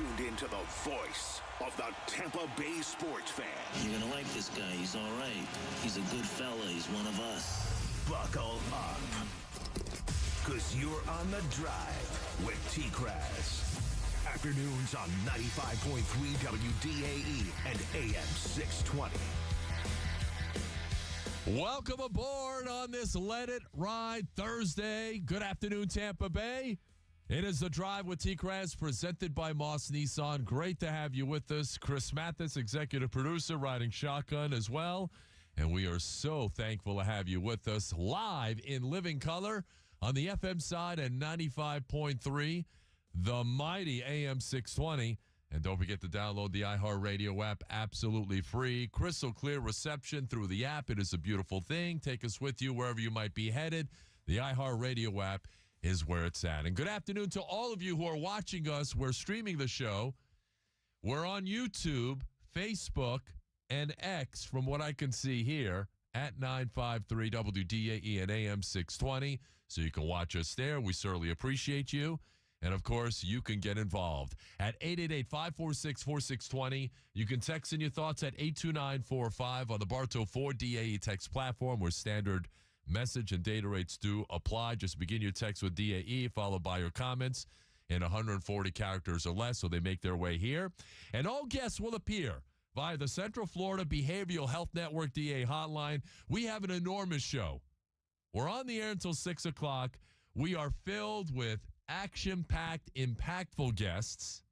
tuned into the voice of the Tampa Bay sports fan. You're going to like this guy. He's all right. He's a good fella. He's one of us. Buckle up, because you're on the drive with TKras. Afternoons on 95.3 WDAE and AM 620. Welcome aboard on this Let It Ride Thursday. Good afternoon, Tampa Bay. It is The Drive with TKras, presented by Moss Nissan. Great to have you with us. Chris Mathis, executive producer, riding shotgun as well. And we are so thankful to have you with us live in living color on the FM side at 95.3, the mighty AM 620. And don't forget to download the iHeartRadio app absolutely free. Crystal clear reception through the app. It is a beautiful thing. Take us with you wherever you might be headed. The iHeartRadio app is where it's at. And good afternoon to all of you who are watching us. We're streaming the show. We're on YouTube, Facebook, and X, from what I can see here, at 953 WDAE and AM 620. So you can watch us there. We certainly appreciate you. And, of course, you can get involved at 888-546-4620. You can text in your thoughts at 82945 on the Bartow 4 DAE text platform, where standard message and data rates do apply. Just begin your text with DAE, followed by your comments in 140 characters or less, so they make their way here. And all guests will appear via the Central Florida Behavioral Health Network DA hotline. We have an enormous show. We're on the air until 6 o'clock. We are filled with action-packed, impactful guests.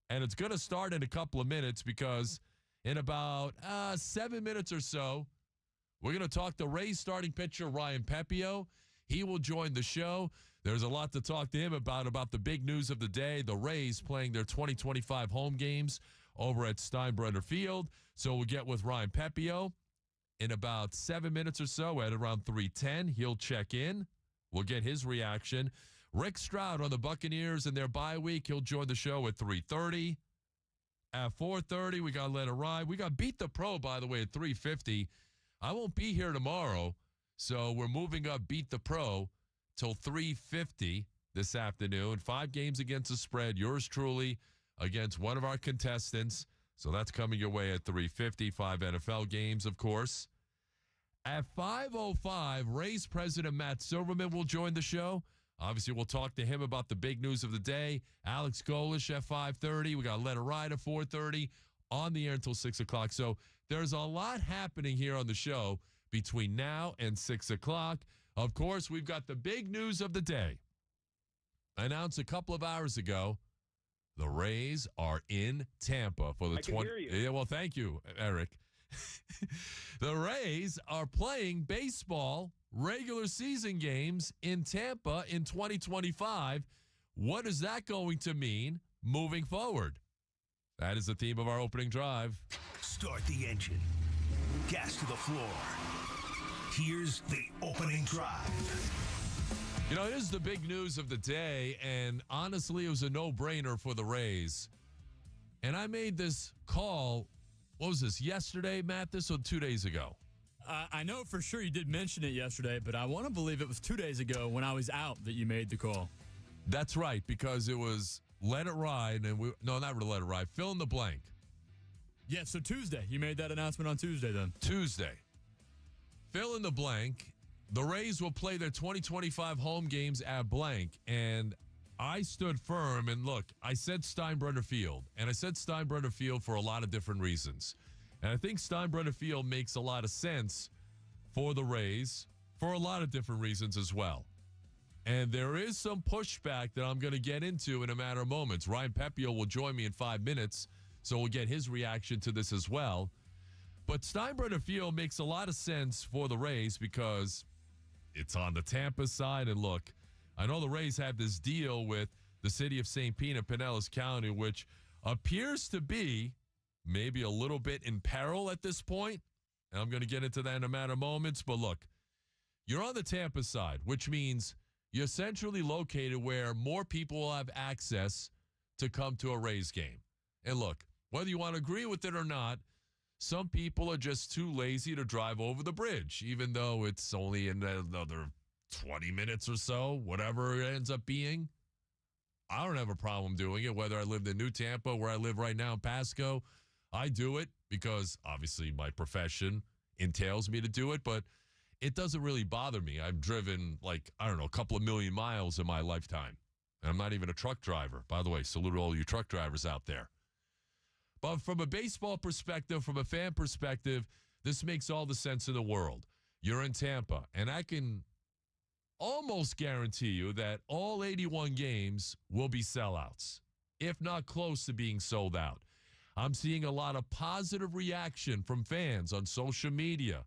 And it's going to start in a couple of minutes, because in about 7 minutes or so, we're going to talk to Rays starting pitcher Ryan Pepiot. He will join the show. There's a lot to talk to him about the big news of the day, the Rays playing their 2025 home games over at Steinbrenner Field. So we'll get with Ryan Pepiot in about 7 minutes or so at around 3:10. He'll check in. We'll get his reaction. Rick Stroud on the Buccaneers in their bye week. He'll join the show at 3:30. At 4:30, we got Let It Ride. We got Beat the Pro, by the way, at 3:50. I won't be here tomorrow, so we're moving up Beat the Pro till 3:50 this afternoon. 5 games against the spread. Yours truly against one of our contestants. So that's coming your way at 3:50. 5 NFL games, of course. At 5:05, Rays President Matt Silverman will join the show. Obviously, we'll talk to him about the big news of the day. Alex Golish at 5:30. We got Let It Ride at 4:30. On the air until 6 o'clock. So there's a lot happening here on the show between now and 6 o'clock. Of course, we've got the big news of the day. Announced a couple of hours ago, the Rays are in Tampa for the 20. Yeah, well, thank you, Eric. The Rays are playing baseball regular season games in Tampa in 2025. What is that going to mean moving forward? That is the theme of our opening drive. Start the engine. Gas to the floor. Here's the opening drive. You know, it is the big news of the day, and honestly, it was a no-brainer for the Rays. And I made this call, what was this, yesterday, Matt? This was 2 days ago. I know for sure you did mention it yesterday, but I want to believe it was 2 days ago when I was out that you made the call. That's right, because it was Let It Ride, and no, not really Let It Ride, fill in the blank. Yeah, so Tuesday. You made that announcement on Tuesday then. Tuesday. Fill in the blank. The Rays will play their 2025 home games at blank, and I stood firm, and look, I said Steinbrenner Field, and I said Steinbrenner Field for a lot of different reasons. And I think Steinbrenner Field makes a lot of sense for the Rays for a lot of different reasons as well. And there is some pushback that I'm going to get into in a matter of moments. Ryan Pepiot will join me in 5 minutes, so we'll get his reaction to this as well. But Steinbrenner Field makes a lot of sense for the Rays because it's on the Tampa side. And look, I know the Rays have this deal with the city of St. Pete and Pinellas County, which appears to be maybe a little bit in peril at this point. And I'm going to get into that in a matter of moments. But look, you're on the Tampa side, which means you're centrally located where more people will have access to come to a Rays game. And look, whether you want to agree with it or not, some people are just too lazy to drive over the bridge, even though it's only in another 20 minutes or so, whatever it ends up being. I don't have a problem doing it, whether I lived in New Tampa, where I live right now in Pasco. I do it because obviously my profession entails me to do it, but it doesn't really bother me. I've driven a couple of million miles in my lifetime. And I'm not even a truck driver. By the way, salute all you truck drivers out there. But from a baseball perspective, from a fan perspective, this makes all the sense in the world. You're in Tampa, and I can almost guarantee you that all 81 games will be sellouts, if not close to being sold out. I'm seeing a lot of positive reaction from fans on social media,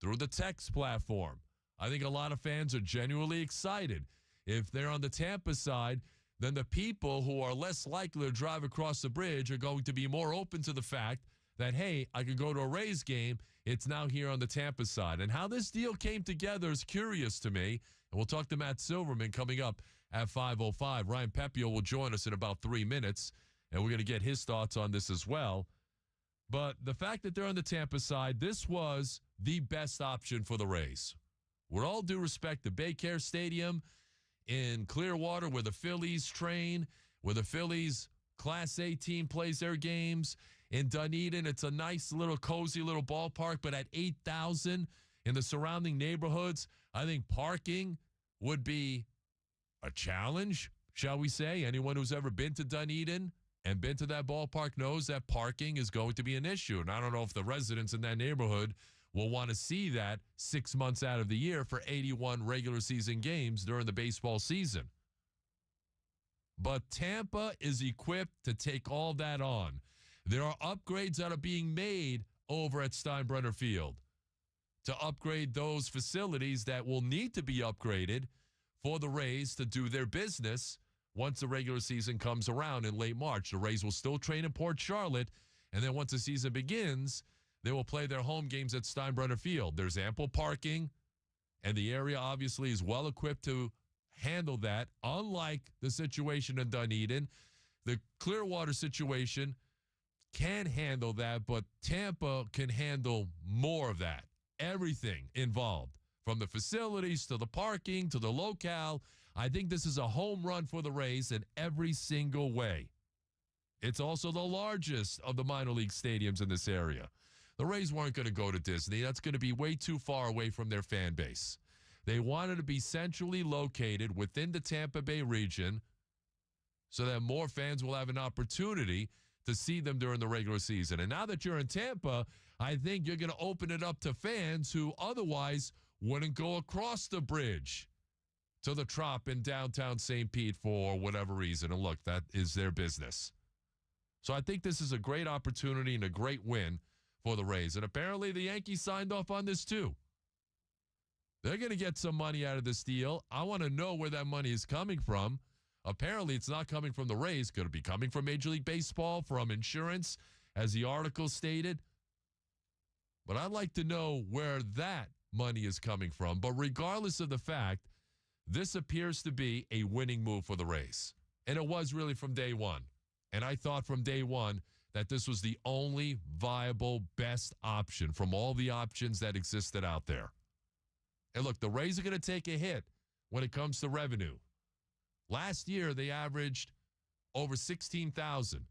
through the text platform. I think a lot of fans are genuinely excited. If they're on the Tampa side, then the people who are less likely to drive across the bridge are going to be more open to the fact that, hey, I could go to a Rays game. It's now here on the Tampa side. And how this deal came together is curious to me. And we'll talk to Matt Silverman coming up at 5:05. Ryan Pepio will join us in about 3 minutes, and we're going to get his thoughts on this as well. But the fact that they're on the Tampa side, this was the best option for the Rays. With all due respect to Baycare Stadium in Clearwater, where the Phillies train, where the Phillies Class A team plays their games. In Dunedin, it's a nice little cozy little ballpark, but at 8,000 in the surrounding neighborhoods, I think parking would be a challenge, shall we say. Anyone who's ever been to Dunedin and been to that ballpark knows that parking is going to be an issue. And I don't know if the residents in that neighborhood will want to see that 6 months out of the year for 81 regular season games during the baseball season. But Tampa is equipped to take all that on. There are upgrades that are being made over at Steinbrenner Field to upgrade those facilities that will need to be upgraded for the Rays to do their business once the regular season comes around in late March. The Rays will still train in Port Charlotte, and then once the season begins, they will play their home games at Steinbrenner Field. There's ample parking, and the area obviously is well equipped to handle that. Unlike the situation in Dunedin, the Clearwater situation can handle that, but Tampa can handle more of that. Everything involved, from the facilities to the parking to the locale. I think this is a home run for the Rays in every single way. It's also the largest of the minor league stadiums in this area. The Rays weren't going to go to Disney. That's going to be way too far away from their fan base. They wanted to be centrally located within the Tampa Bay region so that more fans will have an opportunity to see them during the regular season. And now that you're in Tampa, I think you're going to open it up to fans who otherwise wouldn't go across the bridge to the Trop in downtown St. Pete for whatever reason. And look, that is their business. So I think this is a great opportunity and a great win for the Rays. And apparently the Yankees signed off on this too. They're going to get some money out of this deal. I want to know where that money is coming from. Apparently, it's not coming from the Rays. Could it be coming from Major League Baseball, from insurance, as the article stated? But I'd like to know where that money is coming from. But regardless of the fact, this appears to be a winning move for the Rays. And it was really from day one. And I thought from day one that this was the only viable, best option from all the options that existed out there. And look, the Rays are going to take a hit when it comes to revenue. Last year, they averaged over 16,000.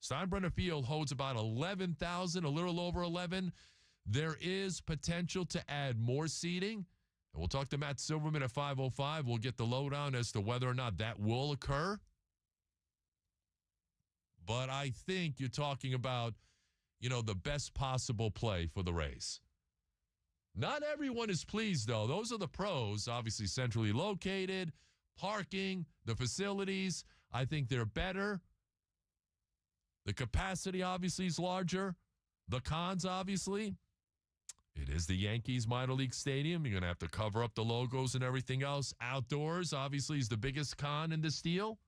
Steinbrenner Field holds about 11,000, a little over 11. There is potential to add more seating. And we'll talk to Matt Silverman at 5:05. We'll get the lowdown as to whether or not that will occur. But I think you're talking about, the best possible play for the Rays. Not everyone is pleased, though. Those are the pros, obviously centrally located, parking, the facilities. I think they're better. The capacity, obviously, is larger. The cons, obviously, it is the Yankees minor league stadium. You're going to have to cover up the logos and everything else. Outdoors, obviously, is the biggest con in this deal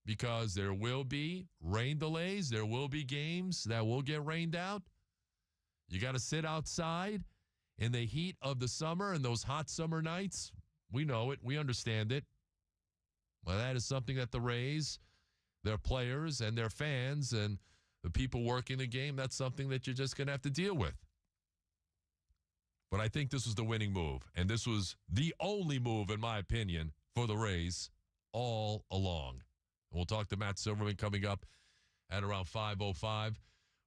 because there will be rain delays. There will be games that will get rained out. You got to sit outside in the heat of the summer and those hot summer nights. We know it. We understand it. But that is something that the Rays, their players and their fans and the people working the game, that's something that you're just going to have to deal with. But I think this was the winning move. And this was the only move, in my opinion, for the Rays all along. And we'll talk to Matt Silverman coming up at around 5:05.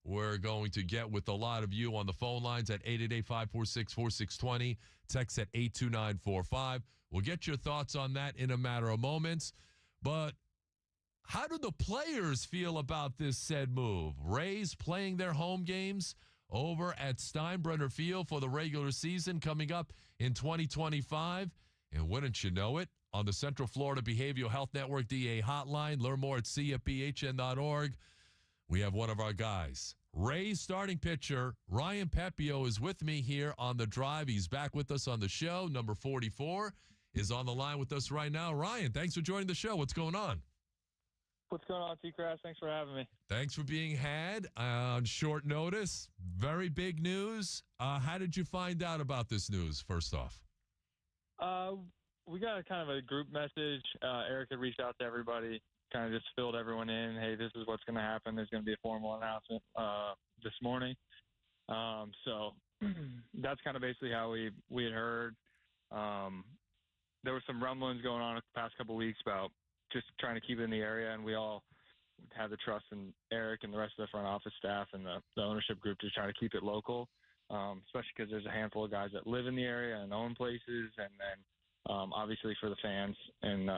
We're going to get with a lot of you on the phone lines at 888-546-4620. Text at 82945. We'll get your thoughts on that in a matter of moments. But how do the players feel about this said move? Rays playing their home games over at Steinbrenner Field for the regular season coming up in 2025. And wouldn't you know it, on the Central Florida Behavioral Health Network DA hotline, learn more at cfbhn.org. We have one of our guys. Rays starting pitcher Ryan Pepiot is with me here on the drive. He's back with us on the show. Number 44 is on the line with us right now. Ryan, thanks for joining the show. What's going on? What's going on, TKras? Thanks for having me. Thanks for being had on short notice. Very big news. How did you find out about this news, first off? We got a kind of a group message. Eric had reached out to everybody, kind of just filled everyone in. Hey, this is what's going to happen. There's going to be a formal announcement this morning. So that's kind of basically how we had heard. There were some rumblings going on the past couple of weeks about just trying to keep it in the area, and we all have the trust in Eric and the rest of the front office staff and the ownership group to try to keep it local, especially because there's a handful of guys that live in the area and own places, and then obviously for the fans and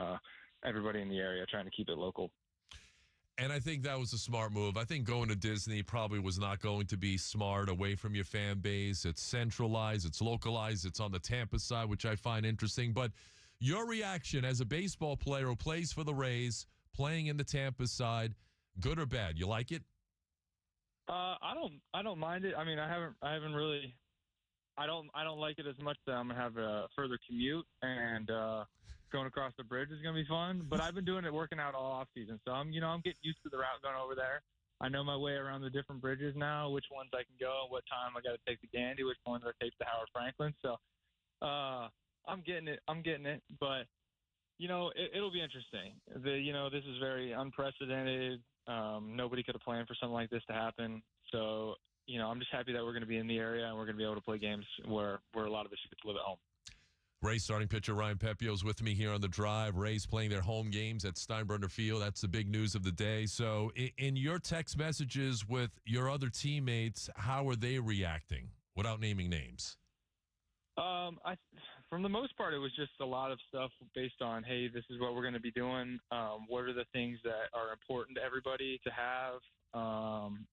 everybody in the area, trying to keep it local. And I think that was a smart move. I think going to Disney probably was not going to be smart away from your fan base. It's centralized, it's localized, it's on the Tampa side, which I find interesting. But your reaction as a baseball player who plays for the Rays, playing in the Tampa side, good or bad? You like it? I don't mind it. I mean, I haven't really. I don't like it as much that I'm gonna have a further commute, and going across the bridge is gonna be fun. But I've been doing it, working out all off season, so I'm getting used to the route going over there. I know my way around the different bridges now, which ones I can go, what time I got to take the Gandy, which ones I take the Howard Franklin. So I'm getting it. But it'll be interesting. This is very unprecedented. Nobody could have planned for something like this to happen. So I'm just happy that we're going to be in the area and we're going to be able to play games where a lot of us get to live at home. Rays starting pitcher Ryan Pepiot is with me here on the drive. Rays playing their home games at Steinbrenner Field. That's the big news of the day. So in your text messages with your other teammates, how are they reacting without naming names? From the most part, it was just a lot of stuff based on, hey, this is what we're going to be doing. What are the things that are important to everybody to have,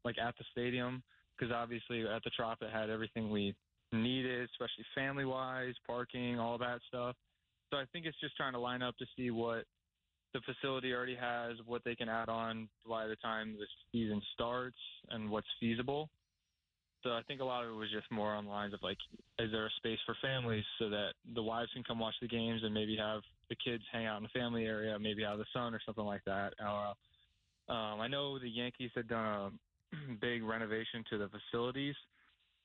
like at the stadium? Because obviously at the Trop it had everything we needed, especially family-wise, parking, all that stuff. So I think it's just trying to line up to see what the facility already has, what they can add on by the time the season starts, and what's feasible. So I think a lot of it was just more on the lines of, like, is there a space for families so that the wives can come watch the games and maybe have the kids hang out in the family area, maybe have the son or something like that. I know the Yankees had done a big renovation to the facilities,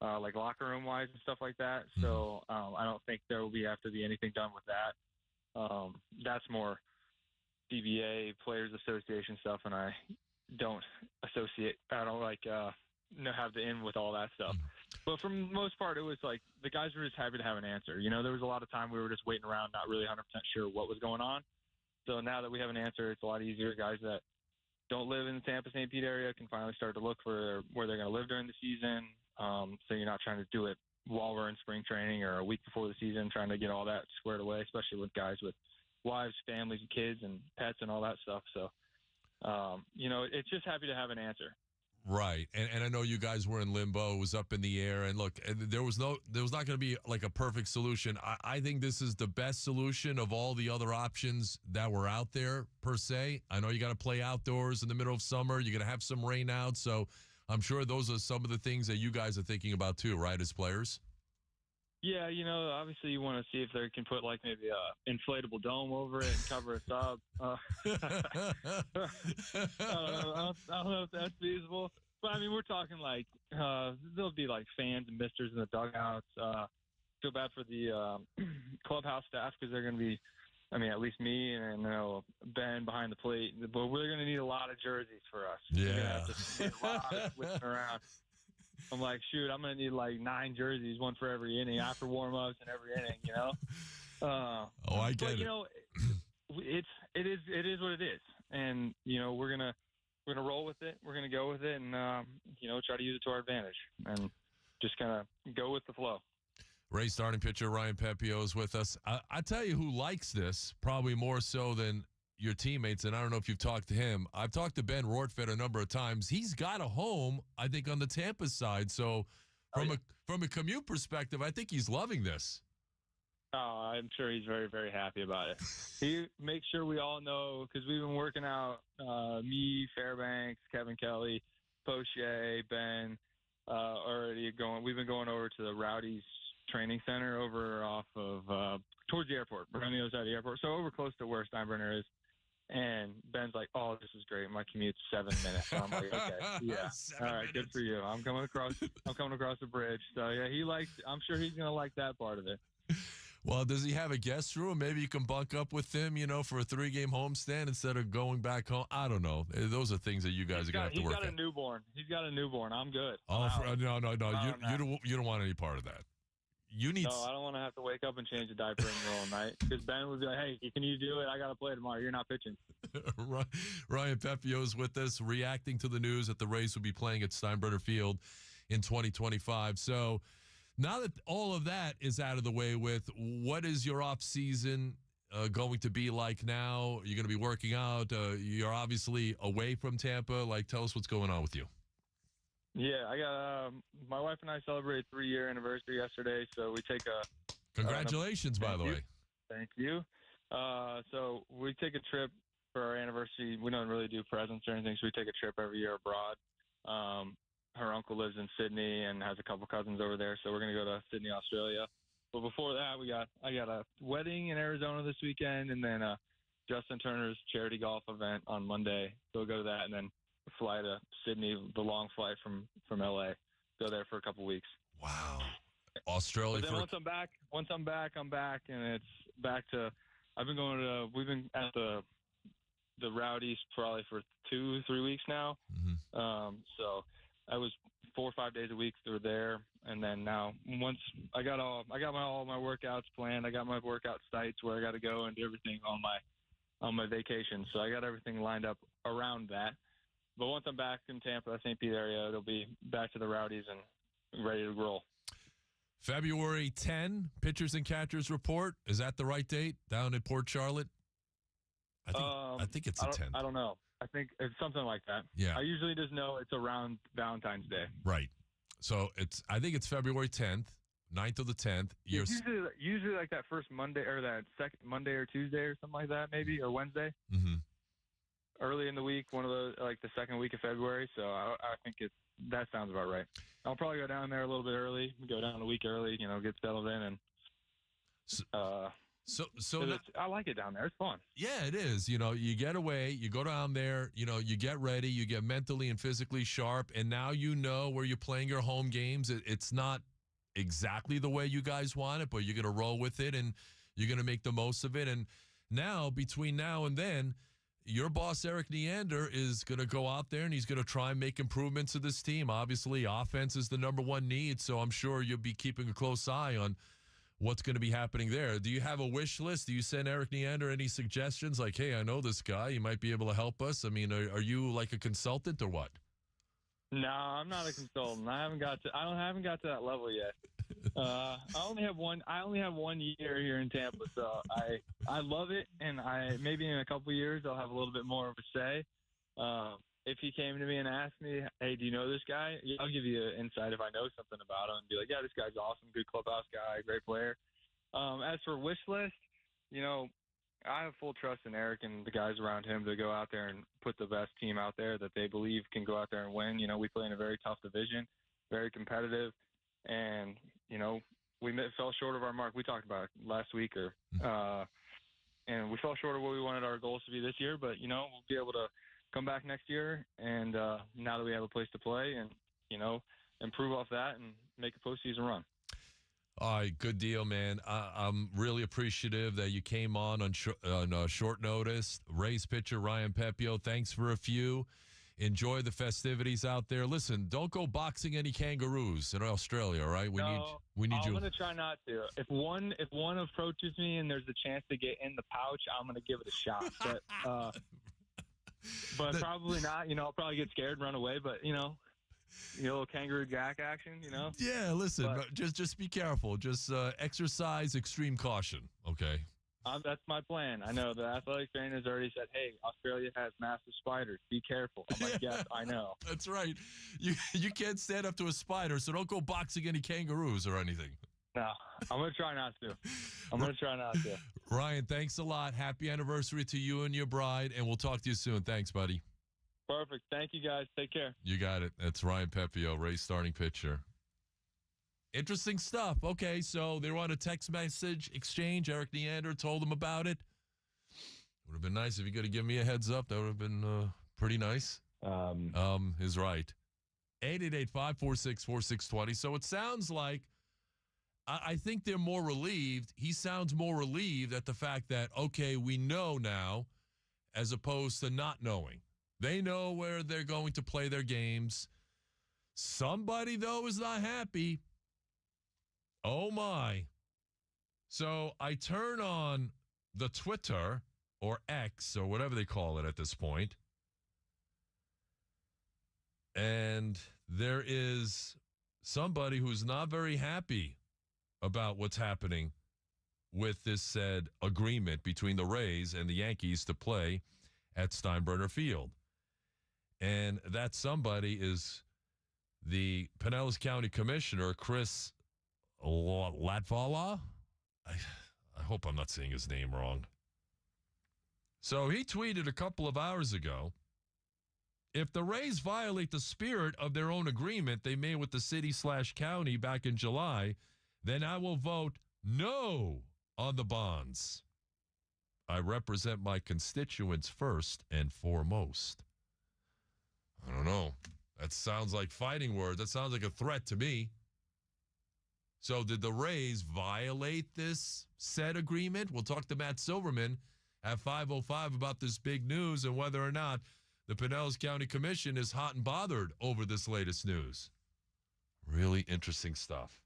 like locker room wise and stuff like that. So I don't think there will have to be anything done with that. That's more CBA, Players Association stuff, and I don't have the in with all that stuff. But for the most part, it was like the guys were just happy to have an answer. There was a lot of time we were just waiting around, not really 100% sure what was going on. So now that we have an answer, it's a lot easier. Guys that don't live in the Tampa St. Pete area can finally start to look for where they're going to live during the season. So you're not trying to do it while we're in spring training or a week before the season, trying to get all that squared away, especially with guys with wives, families, kids, and pets and all that stuff. So, it's just happy to have an answer. Right. And I know you guys were in limbo. It was up in the air. And look, there was not going to be like a perfect solution. I think this is the best solution of all the other options that were out there, per se. I know you got to play outdoors in the middle of summer. You're going to have some rain out. So I'm sure those are some of the things that you guys are thinking about too, right, as players? Yeah, obviously you want to see if they can put like maybe a inflatable dome over it and cover us up. I don't know if that's feasible. But, I mean, we're talking like there'll be like fans and misters in the dugouts. Feel bad for the clubhouse staff because they're going to be, at least me and Ben behind the plate. But we're going to need a lot of jerseys for us. Yeah. We're going to have to get a lot of switching around. I'm like, shoot, I'm going to need like 9 jerseys, one for every inning, after warm-ups and every inning, I get it. it is what it is, and we're gonna roll with it. We're gonna go with it, and try to use it to our advantage, and just kind of go with the flow. Ray starting pitcher Ryan Pepio is with us. I tell you who likes this probably more so than your teammates, and I don't know if you've talked to him. I've talked to Ben Rortfed a number of times. He's got a home, I think, on the Tampa side. So from a commute perspective, I think he's loving this. Oh, I'm sure he's very, very happy about it. He makes sure we all know, because we've been working out, me, Fairbanks, Kevin Kelly, Poche, Ben, we've been going over to the Rowdies training center over off of towards the airport, right on the other side of the airport, so over close to where Steinbrenner is. And Ben's like, "Oh, this is great. My commute's 7 minutes." So I'm like, "Okay, yeah, all right, good for you. I'm coming across the bridge." So yeah, I'm sure he's gonna like that part of it. Well, does he have a guest room? Maybe you can bunk up with him, for a 3-game homestand instead of going back home. I don't know. Those are things that you guys are gonna have to work at. He's got a newborn. I'm good. Oh, no. You don't want any part of that. You need. No, I don't want to have to wake up and change the diaper in the middle of the night, because Ben would be like, "Hey, can you do it? I got to play tomorrow. You're not pitching." Ryan Pepio is with us, reacting to the news that the Rays will be playing at Steinbrenner Field in 2025. So now that all of that is out of the way with, what is your off season going to be like now? You're going to be working out. You're obviously away from Tampa. Tell us what's going on with you. Yeah, I got my wife and I celebrated 3-year anniversary yesterday, so we take a. Congratulations, by the way. Thank you. So we take a trip for our anniversary. We don't really do presents or anything, so we take a trip every year abroad. Her uncle lives in Sydney and has a couple cousins over there, so we're going to go to Sydney, Australia. But before that, I got a wedding in Arizona this weekend, and then Justin Turner's charity golf event on Monday. So we'll go to that, and then fly to Sydney, the long flight from LA. Go there for a couple weeks. Wow. Australia. But then once I'm back, and it's back to. We've been at the Rowdies probably for 2-3 weeks now. Mm-hmm. So I was 4 or 5 days a week through there, and then now once I got all my workouts planned. I got my workout sites where I got to go and do everything on my vacation. So I got everything lined up around that. But once I'm back in Tampa, St. Pete area, it'll be back to the Rowdies and ready to roll. February 10, pitchers and catchers report. Is that the right date down in Port Charlotte? I think it's the 10th. I don't know. I think it's something like that. Yeah. I usually just know it's around Valentine's Day. Right. So I think it's February 10th, 9th to the 10th. Usually like that first Monday or that second Monday or Tuesday or something like that, maybe, or Wednesday. Mm-hmm. Early in the week, one of those, like the second week of February. So I think that sounds about right. I'll probably go down there a little bit early, go down a week early, get settled in, and I like it down there. It's fun. Yeah, it is. You get away, you go down there, you get ready, you get mentally and physically sharp, and now where you're playing your home games. It's not exactly the way you guys want it, but you're going to roll with it, and you're going to make the most of it. And now, between now and then, your boss, Eric Neander, is going to go out there and he's going to try and make improvements to this team. Obviously, offense is the number one need, so I'm sure you'll be keeping a close eye on what's going to be happening there. Do you have a wish list? Do you send Eric Neander any suggestions like, hey, I know this guy, he might be able to help us? I mean, are you like a consultant or what? No, I'm not a consultant. I haven't got to that level yet. I only have one year here in Tampa, so I love it, and maybe in a couple of years I'll have a little bit more of a say. If he came to me and asked me, hey, do you know this guy? I'll give you an insight if I know something about him and be like, yeah, this guy's awesome, good clubhouse guy, great player. As for wish list, I have full trust in Eric and the guys around him to go out there and put the best team out there that they believe can go out there and win. We play in a very tough division, very competitive, and, we fell short of our mark. We talked about it last week, and we fell short of what we wanted our goals to be this year, but, we'll be able to come back next year, and now that we have a place to play, and improve off that and make a postseason run. All right, good deal, man. I'm really appreciative that you came on short notice. Rays pitcher Ryan Pepio, thanks for a few. Enjoy the festivities out there. Listen, don't go boxing any kangaroos in Australia, all right? We need I'm you. gonna try not to. If one approaches me and there's a chance to get in the pouch, I'm gonna give it a shot. But probably not. I'll probably get scared and run away. But little kangaroo jack action. Yeah, listen, But- just be careful. Just exercise extreme caution, okay? That's my plan. I know the athletic trainers already said, "Hey, Australia has massive spiders. Be careful." I'm like, "Yes, I know." That's right. You can't stand up to a spider, so don't go boxing any kangaroos or anything. No, I'm gonna try not to. Ryan, thanks a lot. Happy anniversary to you and your bride, and we'll talk to you soon. Thanks, buddy. Perfect. Thank you, guys. Take care. You got it. That's Ryan Pepio, Ray's starting pitcher. Interesting stuff. Okay, so they were on a text message exchange. Eric Neander told them about it. Would have been nice if you could have given me a heads up. That would have been pretty nice. Is right. 888-546-4620. So it sounds like I think they're more relieved. He sounds more relieved at the fact that, okay, we know now, as opposed to not knowing. They know where they're going to play their games. Somebody, though, is not happy. Oh, my. So I turn on the Twitter or X or whatever they call it at this point, and there is somebody who's not very happy about what's happening with this said agreement between the Rays and the Yankees to play at Steinbrenner Field. And that somebody is the Pinellas County Commissioner, Chris Latvala. I hope I'm not saying his name wrong. So he tweeted a couple of hours ago, if the Rays violate the spirit of their own agreement they made with the city/county back in July, then I will vote no on the bonds. I represent my constituents first and foremost. I don't know. That sounds like fighting words. That sounds like a threat to me. So did the Rays violate this said agreement? We'll talk to Matt Silverman at 5:05 about this big news and whether or not the Pinellas County Commission is hot and bothered over this latest news. Really interesting stuff.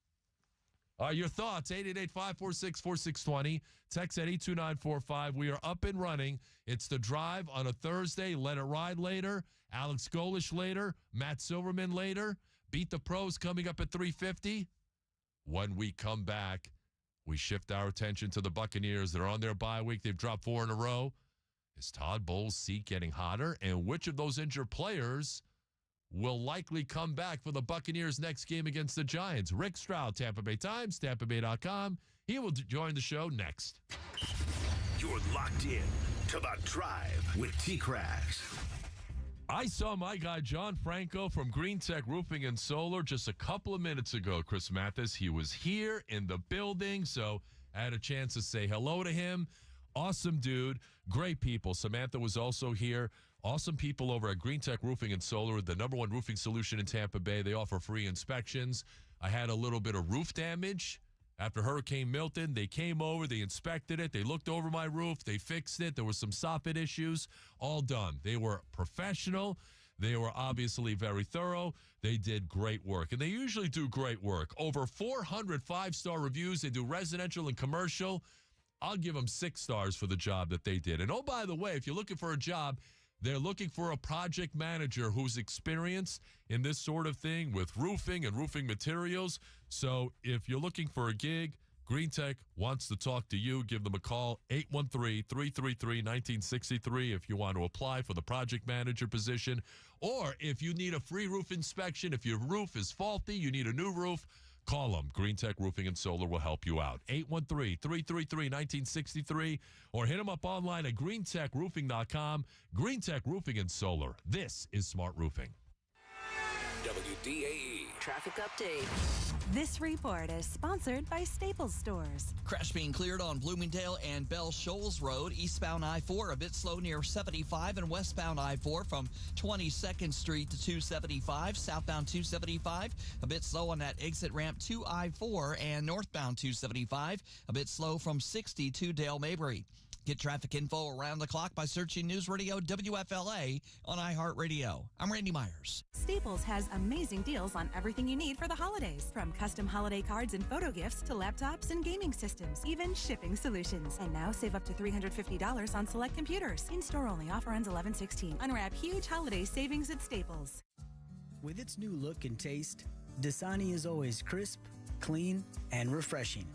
Your thoughts, 888-546-4620. Text at 82945. We are up and running. It's The Drive on a Thursday. Let It Ride later. Alex Golish later. Matt Silverman later. Beat the Pros coming up at 3:50. When we come back, we shift our attention to the Buccaneers. They're on their bye week. They've dropped 4 in a row. Is Todd Bowles' seat getting hotter? And which of those injured players will likely come back for the Buccaneers' next game against the Giants? Rick Stroud, Tampa Bay Times, TampaBay.com. He will join the show next. You're locked in to The Drive with TKras. I saw my guy John Franco from Green Tech Roofing and Solar just a couple of minutes ago, Chris Mathis. He was here in the building, so I had a chance to say hello to him. Awesome dude. Great people. Samantha was also here. Awesome people over at Green Tech Roofing and Solar, the #1 roofing solution in Tampa Bay. They offer free inspections. I had a little bit of roof damage after Hurricane Milton. They came over, they inspected it, they looked over my roof, they fixed it. There were some soffit issues, all done. They were professional. They were obviously very thorough. They did great work, and they usually do great work. Over 400 5-star reviews. They do residential and commercial. I'll give them 6 stars for the job that they did. And oh, by the way, if you're looking for a job, they're looking for a project manager who's experienced in this sort of thing with roofing and roofing materials. So if you're looking for a gig, Green Tech wants to talk to you. Give them a call, 813-333-1963 if you want to apply for the project manager position. Or if you need a free roof inspection, if your roof is faulty, you need a new roof, call them. Green Tech Roofing and Solar will help you out. 813-333-1963 or hit them up online at greentechroofing.com. Green Tech Roofing and Solar. This is Smart Roofing. WDAE Traffic update. This report is sponsored by Staples Stores. Crash being cleared on Bloomingdale and Bell Shoals Road. Eastbound I-4 a bit slow near 75 and westbound I-4 from 22nd Street to 275. Southbound 275 a bit slow on that exit ramp to I-4 and northbound 275 a bit slow from 60 to Dale Mabry. Get traffic info around the clock by searching News Radio WFLA on iHeartRadio. I'm Randy Myers. Staples has amazing deals on everything you need for the holidays, from custom holiday cards and photo gifts to laptops and gaming systems, even shipping solutions. And now save up to $350 on select computers. In-store only. Offer ends 11/16. Unwrap huge holiday savings at Staples. With its new look and taste, Dasani is always crisp, clean, and refreshing.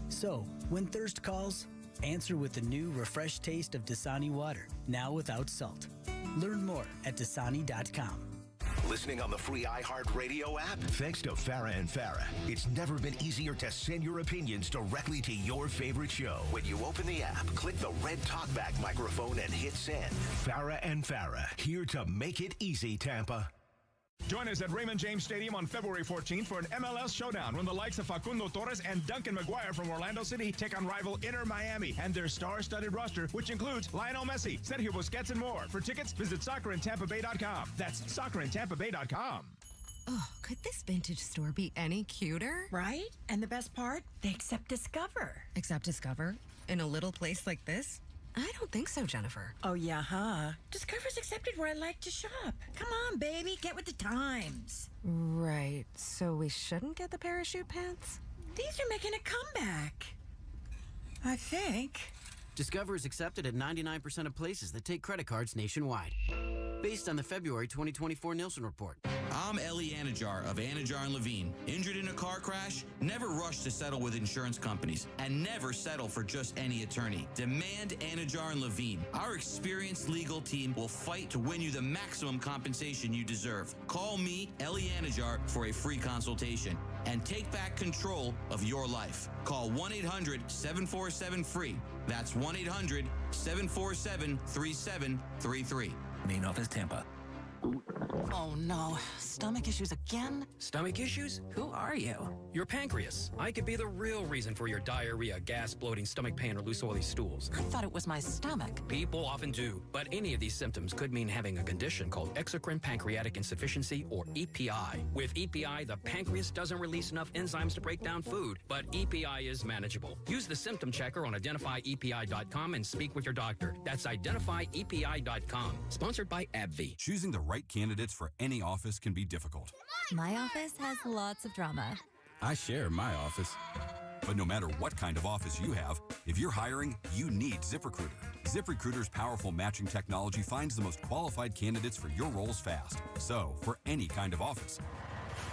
So, when thirst calls, answer with the new refreshed taste of Dasani water, now without salt. Learn more at Dasani.com. Listening on the free iHeartRadio app? Thanks to Farah and Farah, it's never been easier to send your opinions directly to your favorite show. When you open the app, click the red talkback microphone and hit send. Farah and Farah, here to make it easy, Tampa. Join us at Raymond James Stadium on February 14th for an MLS showdown when the likes of Facundo Torres and Duncan McGuire from Orlando City take on rival Inter Miami and their star-studded roster, which includes Lionel Messi, Sergio Busquets, and more. For tickets, visit soccerintampabay.com. That's soccerintampabay.com. Oh, could this vintage store be any cuter? Right? And the best part? They accept Discover. Accept Discover? In a little place like this? I don't think so, Jennifer. Oh, yeah, huh? Discover's accepted where I like to shop. Come on, baby, get with the times. Right, so we shouldn't get the parachute pants? These are making a comeback. I think. Discover is accepted at 99% of places that take credit cards nationwide. Based on the February 2024 Nielsen report. I'm Ellie Anajar of Anajar & Levine. Injured in a car crash? Never rush to settle with insurance companies. And never settle for just any attorney. Demand Anajar & Levine. Our experienced legal team will fight to win you the maximum compensation you deserve. Call me, Ellie Anajar, for a free consultation. And take back control of your life. Call 1-800-747-FREE. That's 1-800-747-3733. Main office, Tampa. Oh no, stomach issues again? Stomach issues? Who are you? Your pancreas. I could be the real reason for your diarrhea, gas, bloating, stomach pain, or loose oily stools. I thought it was my stomach. People often do, but any of these symptoms could mean having a condition called exocrine pancreatic insufficiency, or EPI. With EPI, the pancreas doesn't release enough enzymes to break down food, but EPI is manageable. Use the symptom checker on identifyepi.com and speak with your doctor. That's identifyepi.com. Sponsored by AbbVie. Choosing the right candidates for any office can be difficult. My office has lots of drama. I share my office. But no matter what kind of office you have, if you're hiring, you need ZipRecruiter. ZipRecruiter's powerful matching technology finds the most qualified candidates for your roles fast. So, for any kind of office.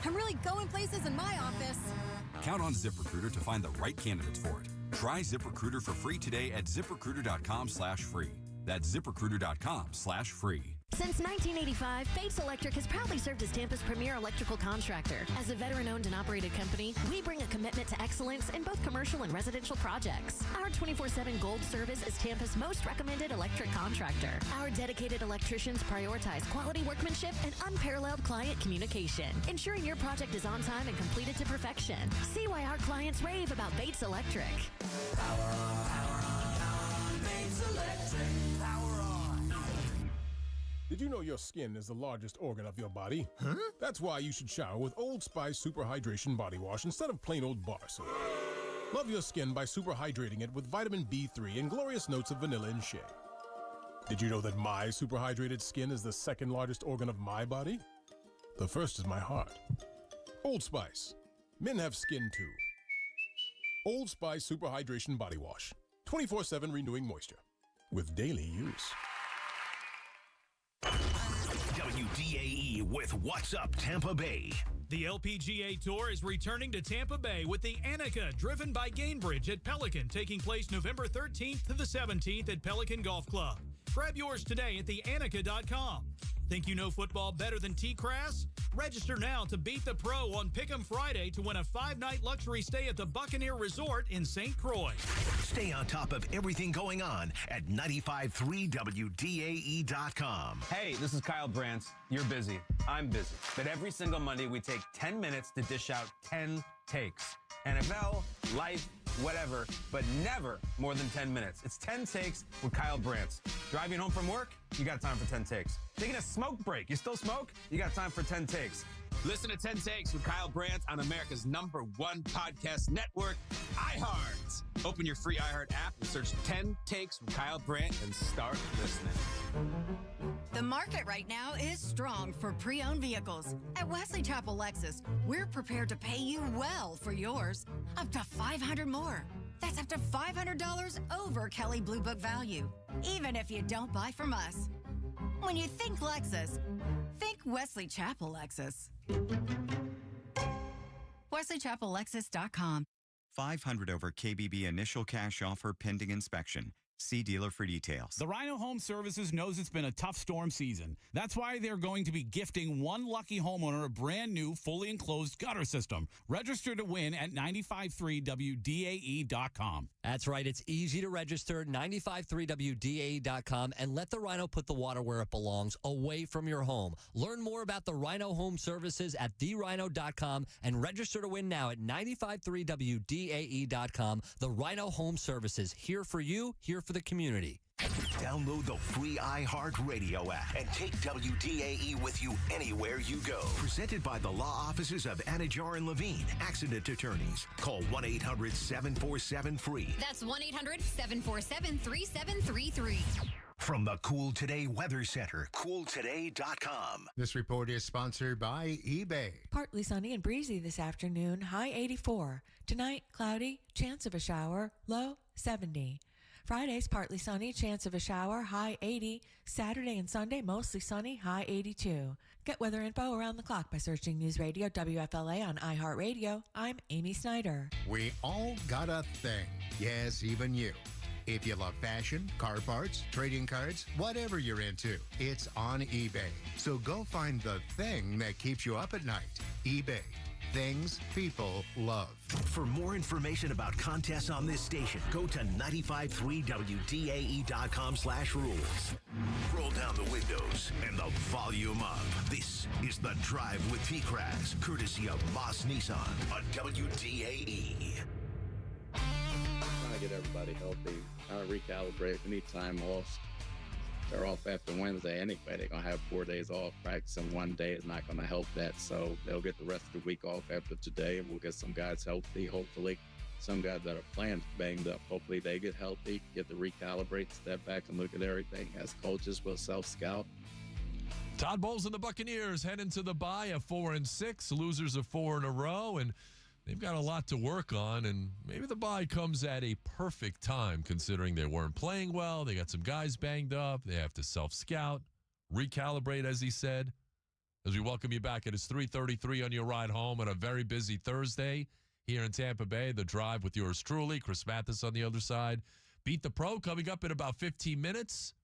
I'm really going places in my office. Count on ZipRecruiter to find the right candidates for it. Try ZipRecruiter for free today at ZipRecruiter.com/free. That's ZipRecruiter.com/free. Since 1985, Bates Electric has proudly served as Tampa's premier electrical contractor. As a veteran-owned and operated company, we bring a commitment to excellence in both commercial and residential projects. Our 24/7 Gold service is Tampa's most recommended electric contractor. Our dedicated electricians prioritize quality workmanship and unparalleled client communication, ensuring your project is on time and completed to perfection. See why our clients rave about Bates Electric. Power on, power on, power on, Bates Electric. Power on. Did you know your skin is the largest organ of your body? Huh? That's why you should shower with Old Spice Super Hydration Body Wash instead of plain old bar soap. Love your skin by super hydrating it with vitamin B3 and glorious notes of vanilla and shea. Did you know that my super hydrated skin is the second largest organ of my body? The first is my heart. Old Spice. Men have skin too. Old Spice Super Hydration Body Wash. 24/7 renewing moisture. With daily use. WDAE with What's Up Tampa Bay. The LPGA Tour is returning to Tampa Bay with the Annika, driven by Gainbridge at Pelican, taking place November 13th to the 17th at Pelican Golf Club. Grab yours today at theannika.com. Think you know football better than TKras? Register now to beat the pro on Pick'em Friday to win a 5-night luxury stay at the Buccaneer Resort in St. Croix. Stay on top of everything going on at 953WDAE.com. Hey, this is Kyle Brantz. You're busy. I'm busy. But every single Monday, we take 10 minutes to dish out 10 takes. NFL, life, whatever, but never more than 10 minutes. It's 10 takes with Kyle Brantz. Driving home from work? You got time for 10 takes. Taking a smoke break. You still smoke? You got time for 10 takes. Listen to 10 Takes with Kyle Brandt on America's #1 podcast network, iHeart. Open your free iHeart app and search 10 Takes with Kyle Brandt and start listening. The market right now is strong for pre-owned vehicles. At Wesley Chapel Lexus, we're prepared to pay you well for yours. Up to $500 more. That's up to $500 over Kelley Blue Book value, even if you don't buy from us. When you think Lexus, think Wesley Chapel Lexus. WesleyChapelLexus.com. 500 over KBB initial cash offer pending inspection. See dealer for details. The Rhino Home Services knows it's been a tough storm season. That's why they're going to be gifting one lucky homeowner a brand new, fully enclosed gutter system. Register to win at 953WDAE.com. That's right. It's easy to register, 953WDAE.com, and let the Rhino put the water where it belongs, away from your home. Learn more about the Rhino Home Services at therhino.com and register to win now at 953WDAE.com. The Rhino Home Services, here for you, here for the community. Download the free iHeart Radio app and take WDAE with you anywhere you go. Presented by the law offices of Anajar and Levine, accident attorneys. Call 1-800-747-FREE. That's 1-800-747-3733. From the Cool Today Weather Center, cooltoday.com. This report is sponsored by eBay. Partly sunny and breezy this afternoon, high 84. Tonight, cloudy, chance of a shower, low 70. Friday's partly sunny, chance of a shower, high 80. Saturday and Sunday, mostly sunny, high 82. Get weather info around the clock by searching News Radio WFLA on iHeartRadio. I'm Amy Snyder. We all got a thing. Yes, even you. If you love fashion, car parts, trading cards, whatever you're into, it's on eBay. So go find the thing that keeps you up at night. eBay. Things people love. For more information about contests on this station, go to 953WDAE.com/rules. Roll down the windows and the volume up. This is The Drive with TKras, courtesy of Moss Nissan on WDAE. Trying to get everybody healthy, trying to recalibrate. We need time off. They're off after Wednesday anyway. They're going to have 4 days off. Practicing one day is not going to help that. So they'll get the rest of the week off after today, and we'll get some guys healthy, hopefully. Some guys that are playing banged up, hopefully they get healthy, get to recalibrate, step back and look at everything. As coaches, we'll self-scout. Todd Bowles and the Buccaneers head into the bye at 4-6, losers of 4 in a row, and they've got a lot to work on, and maybe the bye comes at a perfect time considering they weren't playing well. They got some guys banged up. They have to self-scout, recalibrate, as he said. As we welcome you back, it is 3:33 on your ride home on a very busy Thursday here in Tampa Bay. The Drive with yours truly, Chris Mathis on the other side. Beat the Pro coming up in about 15 minutes.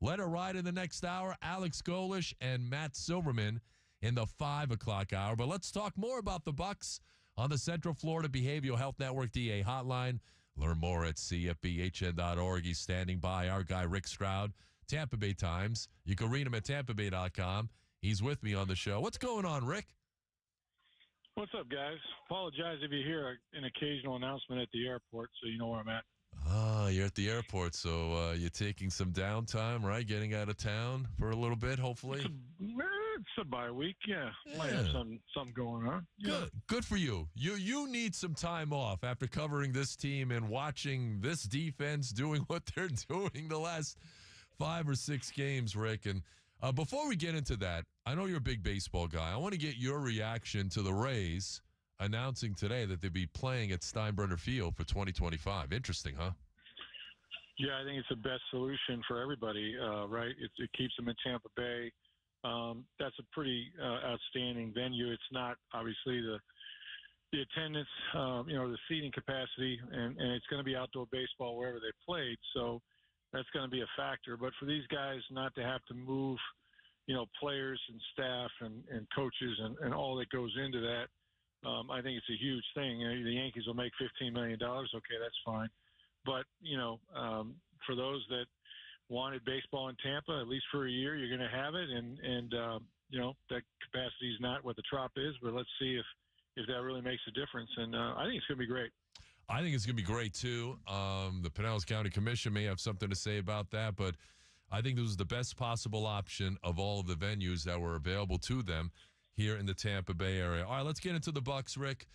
Let it ride in the next hour. Alex Golish and Matt Silverman in the 5 o'clock hour. But let's talk more about the Bucs on the Central Florida Behavioral Health Network DA hotline. Learn more at CFBHN.org. He's standing by. Our guy, Rick Stroud, Tampa Bay Times. You can read him at TampaBay.com. He's with me on the show. What's going on, Rick? What's up, guys? Apologize if you hear an occasional announcement at the airport, so you know where I'm at. Ah, you're at the airport, so you're taking some downtime, right? Getting out of town for a little bit, hopefully. It's a bye week, yeah. Might have something going on. Yeah. Good for you. You need some time off after covering this team and watching this defense doing what they're doing the last 5 or 6 games, Rick. And before we get into that, I know you're a big baseball guy. I want to get your reaction to the Rays announcing today that they'll be playing at Steinbrenner Field for 2025. Interesting, huh? Yeah, I think it's the best solution for everybody, right? It keeps them in Tampa Bay. That's a pretty outstanding venue. It's not obviously the attendance, the seating capacity, and it's going to be outdoor baseball wherever they played. So that's going to be a factor. But for these guys not to have to move, players and staff and coaches and all that goes into that, I think it's a huge thing. The Yankees will make $15 million. Okay, that's fine. But, for those that wanted baseball in Tampa, at least for a year, you're going to have it. And that capacity is not what the Trop is, but let's see if that really makes a difference. And I think it's going to be great. I think it's going to be great, too. The Pinellas County Commission may have something to say about that, but I think this was the best possible option of all of the venues that were available to them here in the Tampa Bay area. All right, let's get into the Bucks, Rick.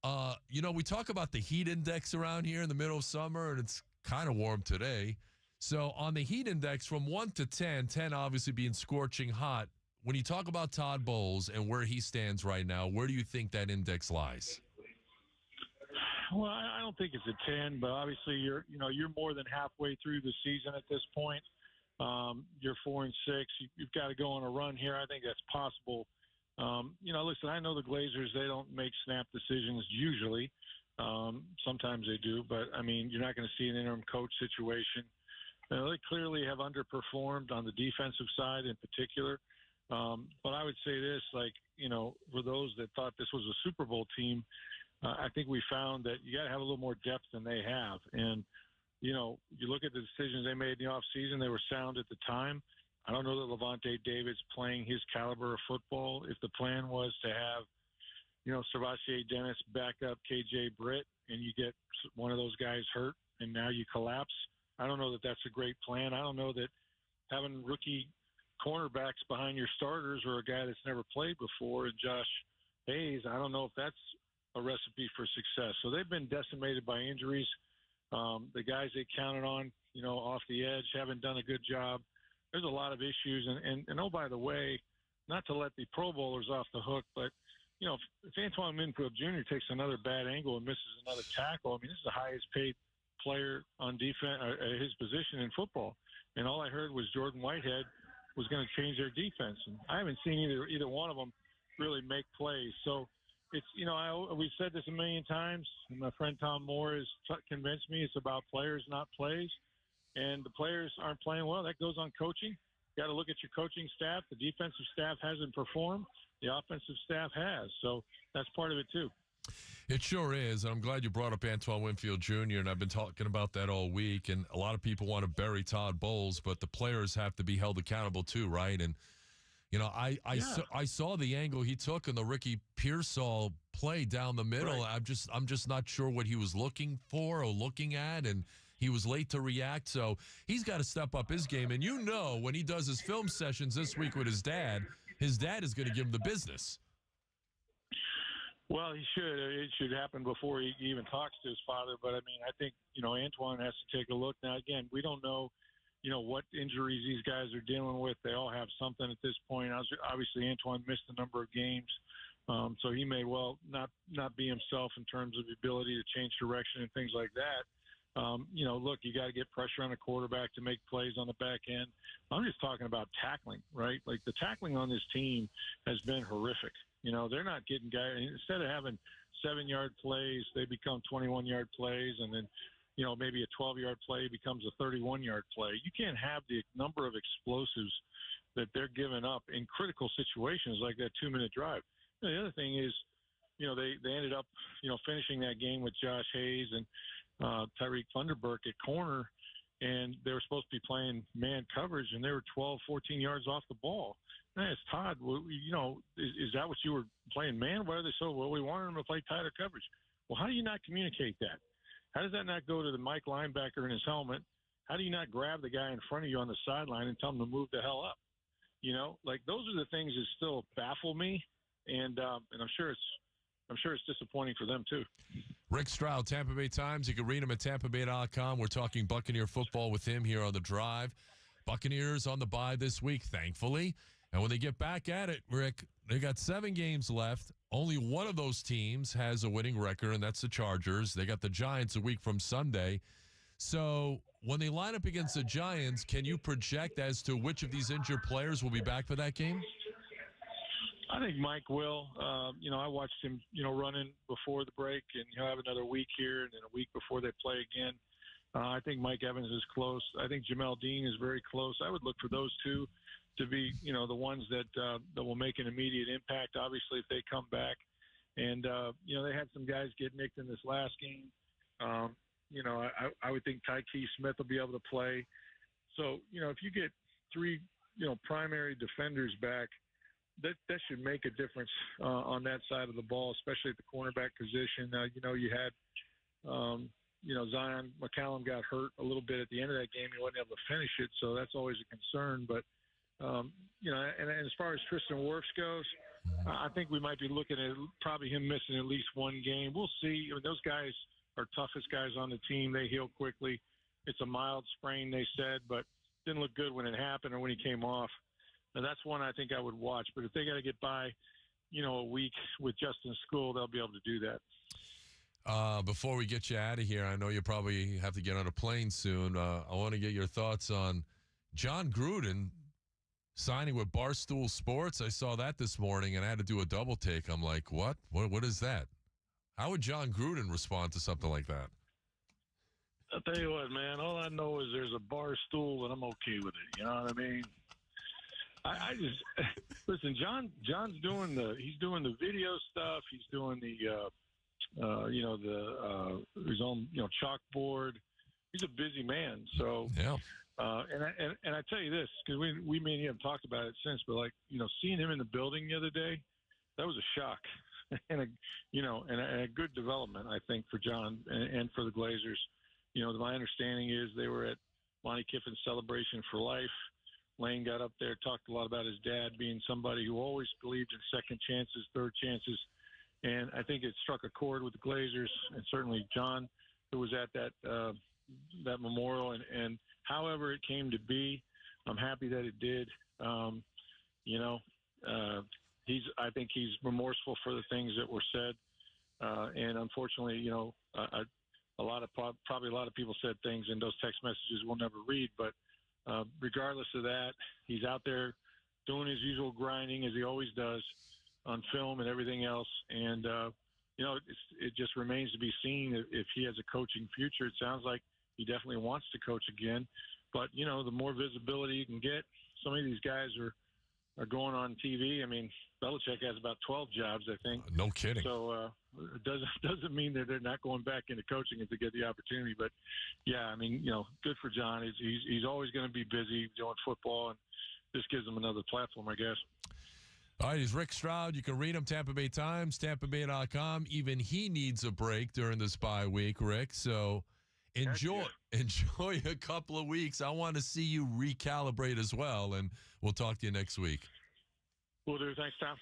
We talk about the heat index around here in the middle of summer, and it's kind of warm today. So on the heat index from 1 to 10, 10 obviously being scorching hot, when you talk about Todd Bowles and where he stands right now, where do you think that index lies? Well, I don't think it's a 10, but obviously you're more than halfway through the season at this point. You're 4-6. You've got to go on a run here. I think that's possible. Listen, I know the Glazers, they don't make snap decisions usually. Sometimes they do, but, I mean, you're not going to see an interim coach situation. They clearly have underperformed on the defensive side in particular. But I would say this, for those that thought this was a Super Bowl team, I think we found that you got to have a little more depth than they have. And, you look at the decisions they made in the offseason, they were sound at the time. I don't know that Levante David's playing his caliber of football. If the plan was to have, Servassier Dennis back up KJ Britt and you get one of those guys hurt and now you collapse, I don't know that that's a great plan. I don't know that having rookie cornerbacks behind your starters or a guy that's never played before and Josh Hayes, I don't know if that's a recipe for success. So they've been decimated by injuries. The guys they counted on, off the edge haven't done a good job. There's a lot of issues. And oh, by the way, not to let the Pro Bowlers off the hook, but, if Antoine Winfield Jr. takes another bad angle and misses another tackle, I mean, this is the highest paid player on defense at his position in football. And all I heard was Jordan Whitehead was going to change their defense. And I haven't seen either one of them really make plays. So it's, we've said this a million times. And my friend Tom Moore has convinced me it's about players, not plays. And the players aren't playing well. That goes on coaching. You got to look at your coaching staff. The defensive staff hasn't performed. The offensive staff has. So that's part of it, too. It sure is. I'm glad you brought up Antoine Winfield Jr., and I've been talking about that all week. And a lot of people want to bury Todd Bowles, but the players have to be held accountable, too, right? And, I saw the angle he took in the Ricky Pearsall play down the middle. Right. I'm just not sure what he was looking for or looking at, and he was late to react. So he's got to step up his game. And when he does his film sessions this week with his dad is going to give him the business. Well, he should. It should happen before he even talks to his father. But, I mean, I think, Antoine has to take a look. Now, again, we don't know, what injuries these guys are dealing with. They all have something at this point. Obviously, Antoine missed a number of games. So he may well not be himself in terms of the ability to change direction and things like that. Look, you got to get pressure on a quarterback to make plays on the back end. I'm just talking about tackling, right? Like the tackling on this team has been horrific. They're not getting guys. Instead of having 7-yard plays, they become 21-yard plays, and then, maybe a 12-yard play becomes a 31-yard play. You can't have the number of explosives that they're giving up in critical situations like that 2-minute drive. The other thing is, they ended up, finishing that game with Josh Hayes and Tyreek Thunderberg at corner, and they were supposed to be playing man coverage, and they were 12, 14 yards off the ball. And I asked Todd, is that what you were playing man? Why are they so? Well, we wanted them to play tighter coverage. Well, how do you not communicate that? How does that not go to the Mike linebacker in his helmet? How do you not grab the guy in front of you on the sideline and tell him to move the hell up? Those are the things that still baffle me, and I'm sure it's disappointing for them too. Rick Stroud, Tampa Bay Times. You can read him at TampaBay.com. We're talking Buccaneer football with him here on The Drive. Buccaneers on the bye this week, thankfully. And when they get back at it, Rick, they got 7 games left. Only one of those teams has a winning record, and that's the Chargers. They got the Giants a week from Sunday. So when they line up against the Giants, can you project as to which of these injured players will be back for that game? I think Mike will. I watched him, running before the break, and he'll have another week here and then a week before they play again. I think Mike Evans is close. I think Jamel Dean is very close. I would look for those two to be, the ones that will make an immediate impact, obviously, if they come back. And, they had some guys get nicked in this last game. I would think Tyke Smith will be able to play. So, if you get 3, primary defenders back, that should make a difference on that side of the ball, especially at the cornerback position. You had Zion McCallum got hurt a little bit at the end of that game. He wasn't able to finish it, so that's always a concern. But, and as far as Tristan Wirfs goes, I think we might be looking at probably him missing at least one game. We'll see. I mean, those guys are toughest guys on the team. They heal quickly. It's a mild sprain, they said, but didn't look good when it happened or when he came off. And that's one I think I would watch. But if they got to get by, a week with Justin School, they'll be able to do that. Before we get you out of here, I know you probably have to get on a plane soon. I want to get your thoughts on John Gruden signing with Barstool Sports. I saw that this morning, and I had to do a double take. I'm like, what? What is that? How would John Gruden respond to something like that? I'll tell you what, man. All I know is there's a bar stool, and I'm okay with it. You know what I mean? I just listen. John's doing the video stuff. He's doing his own chalkboard. He's a busy man. So yeah. And I tell you this, because we may have talked about it since, but seeing him in the building the other day, that was a shock and a good development, I think, for John and for the Glazers. My understanding is they were at Monty Kiffin's celebration for life. Lane got up there, talked a lot about his dad being somebody who always believed in second chances, third chances. And I think it struck a chord with the Glazers and certainly John, who was at that memorial. And however it came to be, I'm happy that it did. I think he's remorseful for the things that were said. And unfortunately, probably a lot of people said things in those text messages we'll never read. But regardless of that, he's out there doing his usual grinding as he always does on film and everything else. And, it just remains to be seen if he has a coaching future. It sounds like he definitely wants to coach again. But, the more visibility you can get, some of these guys are going on TV. I mean, Belichick has about 12 jobs, I think. No kidding. So it doesn't mean that they're not going back into coaching if they get the opportunity. But, yeah, I mean, good for John. He's always going to be busy doing football, and this gives him another platform, I guess. All right, he's Rick Stroud. You can read him, Tampa Bay Times, TampaBay.com. Even he needs a break during this bye week, Rick. So enjoy a couple of weeks. I want to see you recalibrate as well, and we'll talk to you next week. Will do. Thanks, Tom.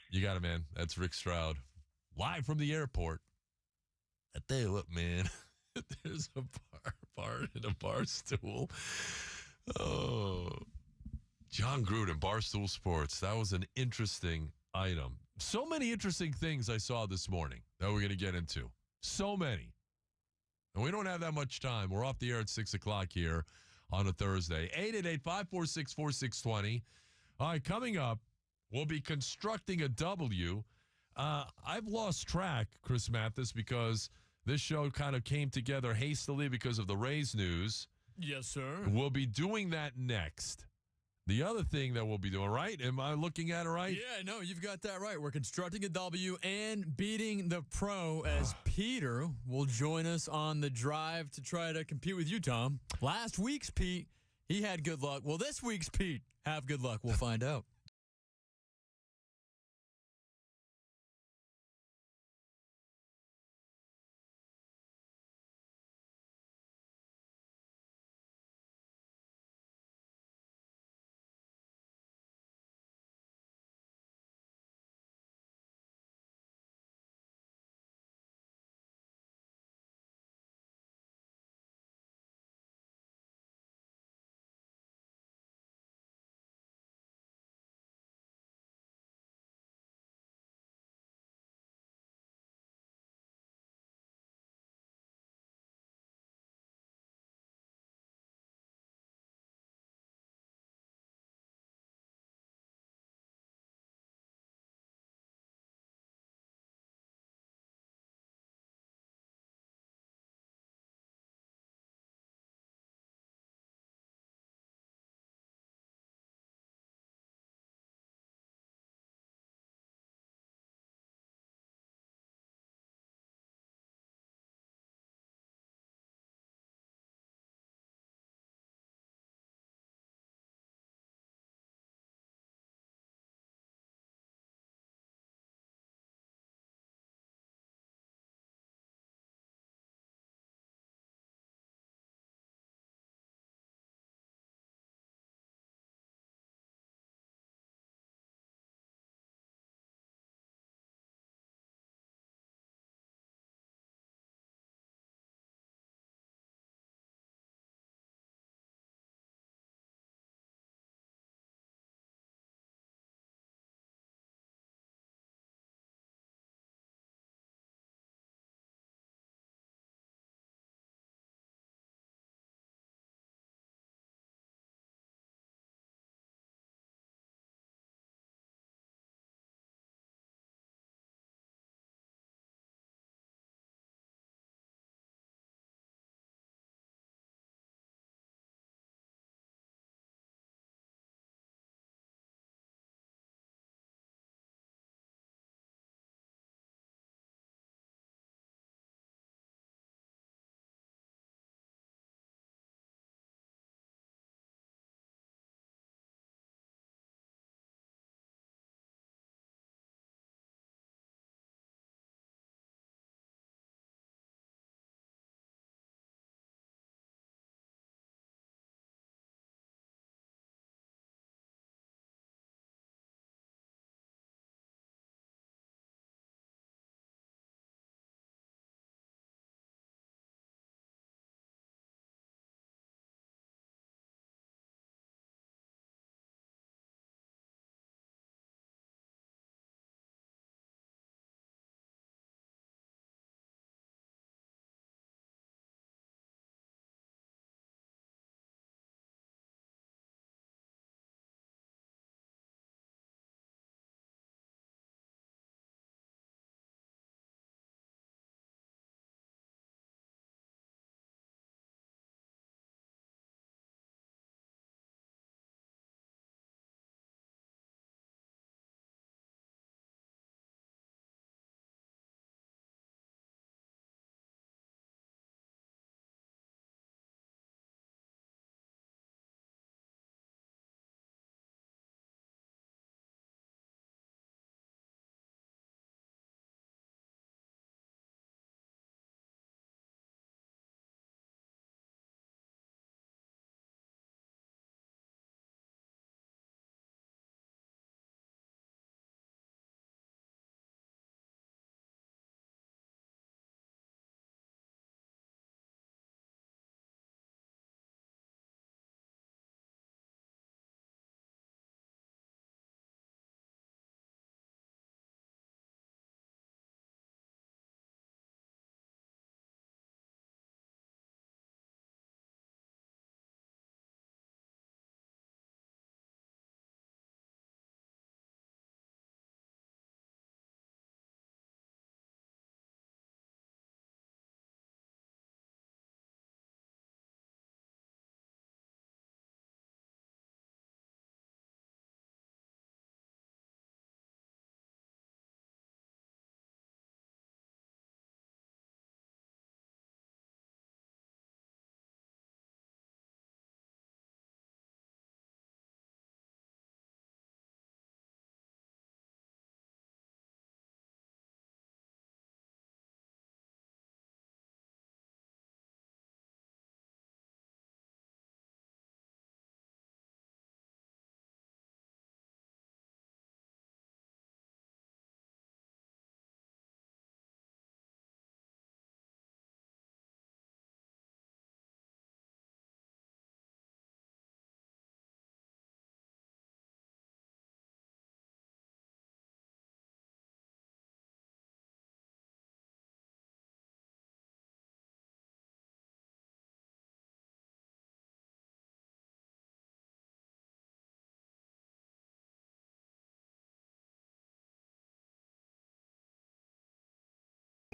You got it, man. That's Rick Stroud, live from the airport. I tell you what, man, there's a bar and a bar stool. Oh, John Gruden, Barstool Sports. That was an interesting item. So many interesting things I saw this morning that we're going to get into. So many. And we don't have that much time. We're off the air at 6 o'clock here on a Thursday. 888-546-4620. All right, coming up, we'll be constructing a W. I've lost track, Chris Mathis, because this show kind of came together hastily because of the Rays news. Yes, sir. We'll be doing that next. The other thing that we'll be doing, right? Am I looking at it right? Yeah, no, you've got that right. We're constructing a W and beating the pro as Peter will join us on the drive to try to compete with you, Tom. Last week's Pete, he had good luck. Well, this week's Pete, have good luck. We'll find out.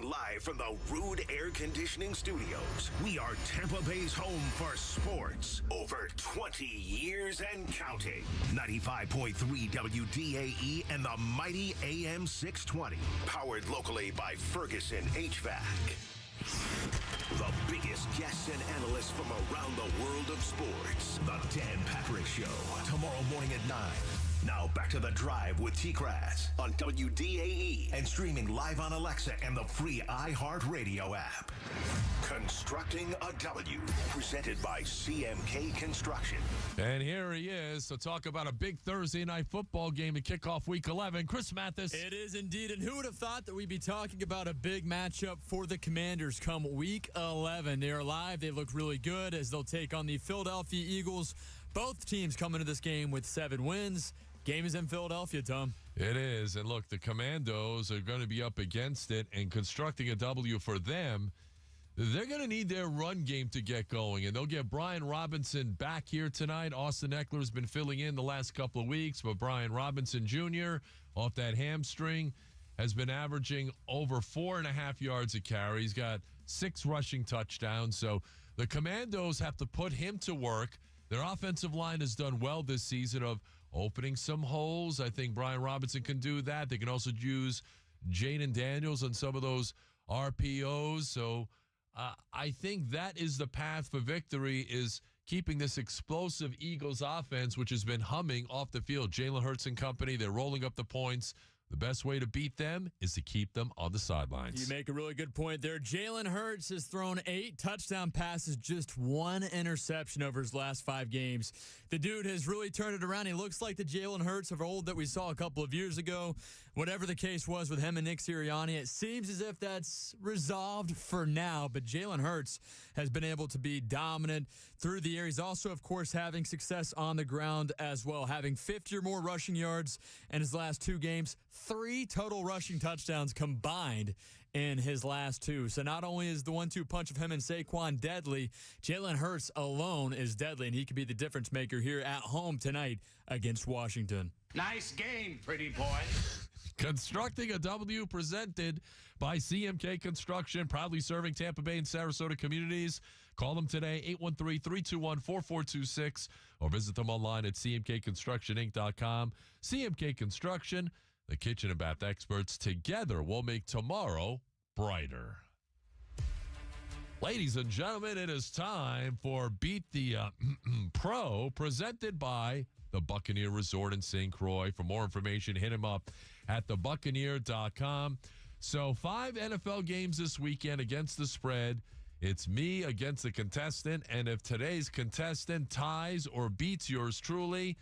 live from the Rude Air Conditioning Studios. We are Tampa Bay's home for sports. Over 20 years and counting. 95.3 WDAE and the mighty AM 620. Powered locally by Ferguson HVAC. The biggest guests and analysts from around the world of sports. The Dan Patrick Show. Tomorrow morning at 9. Now back to The Drive with TKras on WDAE and streaming live on Alexa and the free iHeartRadio app. Constructing a W, presented by CMK Construction. And here he is to talk about a big Thursday night football game to kick off Week 11. Chris Mathis. It is indeed, and who would have thought that we'd be talking about a big matchup for the Commanders come Week 11. They are live. They look really good as they'll take on the Philadelphia Eagles. Both teams come into this game with 7 wins. Game is in Philadelphia, Tom. It is. And look, the Commandos are going to be up against it, and constructing a W for them, they're going to need their run game to get going. And they'll get Brian Robinson back here tonight. Austin Eckler's been filling in the last couple of weeks, but Brian Robinson Jr., off that hamstring, has been averaging over 4.5 yards a carry. He's got 6 rushing touchdowns. So the Commandos have to put him to work. Their offensive line has done well this season of opening some holes. I think Brian Robinson can do that. They can also use Jaden Daniels on some of those RPOs. So I think that is the path for victory, is keeping this explosive Eagles offense, which has been humming off the field. Jalen Hurts and company, they're rolling up the points. The best way to beat them is to keep them on the sidelines. You make a really good point there. Jalen Hurts has thrown 8 touchdown passes, just 1 interception over his last 5 games. The dude has really turned it around. He looks like the Jalen Hurts of old that we saw a couple of years ago. Whatever the case was with him and Nick Sirianni, it seems as if that's resolved for now. But Jalen Hurts has been able to be dominant through the air. He's also, of course, having success on the ground as well, having 50 or more rushing yards in his last 2 games. 3 total rushing touchdowns combined in his last 2. So not only is the 1-2 punch of him and Saquon deadly, Jalen Hurts alone is deadly, and he could be the difference maker here at home tonight against Washington. Nice game, pretty boy. Constructing a W, presented by CMK Construction, proudly serving Tampa Bay and Sarasota communities. Call them today, 813-321-4426, or visit them online at cmkconstructioninc.com. CMK Construction, the kitchen and bath experts. Together, we'll make tomorrow brighter. Ladies and gentlemen, it is time for Beat the Pro, presented by the Buccaneer Resort in St. Croix. For more information, hit him up at thebuccaneer.com. So 5 NFL games this weekend against the spread. It's me against the contestant, and if today's contestant ties or beats yours truly,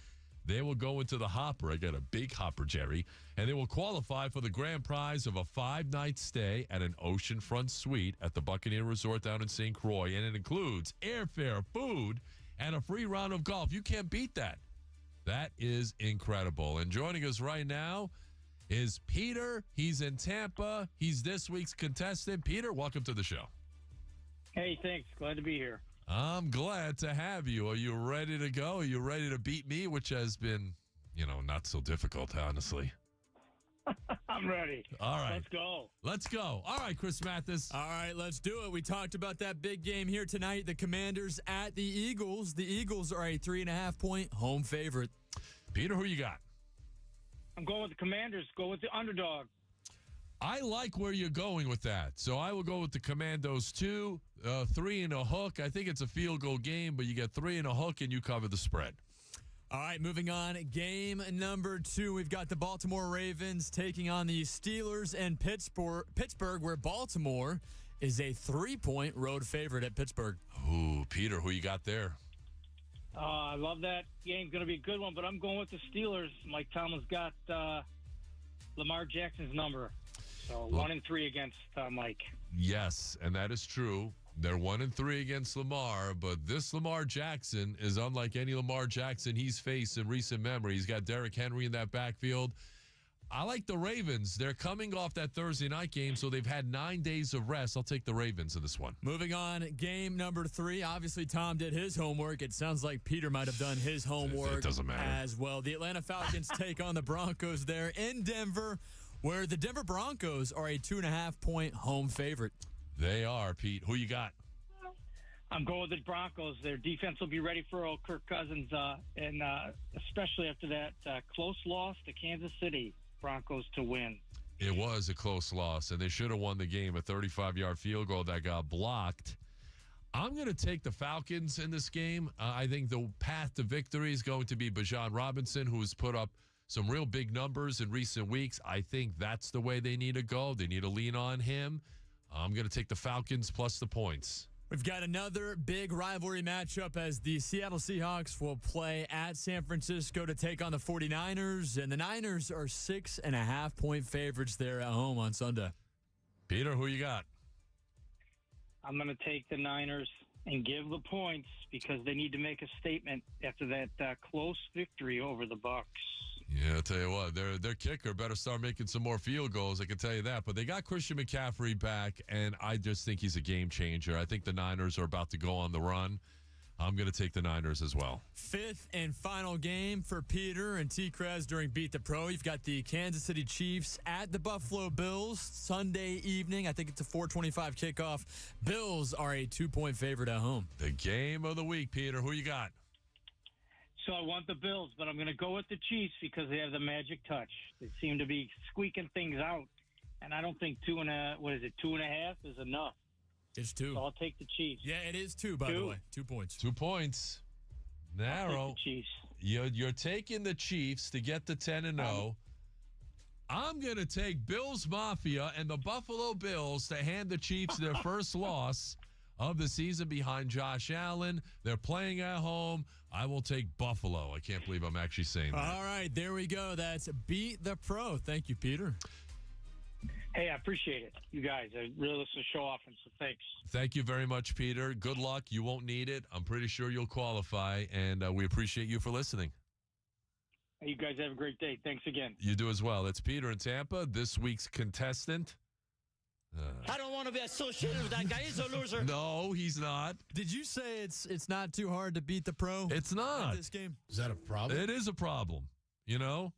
they will go into the hopper. I got a big hopper, Jerry. And they will qualify for the grand prize of a 5-night stay at an oceanfront suite at the Buccaneer Resort down in St. Croix. And it includes airfare, food, and a free round of golf. You can't beat that. That is incredible. And joining us right now is Peter. He's in Tampa. He's this week's contestant. Peter, welcome to the show. Hey, thanks. Glad to be here. I'm glad to have you. Are you ready to go? Are you ready to beat me, which has been, not so difficult, honestly? I'm ready. All right. Let's go. Let's go. All right, Chris Mathis. All right, let's do it. We talked about that big game here tonight, the Commanders at the Eagles. The Eagles are a 3.5-point home favorite. Peter, who you got? I'm going with the Commanders. Go with the underdog. I like where you're going with that. So I will go with the Commandos, too. 3 and a hook. I think it's a field goal game, but you get 3 and a hook, and you cover the spread. All right, moving on. Game number 2. We've got the Baltimore Ravens taking on the Steelers in Pittsburgh, where Baltimore is a 3-point road favorite at Pittsburgh. Ooh, Peter, who you got there? I love that game. Going to be a good one, but I'm going with the Steelers. Mike Tomlin's got Lamar Jackson's number. So 1-3 against Mike. Yes, and that is true. They're 1-3 against Lamar, but this Lamar Jackson is unlike any Lamar Jackson he's faced in recent memory. He's got Derrick Henry in that backfield. I like the Ravens. They're coming off that Thursday night game, so they've had 9 days of rest. I'll take the Ravens in this one. Moving on, game number 3. Obviously, Tom did his homework. It sounds like Peter might have done his homework it doesn't matter. as well. The Atlanta Falcons take on the Broncos there in Denver. where the Denver Broncos are a 2.5-point home favorite. They are, Pete. Who you got? I'm going with the Broncos. Their defense will be ready for old Kirk Cousins, and especially after that close loss to Kansas City. Broncos to win. It was a close loss, and they should have won the game. A 35-yard field goal that got blocked. I'm going to take the Falcons in this game. I think the path to victory is going to be Bijan Robinson, who has put up some real big numbers in recent weeks. I think that's the way they need to go. They need to lean on him. I'm going to take the Falcons plus the points. We've got another big rivalry matchup as the Seattle Seahawks will play at San Francisco to take on the 49ers, and the Niners are 6.5-point favorites there at home on Sunday. Peter, who you got? I'm going to take the Niners and give the points because they need to make a statement after that close victory over the Bucs. Yeah, I'll tell you what, their kicker better start making some more field goals, I can tell you that. But they got Christian McCaffrey back, and I just think he's a game changer. I think the Niners are about to go on the run. I'm going to take the Niners as well. Fifth and final game for Peter and TKras during Beat the Pro. You've got the Kansas City Chiefs at the Buffalo Bills Sunday evening. I think it's a 4:25 kickoff. Bills are a 2-point favorite at home. The game of the week, Peter. Who you got? So I want the Bills, but I'm going to go with the Chiefs because they have the magic touch. They seem to be squeaking things out, and I don't think 2.5 is enough. It's 2. So I'll take the Chiefs. Yeah, it is 2, by the way. 2 points. 2 points. Narrow. I'll take the Chiefs. You're taking the Chiefs to get to 10-0. I'm going to take Bills Mafia and the Buffalo Bills to hand the Chiefs their first loss of the season behind Josh Allen. They're playing at home. I will take Buffalo. I can't believe I'm actually saying that. All right, there we go. That's Beat the Pro. Thank you, Peter. Hey, I appreciate it. You guys, I really listen to the show often, so thanks. Thank you very much, Peter. Good luck. You won't need it. I'm pretty sure you'll qualify, and we appreciate you for listening. Hey, you guys have a great day. Thanks again. You do as well. It's Peter in Tampa, this week's contestant. I don't want to be associated with that guy. He's a loser. No, he's not. Did you say it's not too hard to beat the pro? It's not. At this game? Is that a problem? It is a problem. You know?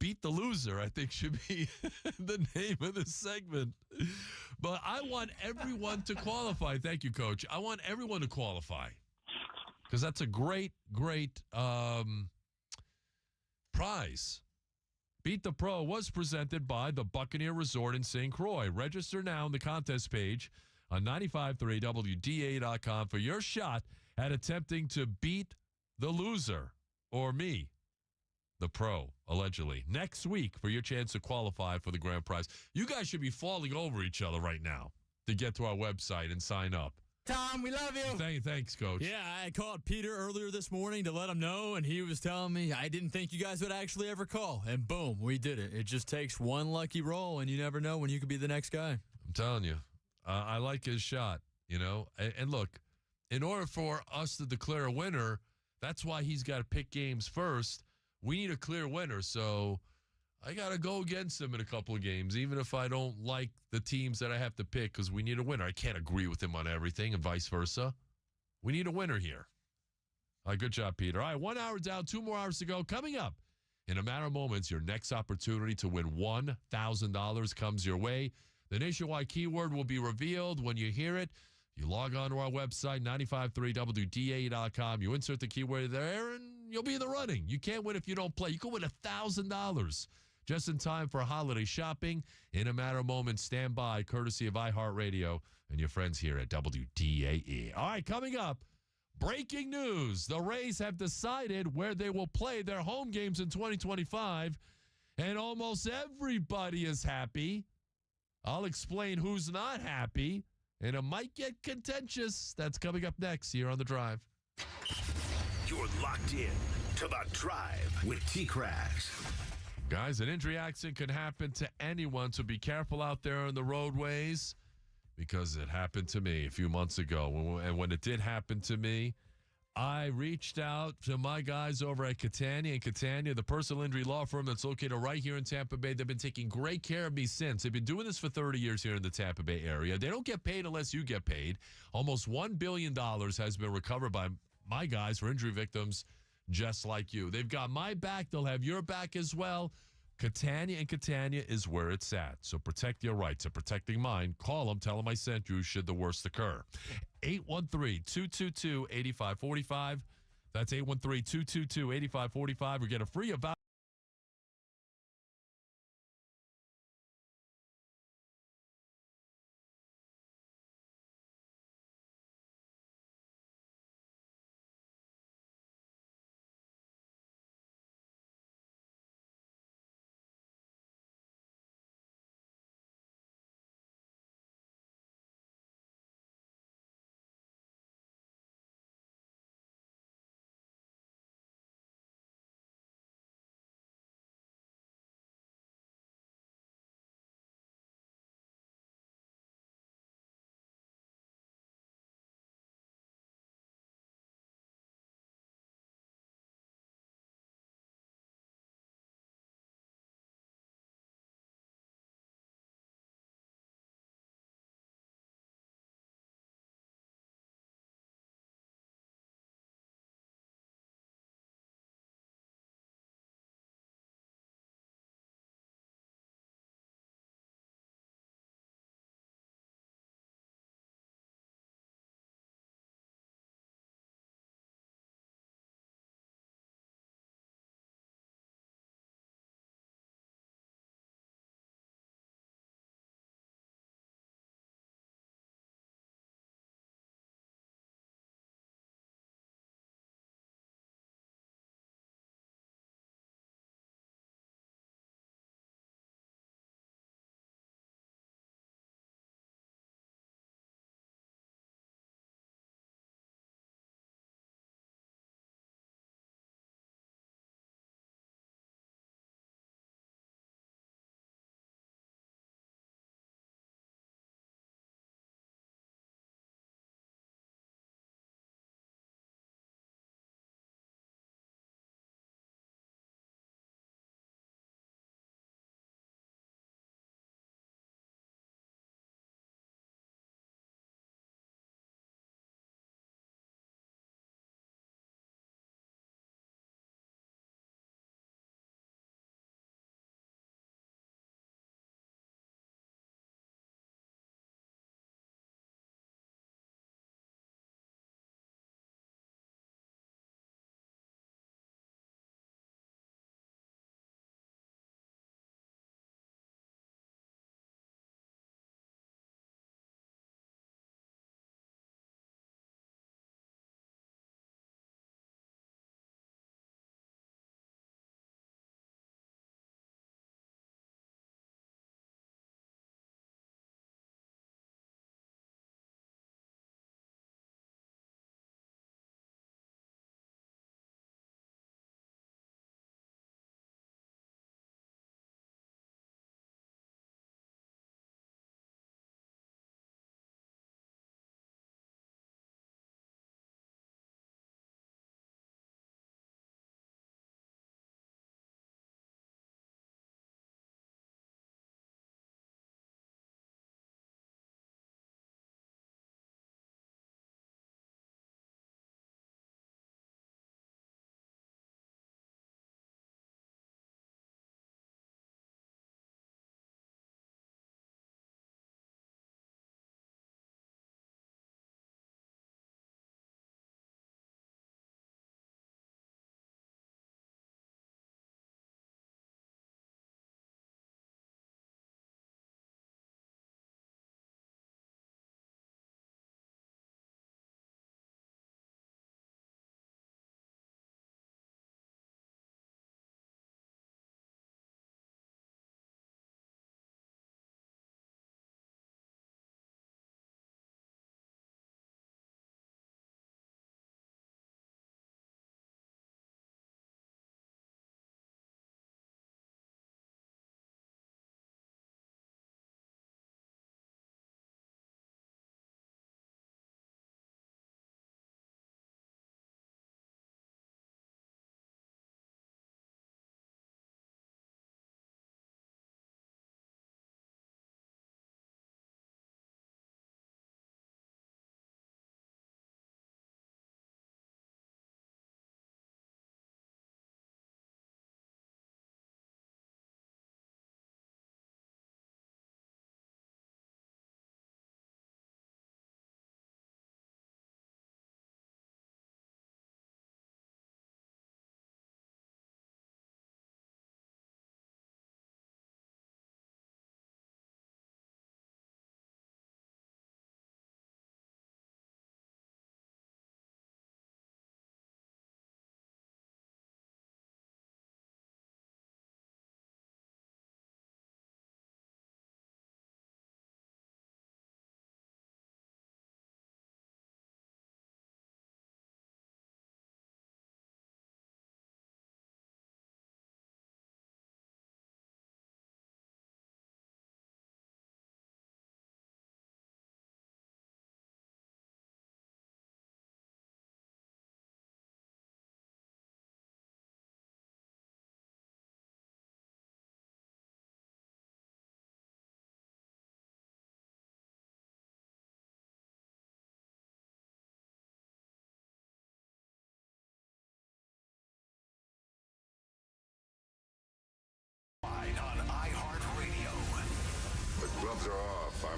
Beat the loser, I think, should be the name of this segment. But I want everyone to qualify. Thank you, Coach. I want everyone to qualify because that's a great, great prize. Beat the Pro was presented by the Buccaneer Resort in St. Croix. Register now on the contest page on 953WDA.com for your shot at attempting to beat the loser or me, the pro, allegedly, next week for your chance to qualify for the grand prize. You guys should be falling over each other right now to get to our website and sign up. Tom, we love you. Thanks, Coach. Yeah, I called Peter earlier this morning to let him know, and he was telling me I didn't think you guys would actually ever call. And boom, we did it. It just takes one lucky roll, and you never know when you could be the next guy. I'm telling you, I like his shot, you know. And look, in order for us to declare a winner, that's why he's got to pick games first. We need a clear winner, so I got to go against him in a couple of games, even if I don't like the teams that I have to pick, because we need a winner. I can't agree with him on everything and vice versa. We need a winner here. All right, good job, Peter. All right, 1 hour down, 2 more hours to go. Coming up in a matter of moments, your next opportunity to win $1,000 comes your way. The nationwide keyword will be revealed when you hear it. You log on to our website, 953WDA.com. You insert the keyword there, and you'll be in the running. You can't win if you don't play. You can win $1,000 just in time for holiday shopping. In a matter of moments, stand by, courtesy of iHeartRadio and your friends here at WDAE. All right, coming up, breaking news. The Rays have decided where they will play their home games in 2025, and almost everybody is happy. I'll explain who's not happy, and it might get contentious. That's coming up next here on The Drive. You're locked in to The Drive with TKras. Guys, an injury accident can happen to anyone, so be careful out there on the roadways, because it happened to me a few months ago. And when it did happen to me, I reached out to my guys over at Catania. And Catania, the personal injury law firm that's located right here in Tampa Bay, they've been taking great care of me since. They've been doing this for 30 years here in the Tampa Bay area. They don't get paid unless you get paid. Almost $1 billion has been recovered by my guys for injury victims just like you. They've got my back. They'll have your back as well. Catania and Catania is where it's at. So protect your rights and protecting mine. Call them. Tell them I sent you should the worst occur. 813-222-8545. That's 813-222-8545. Or get a free about.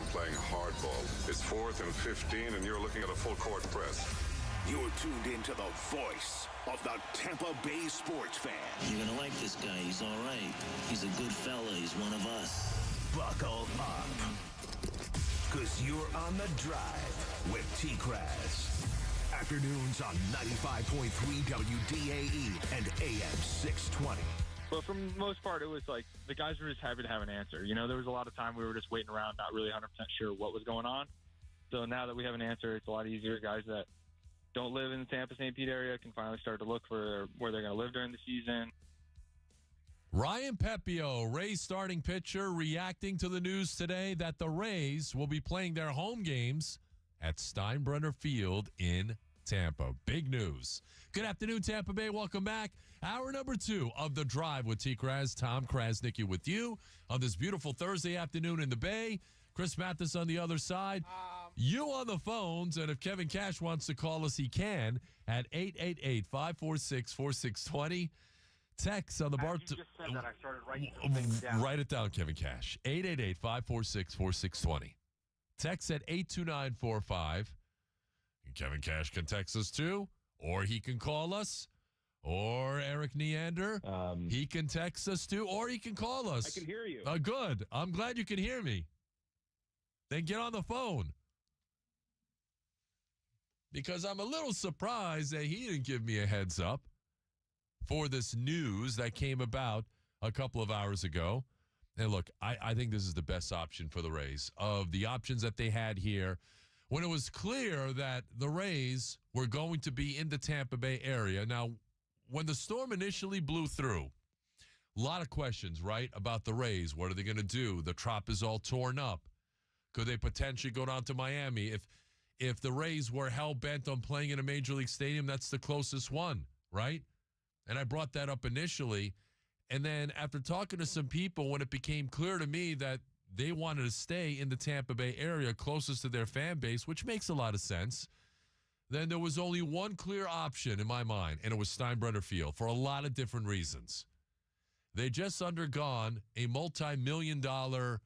playing hardball. It's 4th and 15, and you're looking at a full court press. You're tuned into the voice of the Tampa Bay sports fan. You're going to like this guy. He's all right. He's a good fella. He's one of us. Buckle up, because you're on the drive with TKras. Afternoons on 95.3 WDAE and AM 620. But for the most part, it was like the guys were just happy to have an answer. You know, there was a lot of time we were just waiting around, not really 100% sure what was going on. So now that we have an answer, it's a lot easier. Guys that don't live in the Tampa St. Pete area can finally start to look for where they're going to live during the season. Ryan Pepio, Rays starting pitcher, reacting to the news today that the Rays will be playing their home games at Steinbrenner Field in Tampa. Big news. Good afternoon, Tampa Bay. Welcome back. Hour number 2 of The Drive with TKras. Tom Krasnicki with you on this beautiful Thursday afternoon in the Bay. Chris Mathis on the other side. You on the phones, and if Kevin Cash wants to call us, he can at 888-546-4620. Text on the bar. You just said that. I started writing some things down. Write it down, Kevin Cash. 888-546-4620. Text at 82945. Kevin Cash can text us too, or he can call us, or Eric Neander. He can text us too, or he can call us. I can hear you. Good. I'm glad you can hear me. Then get on the phone. Because I'm a little surprised that he didn't give me a heads up for this news that came about a couple of hours ago. And look, I think this is the best option for the Rays. Of the options that they had here, when it was clear that the Rays were going to be in the Tampa Bay area. Now, when the storm initially blew through, a lot of questions, right, about the Rays. What are they going to do? The trop is all torn up. Could they potentially go down to Miami? If the Rays were hell-bent on playing in a Major League stadium, that's the closest one, right? And I brought that up initially. And then after talking to some people, when it became clear to me that they wanted to stay in the Tampa Bay area closest to their fan base, which makes a lot of sense, then there was only one clear option in my mind, and it was Steinbrenner Field for a lot of different reasons. They just undergone a multi-million-dollar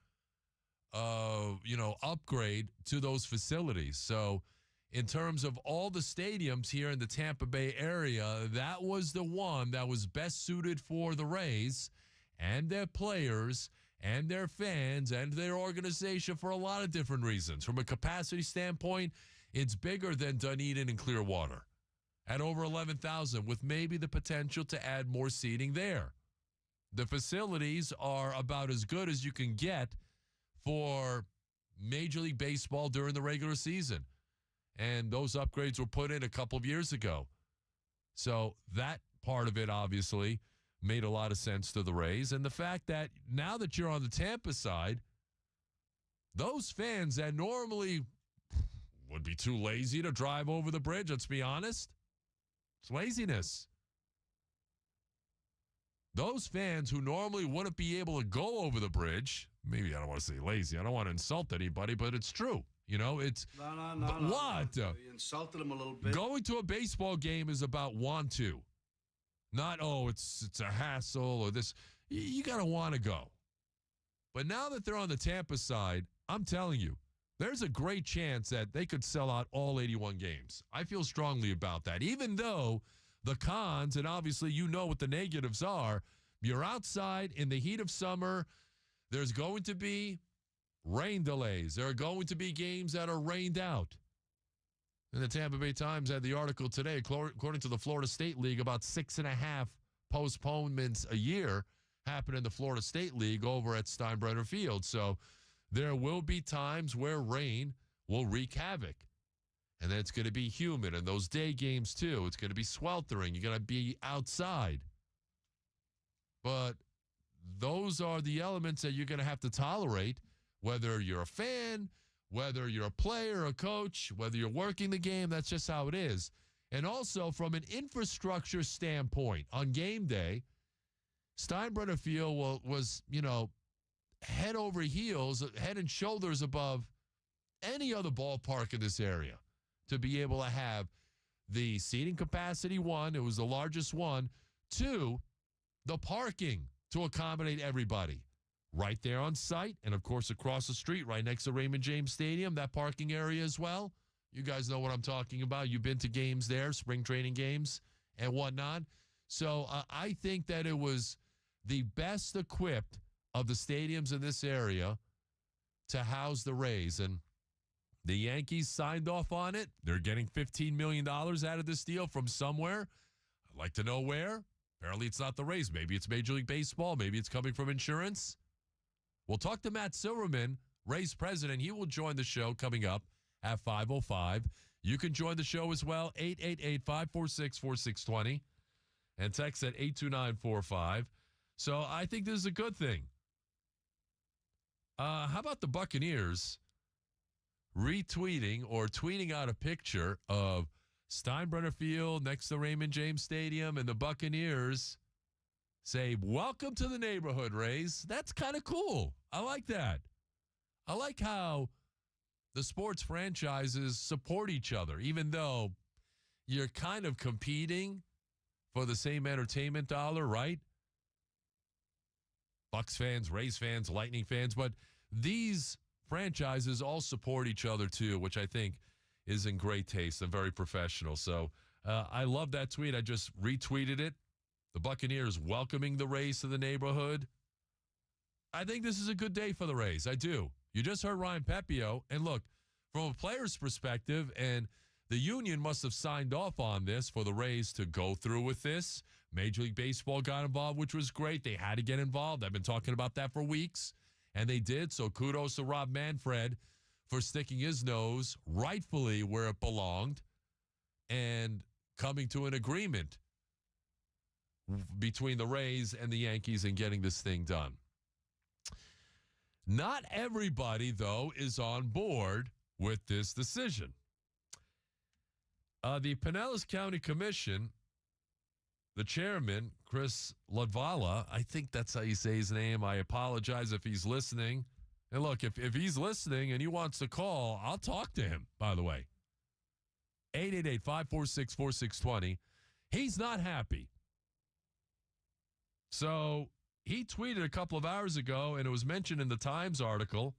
upgrade to those facilities. So in terms of all the stadiums here in the Tampa Bay area, that was the one that was best suited for the Rays and their players and their fans and their organization for a lot of different reasons. From a capacity standpoint, it's bigger than Dunedin and Clearwater at over 11,000, with maybe the potential to add more seating there. The facilities are about as good as you can get for Major League Baseball during the regular season. And those upgrades were put in a couple of years ago. So that part of it obviously made a lot of sense to the Rays. And the fact that now that you're on the Tampa side, those fans that normally would be too lazy to drive over the bridge, let's be honest, it's laziness. Those fans who normally wouldn't be able to go over the bridge, maybe I don't want to say lazy, I don't want to insult anybody, but it's true. You know, it's No. what? You insulted him a little bit. Going to a baseball game is about want to. Not, it's a hassle or this. You got to want to go. But now that they're on the Tampa side, I'm telling you, there's a great chance that they could sell out all 81 games. I feel strongly about that. Even though the cons, and obviously you know what the negatives are, you're outside in the heat of summer. There's going to be rain delays. There are going to be games that are rained out. And the Tampa Bay Times had the article today, according to the Florida State League, about 6.5 postponements a year happen in the Florida State League over at Steinbrenner Field. So there will be times where rain will wreak havoc. And then it's going to be humid. And those day games, too, it's going to be sweltering. You're going to be outside. But those are the elements that you're going to have to tolerate, whether you're a fan, whether you're a player, a coach, whether you're working the game. That's just how it is. And also from an infrastructure standpoint, on game day, Steinbrenner Field was, head over heels, head and shoulders above any other ballpark in this area to be able to have the seating capacity, one, it was the largest one, two, the parking to accommodate everybody. right there on site. And, of course, across the street, right next to Raymond James Stadium, that parking area as well. You guys know what I'm talking about. You've been to games there, spring training games and whatnot. So I think that it was the best equipped of the stadiums in this area to house the Rays. And the Yankees signed off on it. They're getting $15 million out of this deal from somewhere. I'd like to know where. Apparently it's not the Rays. Maybe it's Major League Baseball. Maybe it's coming from insurance. We'll talk to Matt Silverman, Rays president. He will join the show coming up at 5:05. You can join the show as well, 888-546-4620, and text at 82945. So I think this is a good thing. How about the Buccaneers retweeting or tweeting out a picture of Steinbrenner Field next to Raymond James Stadium, and the Buccaneers say, "Welcome to the neighborhood, Rays." That's kind of cool. I like that. I like how the sports franchises support each other, even though you're kind of competing for the same entertainment dollar, right? Bucs fans, Rays fans, Lightning fans, but these franchises all support each other too, which I think is in great taste and very professional. So I love that tweet. I just retweeted it. The Buccaneers welcoming the Rays to the neighborhood. I think this is a good day for the Rays. I do. You just heard Ryan Pepio. And look, from a player's perspective, and the union must have signed off on this for the Rays to go through with this. Major League Baseball got involved, which was great. They had to get involved. I've been talking about that for weeks, and they did. So kudos to Rob Manfred for sticking his nose rightfully where it belonged and coming to an agreement between the Rays and the Yankees and getting this thing done. Not everybody, though, is on board with this decision. The Pinellas County Commission, the chairman, Chris Ladvala, I think that's how you say his name. I apologize if he's listening. And look, if he's listening and he wants to call, I'll talk to him, by the way. 888-546-4620. He's not happy. So he tweeted a couple of hours ago, and it was mentioned in the Times article.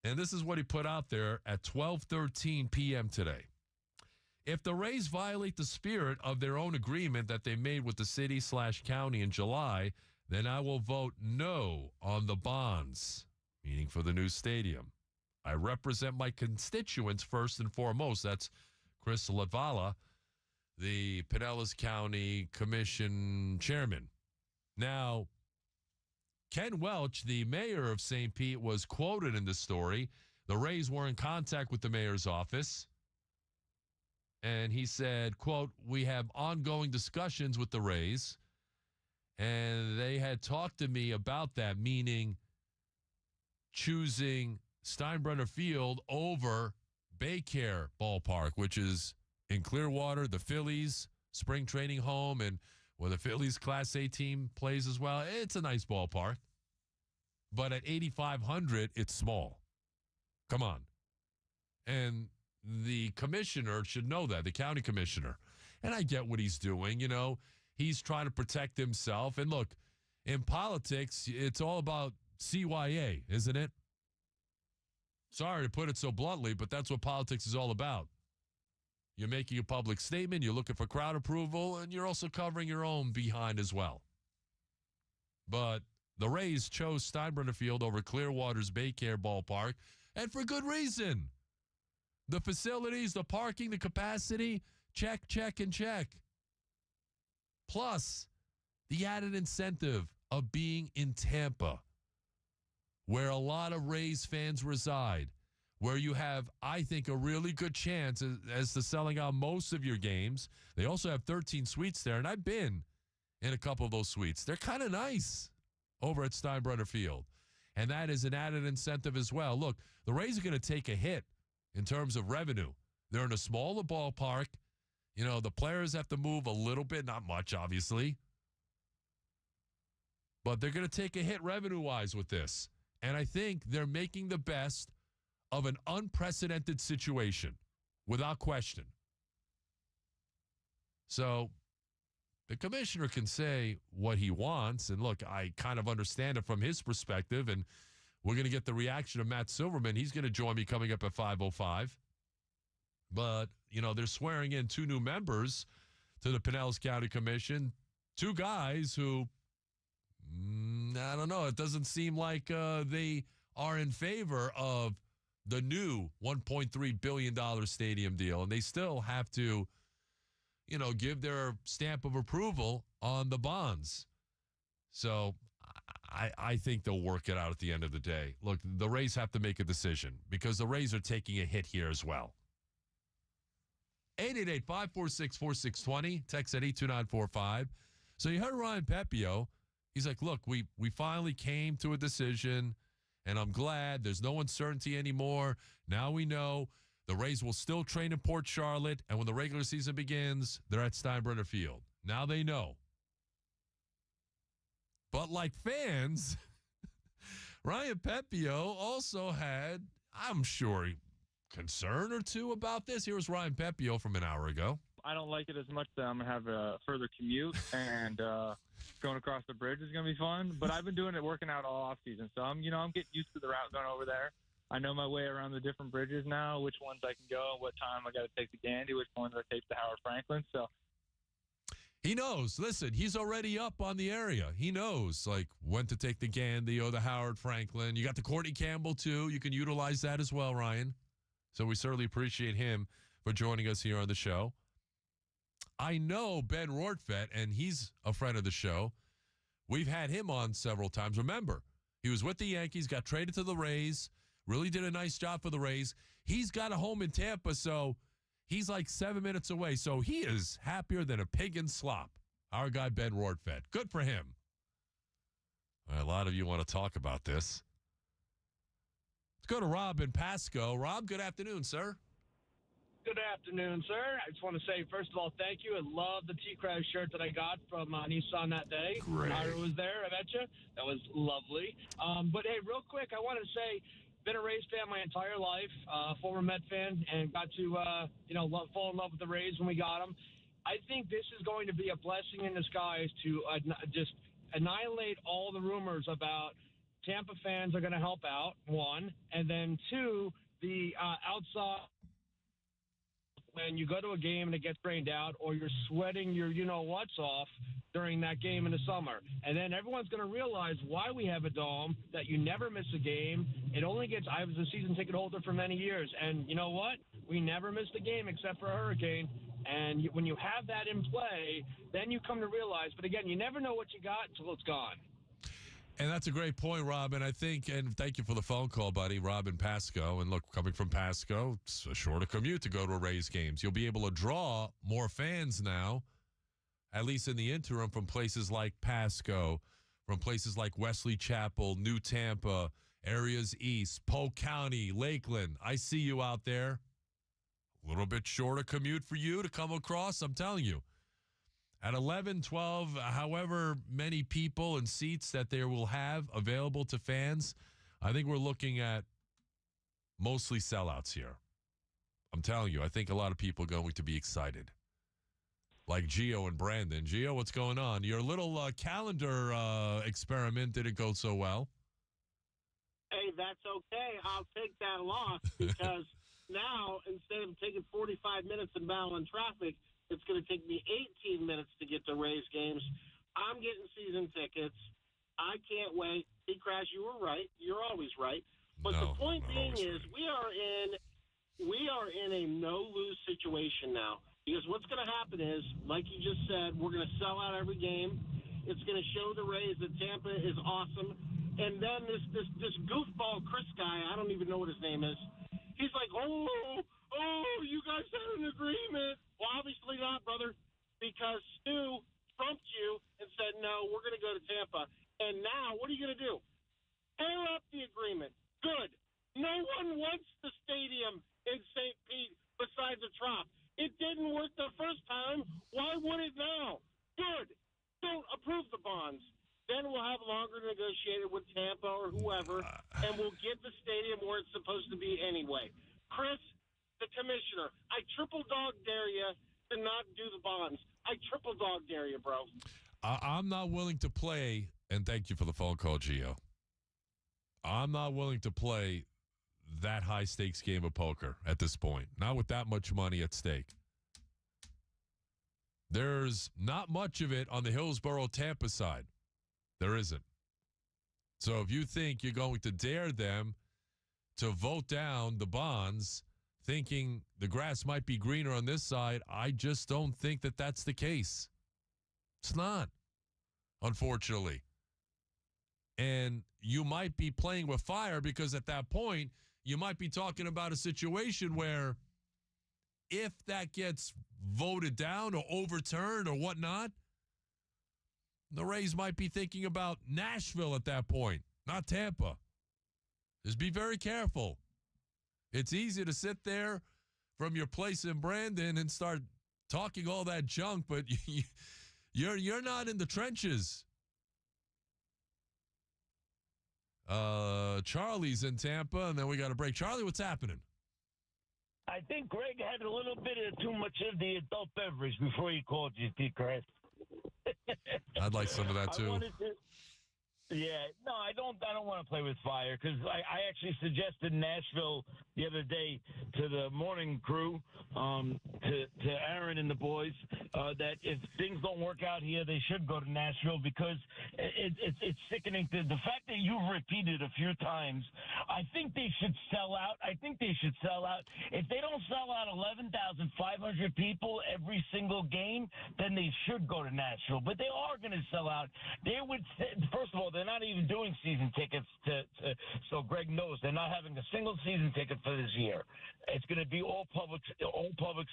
And this is what he put out there at 12:13 p.m. today. If the Rays violate the spirit of their own agreement that they made with the city/county in July, then I will vote no on the bonds, meaning for the new stadium. I represent my constituents first and foremost. That's Chris Ladvala, the Pinellas County Commission chairman. Now, Ken Welch, the mayor of St. Pete, was quoted in the story. The Rays were in contact with the mayor's office. And he said, quote, "We have ongoing discussions with the Rays. And they had talked to me about that, meaning choosing Steinbrenner Field over Baycare Ballpark, which is in Clearwater, the Phillies spring training home, and where the Phillies Class A team plays as well. It's a nice ballpark. But at 8,500, it's small. Come on. And the commissioner should know that, the county commissioner. And I get what he's doing. You know, he's trying to protect himself. And look, in politics, it's all about CYA, isn't it? Sorry to put it so bluntly, but that's what politics is all about. You're making a public statement, you're looking for crowd approval, and you're also covering your own behind as well. But the Rays chose Steinbrenner Field over Clearwater's Baycare Ballpark, and for good reason. The facilities, the parking, the capacity, check, check, and check. Plus, the added incentive of being in Tampa, where a lot of Rays fans reside, where you have, I think, a really good chance as to selling out most of your games. They also have 13 suites there, and I've been in a couple of those suites. They're kind of nice over at Steinbrenner Field, and that is an added incentive as well. Look, the Rays are going to take a hit in terms of revenue. They're in a smaller ballpark. You know, the players have to move a little bit, not much, obviously, but they're going to take a hit revenue-wise with this, and I think they're making the best of an unprecedented situation, without question. So the commissioner can say what he wants. And look, I kind of understand it from his perspective. And we're going to get the reaction of Matt Silverman. He's going to join me coming up at 5:05. But, they're swearing in 2 new members to the Pinellas County Commission. 2 guys who, I don't know, it doesn't seem like they are in favor of the new $1.3 billion stadium deal. And they still have to, give their stamp of approval on the bonds. So I think they'll work it out at the end of the day. Look, the Rays have to make a decision because the Rays are taking a hit here as well. 888-546-4620. Text at 82945. So you heard Ryan Pepio. He's like, look, we finally came to a decision, and I'm glad there's no uncertainty anymore. Now we know the Rays will still train in Port Charlotte, and when the regular season begins, they're at Steinbrenner Field. Now they know. But like fans, Ryan Pepio also had, I'm sure, concern or two about this. Here was Ryan Pepio from an hour ago. I don't like it as much that I'm going to have a further commute, and going across the bridge is going to be fun. But I've been doing it, working out all off season. So I'm getting used to the route going over there. I know my way around the different bridges now, which ones I can go, what time I got to take the Gandy, which ones I take the Howard Franklin. So he knows. Listen, he's already up on the area. He knows, like, when to take the Gandy or the Howard Franklin. You got the Courtney Campbell, too. You can utilize that as well, Ryan. So we certainly appreciate him for joining us here on the show. I know Ben Rortvedt, and he's a friend of the show. We've had him on several times. Remember, he was with the Yankees, got traded to the Rays, really did a nice job for the Rays. He's got a home in Tampa, so he's like 7 minutes away. So he is happier than a pig in slop. Our guy, Ben Rortvedt. Good for him. A lot of you want to talk about this. Let's go to Rob in Pasco. Rob, good afternoon, sir. Good afternoon, sir. I just want to say, first of all, thank you. I love the TKras shirt that I got from Nissan that day. Great. Ira was there. I bet you. That was lovely. But, hey, real quick, I wanted to say, been a Rays fan my entire life, former Met fan, and got to, fall in love with the Rays when we got them. I think this is going to be a blessing in disguise to just annihilate all the rumors about Tampa fans are going to help out, 1. And then 2, the outside, when you go to a game and it gets rained out, or you're sweating your you-know-what's off during that game in the summer. And then everyone's going to realize why we have a dome, that you never miss a game. It only gets – I was a season ticket holder for many years. And you know what? We never missed a game except for a hurricane. And when you have that in play, then you come to realize. But, again, you never know what you got until it's gone. And that's a great point, Rob. And I think, and thank you for the phone call, buddy, Rob in Pasco. And look, coming from Pasco, it's a shorter commute to go to a Rays games. You'll be able to draw more fans now, at least in the interim, from places like Pasco, from places like Wesley Chapel, New Tampa, areas east, Polk County, Lakeland. I see you out there. A little bit shorter commute for you to come across, I'm telling you. At 11, 12, however many people and seats that they will have available to fans, I think we're looking at mostly sellouts here. I'm telling you, I think a lot of people are going to be excited. Like Gio and Brandon. Gio, what's going on? Your little calendar experiment didn't go so well. Hey, that's okay. I'll take that loss because now, instead of taking 45 minutes in battling traffic, it's going to take me 18 minutes to get to Rays games. I'm getting season tickets. I can't wait. TKras, you were right. You're always right. But the point being is we are in a no-lose situation now. Because what's going to happen is, like you just said, we're going to sell out every game. It's going to show the Rays that Tampa is awesome. And then this goofball Chris guy, I don't even know what his name is, he's like, oh, you guys had an agreement. Well, obviously not, brother, because Stu trumped you and said, no, we're going to go to Tampa. And now, what are you going to do? Tear up the agreement. Good. No one wants the stadium in St. Pete besides the Trop. It didn't work the first time. Why would it now? Good. Don't approve the bonds. Then we'll have longer negotiated with Tampa or whoever, and we'll get the stadium where it's supposed to be anyway. Chris, the commissioner, I triple dog dare you to not do the bonds. I triple dog dare you, bro. I'm not willing to play, and thank you for the phone call, Gio. I'm not willing to play that high-stakes game of poker at this point. Not with that much money at stake. There's not much of it on the Hillsborough-Tampa side. There isn't. So if you think you're going to dare them to vote down the bonds, thinking the grass might be greener on this side, I just don't think that that's the case. It's not, unfortunately. And you might be playing with fire because at that point, you might be talking about a situation where if that gets voted down or overturned or whatnot, the Rays might be thinking about Nashville at that point, not Tampa. Just be very careful. It's easy to sit there from your place in Brandon and start talking all that junk, but you're not in the trenches. Charlie's in Tampa, and then we got a break. Charlie, what's happening? I think Greg had a little bit of too much of the adult beverage before he called you, TKras. I'd like some of that too. Yeah, no, I don't want to play with fire because I actually suggested Nashville the other day to the morning crew, to Aaron and the boys, that if things don't work out here, they should go to Nashville because it's sickening. The fact that you've repeated a few times, I think they should sell out. If they don't sell out 11,500 people every single game, then they should go to Nashville. But they are going to sell out. They would, first of all, they're not even doing season tickets so Greg knows they're not having a single season ticket for this year. It's going to be all public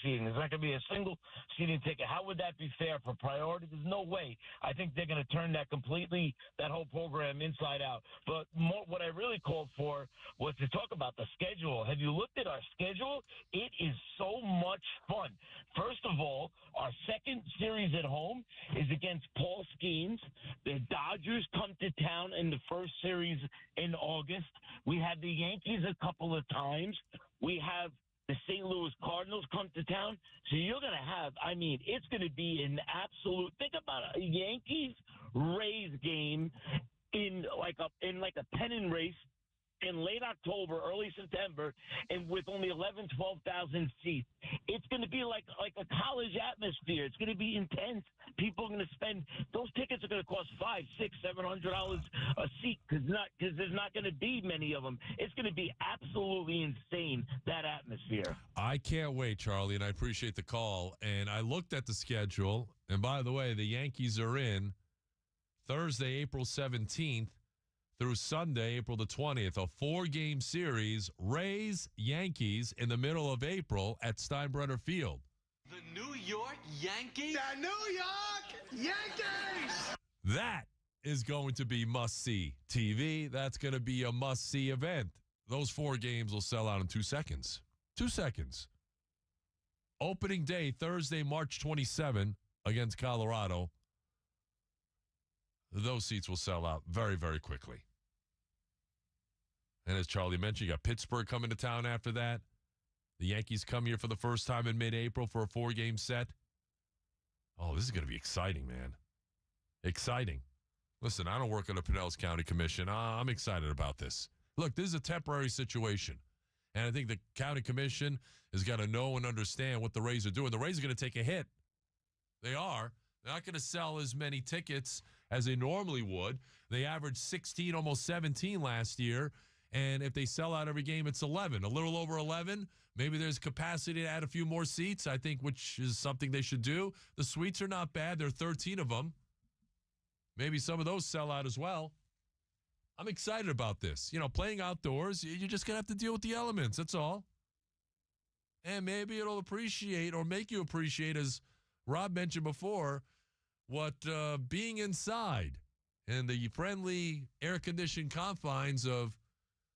seating. There's not going to be a single seating ticket. How would that be fair for priority? There's no way. I think they're going to turn that whole program inside out. But what I really called for was to talk about the schedule. Have you looked at our schedule? It is so much fun. First of all, our second series at home is against Paul Skeens. The Dodgers come to town in the first series in August. We had the Yankees a couple of times. We have the St. Louis Cardinals come to town. So you're going to have, it's going to be an absolute, think about a Yankees-Rays game in like a pennant race in late October, early September, and with only 11,000, 12,000 seats. It's going to be like a college atmosphere. It's going to be intense. People are going to spend, those tickets are going to cost $500, $600, $700 a seat because there's not going to be many of them. It's going to be absolutely insane, that atmosphere. I can't wait, Charlie, and I appreciate the call. And I looked at the schedule, and by the way, the Yankees are in Thursday, April 17th, through Sunday, April the 20th, a 4-game series, Rays-Yankees in the middle of April at Steinbrenner Field. The New York Yankees? The New York Yankees! That is going to be must-see TV. That's going to be a must-see event. Those 4 games will sell out in 2 seconds. 2 seconds. Opening day, Thursday, March 27 against Colorado. Those seats will sell out very, very quickly. And as Charlie mentioned, you got Pittsburgh coming to town after that. The Yankees come here for the first time in mid-April for a 4-game set. Oh, this is going to be exciting, man. Exciting. Listen, I don't work on the Pinellas County Commission. I'm excited about this. Look, this is a temporary situation. And I think the county commission has got to know and understand what the Rays are doing. The Rays are going to take a hit. They are. They're not going to sell as many tickets as they normally would. They averaged 16, almost 17 last year. And if they sell out every game, it's 11, a little over 11. Maybe there's capacity to add a few more seats, I think, which is something they should do. The suites are not bad. There are 13 of them. Maybe some of those sell out as well. I'm excited about this. Playing outdoors, you're just going to have to deal with the elements. That's all. And maybe it'll appreciate or make you appreciate, as Rob mentioned before, what being inside in the friendly air-conditioned confines of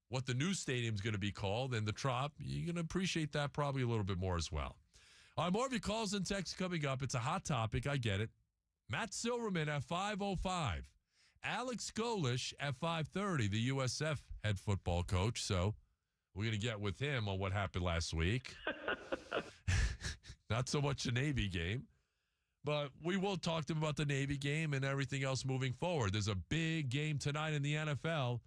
what the new stadium's going to be called and the Trop, you're going to appreciate that probably a little bit more as well. All right, more of your calls and texts coming up. It's a hot topic. I get it. Matt Silverman at 5:05. Alex Golish at 5:30, the USF head football coach. So we're going to get with him on what happened last week. Not so much a Navy game. But we will talk to him about the Navy game and everything else moving forward. There's a big game tonight in the NFL.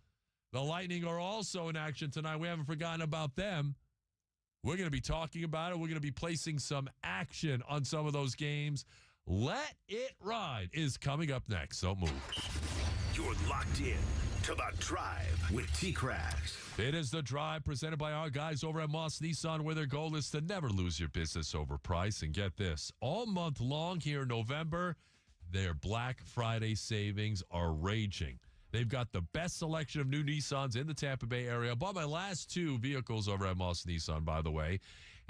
The Lightning are also in action tonight. We haven't forgotten about them. We're going to be talking about it. We're going to be placing some action on some of those games. Let It Ride is coming up next. Don't move. You're locked in to The Drive with TKras. It is The Drive presented by our guys over at Moss Nissan, where their goal is to never lose your business over price. And get this, all month long here in November, their Black Friday savings are raging. They've got the best selection of new Nissans in the Tampa Bay area. I bought my last 2 vehicles over at Moss Nissan, by the way.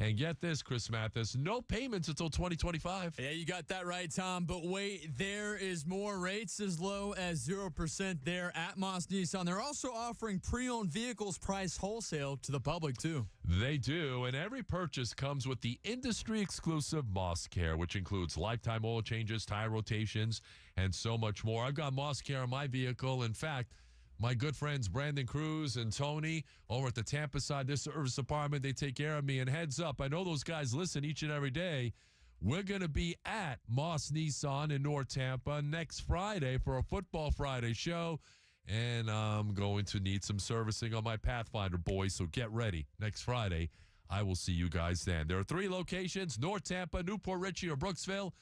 And get this, Chris Mathis, no payments until 2025. Yeah, you got that right, Tom. But wait, there is more. Rates as low as 0% there at Moss Nissan. They're also offering pre-owned vehicles priced wholesale to the public, too. They do, and every purchase comes with the industry-exclusive Moss Care, which includes lifetime oil changes, tire rotations, and so much more. I've got Moss Care on my vehicle. In fact, my good friends Brandon Cruz and Tony over at the Tampa side, this service department, they take care of me. And heads up, I know those guys listen each and every day. We're going to be at Moss Nissan in North Tampa next Friday for a Football Friday show. And I'm going to need some servicing on my Pathfinder, boys, so get ready. Next Friday, I will see you guys then. There are 3 locations, North Tampa, Newport Richey, or Brooksville.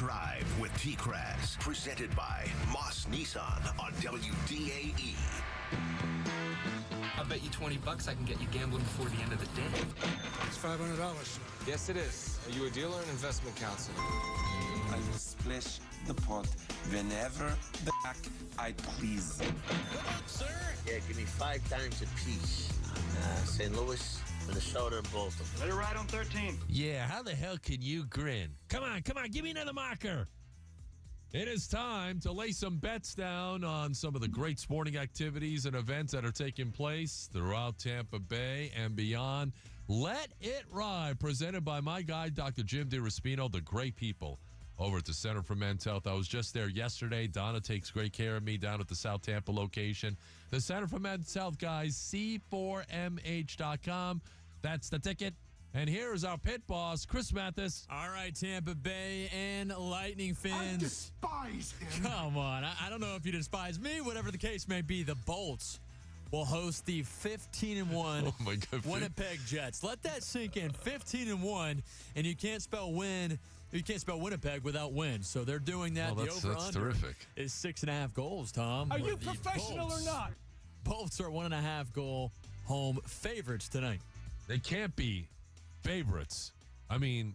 Drive with TKras, presented by Moss Nissan on WDAE. I'll bet you $20 I can get you gambling before the end of the day. It's $500. Yes, it is. Are you a dealer or an investment counselor? I will splash the pot whenever the heck I please. Good luck, sir. Yeah, give me 5 times a piece on St. Louis, Minnesota, and Baltimore. Let it ride on 13. Yeah, how the hell can you grin? Come on, give me another marker. It is time to lay some bets down on some of the great sporting activities and events that are taking place throughout Tampa Bay and beyond. Let It Ride, presented by my guy, Dr. Jim DeRespino, the great people over at the Center for Men's Health. I was just there yesterday. Donna takes great care of me down at the South Tampa location. The Center for Men's Health, guys, C4MH.com. That's the ticket. And here is our pit boss, Chris Mathis. All right, Tampa Bay and Lightning fans. I despise him. Come on. I don't know if you despise me. Whatever the case may be, the Bolts will host the 15-1 oh my God, Winnipeg Jets. Let that sink in. 15-1, and you can't spell win. You can't spell Winnipeg without win. So they're doing that. Oh, the over-under terrific. is 6.5 goals, Tom. Are you professional or not? Bolts are 1.5 goal home favorites tonight. They can't be favorites. I mean,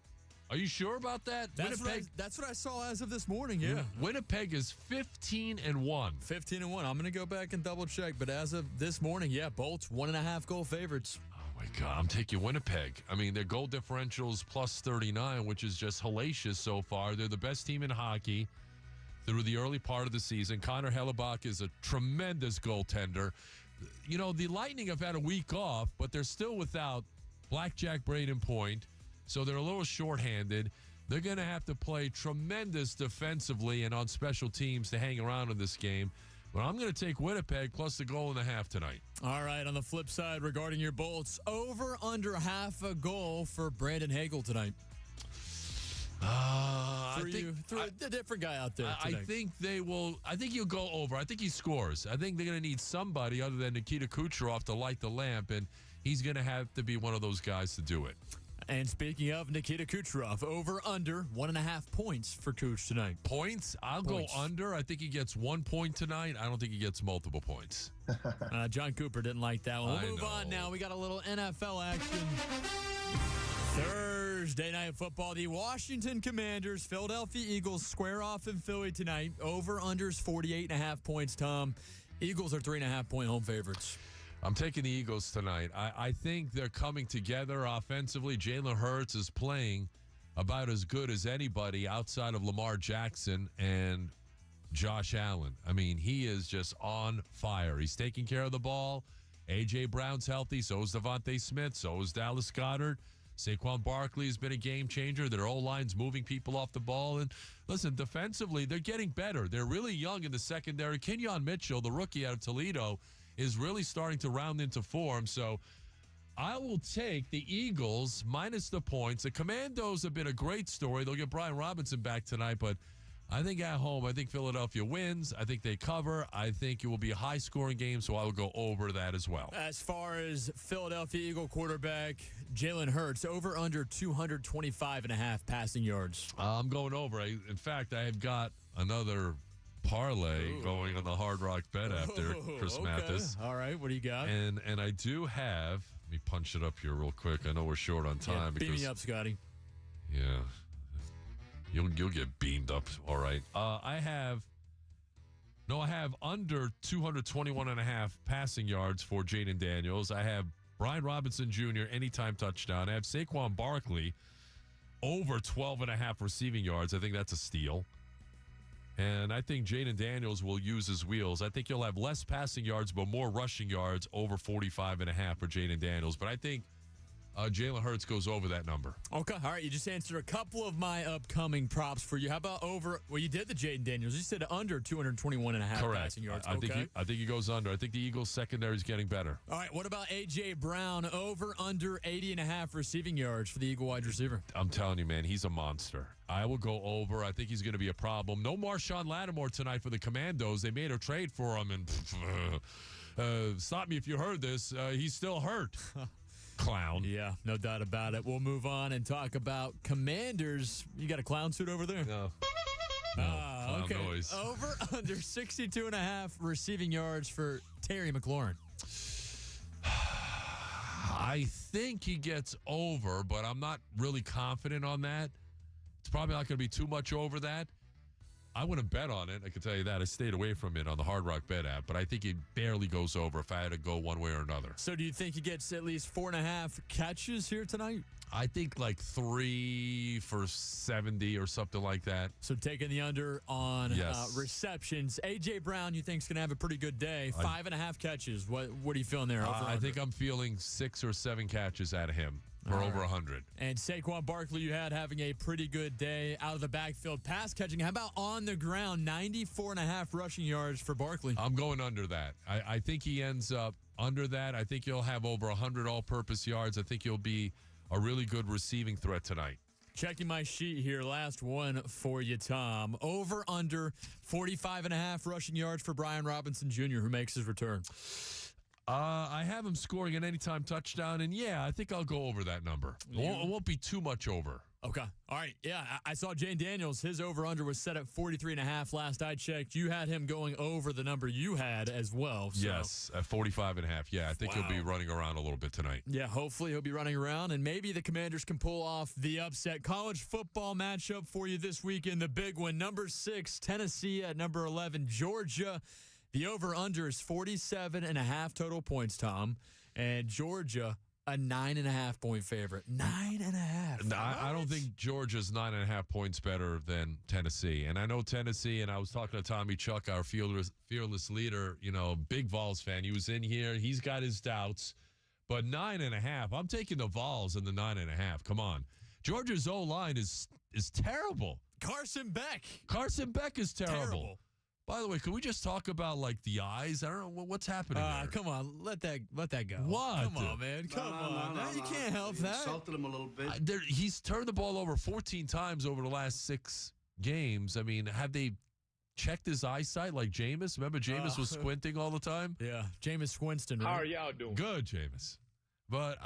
are you sure about that? That's what I saw as of this morning, yeah. Winnipeg is 15-1. 15-1. I'm going to go back and double check, but as of this morning, yeah, Bolts 1.5 goal favorites. Oh my God, I'm taking Winnipeg. I mean, their goal differential is plus 39, which is just hellacious so far. They're the best team in hockey through the early part of the season. Connor Hellebuck is a tremendous goaltender. You know, the Lightning have had a week off, but they're still without Blackjack Braden Point, so they're a little shorthanded. They're going to have to play tremendous defensively and on special teams to hang around in this game. But I'm going to take Winnipeg plus the goal and a half tonight. All right, on the flip side, regarding your Bolts, over under half a goal for Brandon Hagel tonight. Through a different guy out there today. I think they will. I think he'll go over. I think he scores. I think they're going to need somebody other than Nikita Kucherov to light the lamp, and he's going to have to be one of those guys to do it. And speaking of Nikita Kucherov, over under 1.5 points for Kuch tonight. Points? I'll go under. I think he gets 1 point tonight. I don't think he gets multiple points. John Cooper didn't like that one. We'll move on now. We got a little NFL action. Thursday night football. The Washington Commanders, Philadelphia Eagles square off in Philly tonight. Over unders 48.5 points, Tom. Eagles are 3.5 point home favorites. I'm taking the Eagles tonight. I think they're coming together offensively. Jalen Hurts is playing about as good as anybody outside of Lamar Jackson and Josh Allen. I mean, he is just on fire. He's taking care of the ball. A.J. Brown's healthy. So is Devontae Smith. So is Dallas Goedert. Saquon Barkley has been a game changer. Their O-line's moving people off the ball. And listen, defensively, they're getting better. They're really young in the secondary. Kenyon Mitchell, the rookie out of Toledo, is really starting to round into form. So I will take the Eagles minus the points. The Commandos have been a great story. They'll get Brian Robinson back tonight, but I think at home, I think Philadelphia wins. I think they cover. I think it will be a high-scoring game, so I will go over that as well. As far as Philadelphia Eagle quarterback Jalen Hurts, over under 225.5 passing yards. I'm going over. In fact, I have got another parlay going on the Hard Rock Bet app there, Chris Mathis. All right, what do you got? And I do have, let me punch it up here real quick. I know we're short on time. Beam me up, Scotty. Yeah. You'll get beamed up, all right. I have under 221.5 passing yards for Jaden Daniels. I have Brian Robinson Jr. anytime touchdown. I have Saquon Barkley over 12.5 receiving yards. I think that's a steal. And I think Jaden Daniels will use his wheels. I think he'll have less passing yards, but more rushing yards, over 45.5 for Jaden Daniels. But I think Jalen Hurts goes over that number. Okay, all right. You just answered a couple of my upcoming props for you. How about over? Well, you did the Jaden Daniels. You said under 221.5 passing yards. I think he goes under. I think the Eagles' secondary is getting better. All right. What about A.J. Brown? Over under 80.5 receiving yards for the Eagle wide receiver. I'm telling you, man, he's a monster. I will go over. I think he's going to be a problem. No Marshawn Lattimore tonight for the Commandos. They made a trade for him, and stop me if you heard this. He's still hurt. Clown. Yeah, no doubt about it. We'll move on and talk about Commanders. You got a clown suit over there? No. Clown okay. noise. Over under 62.5 receiving yards for Terry McLaurin. I think he gets over, but I'm not really confident on that. It's probably not going to be too much over that. I wouldn't bet on it. I can tell you that. I stayed away from it on the Hard Rock Bet app, but I think he barely goes over if I had to go one way or another. So do you think he gets at least 4.5 catches here tonight? I think like 3 for 70 or something like that. So taking the under on Yes. receptions. A.J. Brown, you think is going to have a pretty good day. 5.5 catches. What are you feeling there? I think I'm feeling 6 or 7 catches out of him for over 100. And Saquon Barkley, you had having a pretty good day out of the backfield. Pass catching. How about on the ground? 94.5 rushing yards for Barkley. I'm going under that. I think he ends up under that. I think he'll have over 100 all-purpose yards. I think he'll be a really good receiving threat tonight. Checking my sheet here. Last one for you, Tom. Over under 45.5 rushing yards for Brian Robinson Jr., who makes his return. I have him scoring an anytime touchdown, and yeah, I think I'll go over that number. It won't be too much over. Okay. All right. Yeah, I saw Jane Daniels. His over-under was set at 43.5 last I checked. You had him going over the number you had as well. So. Yes, at 45.5. Yeah, I think he'll be running around a little bit tonight. Yeah, hopefully he'll be running around, and maybe the Commanders can pull off the upset. College football matchup for you this weekend, the big one. Number 6, Tennessee at number 11, Georgia. The over-under is 47.5 total points, Tom, and Georgia a 9.5 point favorite. 9.5. No, I don't think Georgia's 9.5 points better than Tennessee. And I know Tennessee, and I was talking to Tommy Chuck, our fearless leader, big Vols fan. He was in here. He's got his doubts. But 9.5, I'm taking the Vols in the 9.5. Come on. Georgia's O-line is terrible. Carson Beck is terrible. By the way, can we just talk about, the eyes? I don't know what's happening there. Come on. Let that go. What? Come on, man. Come on. You can't help that. Insulted him a little bit. He's turned the ball over 14 times over the last 6 games. I mean, have they checked his eyesight like Jameis? Remember Jameis was squinting all the time? Yeah, Jameis Winston. Right? How are y'all doing? Good, Jameis. But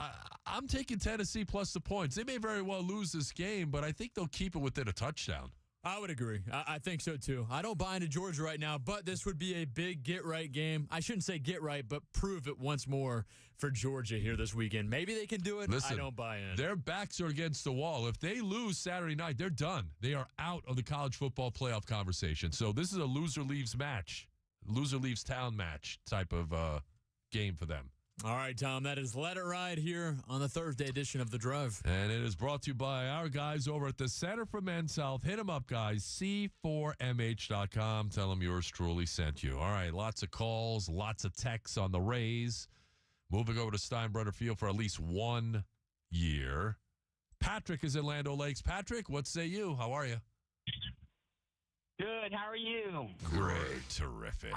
I'm taking Tennessee plus the points. They may very well lose this game, but I think they'll keep it within a touchdown. I would agree. I think so, too. I don't buy into Georgia right now, but this would be a big get-right game. I shouldn't say get-right, but prove it once more for Georgia here this weekend. Maybe they can do it. Listen, I don't buy in. Their backs are against the wall. If they lose Saturday night, they're done. They are out of the college football playoff conversation. So this is a loser leaves match, loser leaves town match type of game for them. All right, Tom, that is Let It Ride here on the Thursday edition of The Drive. And it is brought to you by our guys over at the Center for Men's Health. Hit them up, guys, c4mh.com. Tell them yours truly sent you. All right, lots of calls, lots of texts on the Rays. Moving over to Steinbrenner Field for at least 1 year. Patrick is in Land O'Lakes. Patrick, what say you? How are you? Good. How are you? Great. Terrific.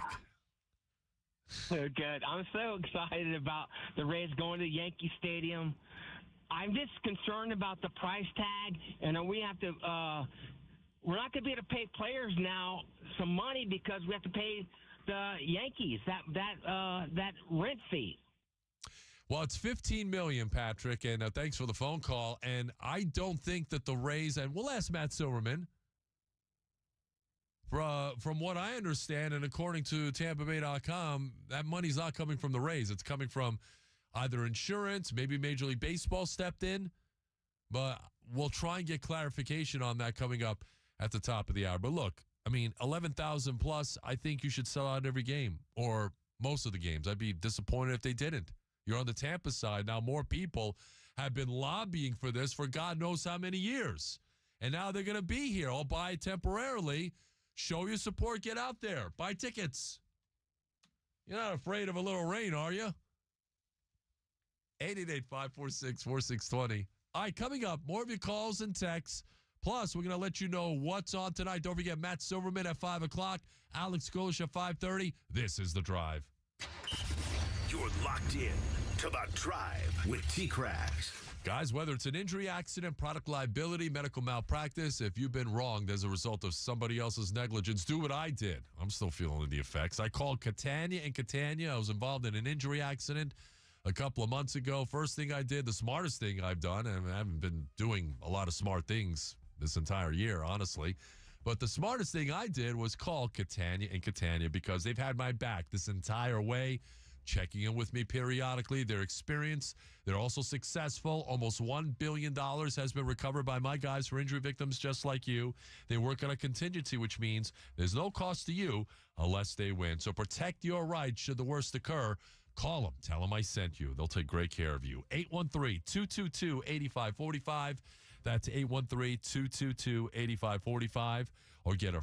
Good. I'm so excited about the Rays going to Yankee Stadium. I'm just concerned about the price tag, and we have to. We're not going to be able to pay players now some money because we have to pay the Yankees that rent fee. Well, it's $15 million, Patrick, and thanks for the phone call. And I don't think that the Rays, and we'll ask Matt Silverman. From what I understand, and according to TampaBay.com, that money's not coming from the Rays. It's coming from either insurance, maybe Major League Baseball stepped in. But we'll try and get clarification on that coming up at the top of the hour. But look, I mean, 11,000 plus, I think you should sell out every game or most of the games. I'd be disappointed if they didn't. You're on the Tampa side. Now more people have been lobbying for this for God knows how many years. And now they're going to be here, albeit temporarily. Show your support. Get out there. Buy tickets. You're not afraid of a little rain, are you? 888-546-4620. All right, coming up, more of your calls and texts. Plus, we're going to let you know what's on tonight. Don't forget Matt Silverman at 5 o'clock, Alex Golish at 5:30. This is The Drive. You're locked in to The Drive with TKras. Guys, whether it's an injury, accident, product liability, medical malpractice, if you've been wronged as a result of somebody else's negligence, do what I did. I'm still feeling the effects. I called Catania. I was involved in an injury accident. a couple of months ago. First thing I did, the smartest thing I've done, and I haven't been doing a lot of smart things this entire year, honestly. But the smartest thing I did was call Catania and Catania because they've had my back this entire way, checking in with me periodically. Their experience, they're also successful. Almost $1 billion has been recovered by my guys for injury victims just like you. They work on a contingency, which means there's no cost to you unless they win. So protect your rights should the worst occur. Call them. Tell them I sent you. They'll take great care of you. 813-222-8545. That's 813-222-8545. Or get a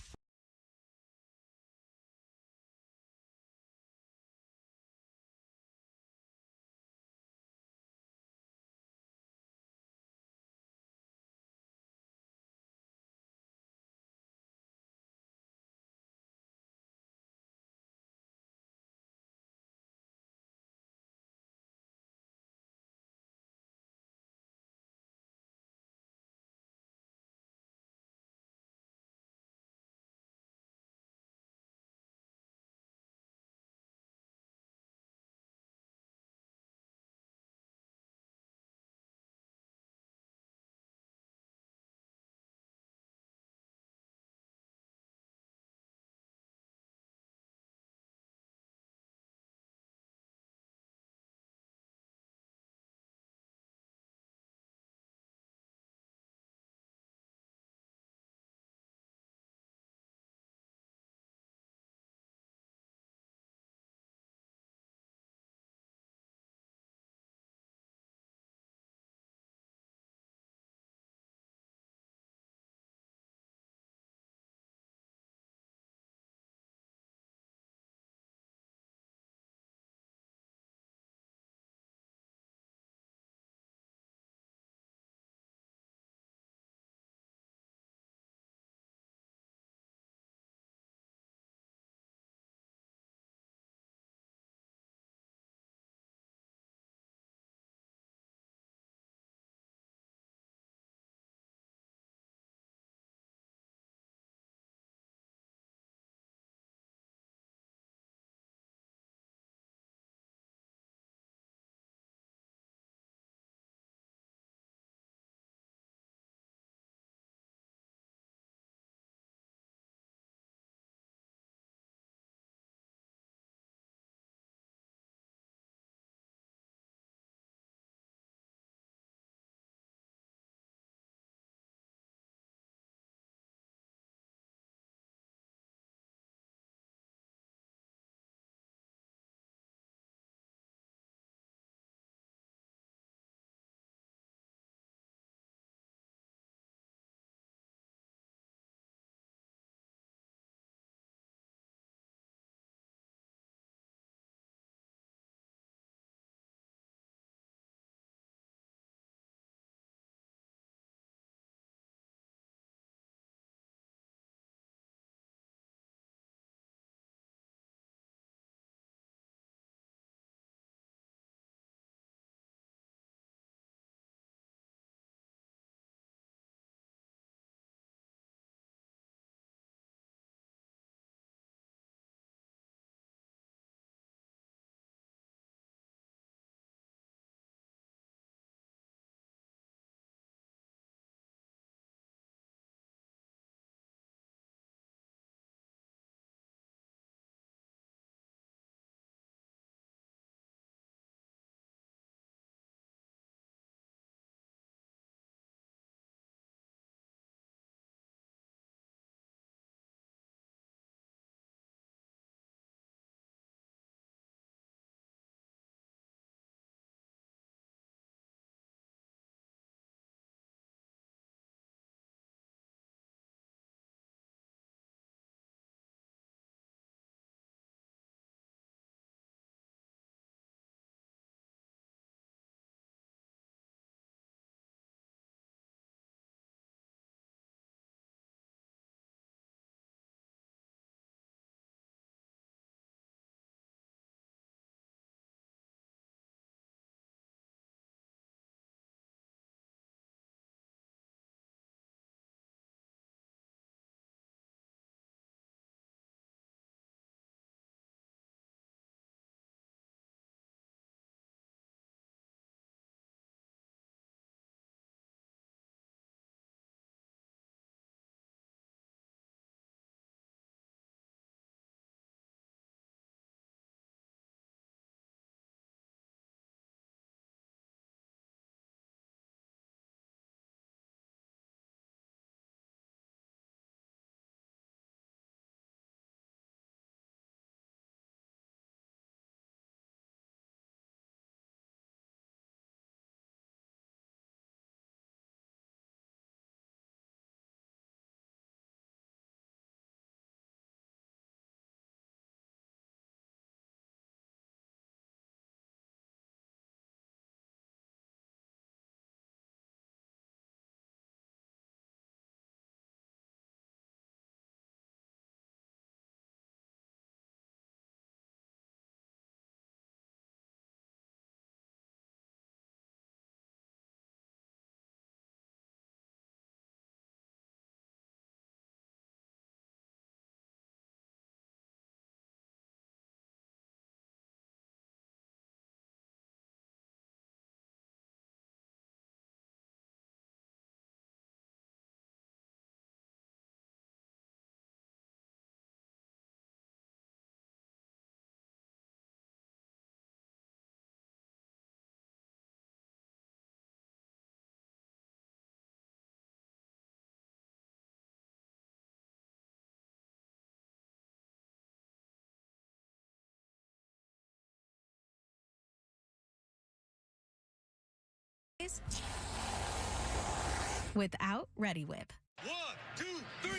without Ready Whip. 1, 2, 3.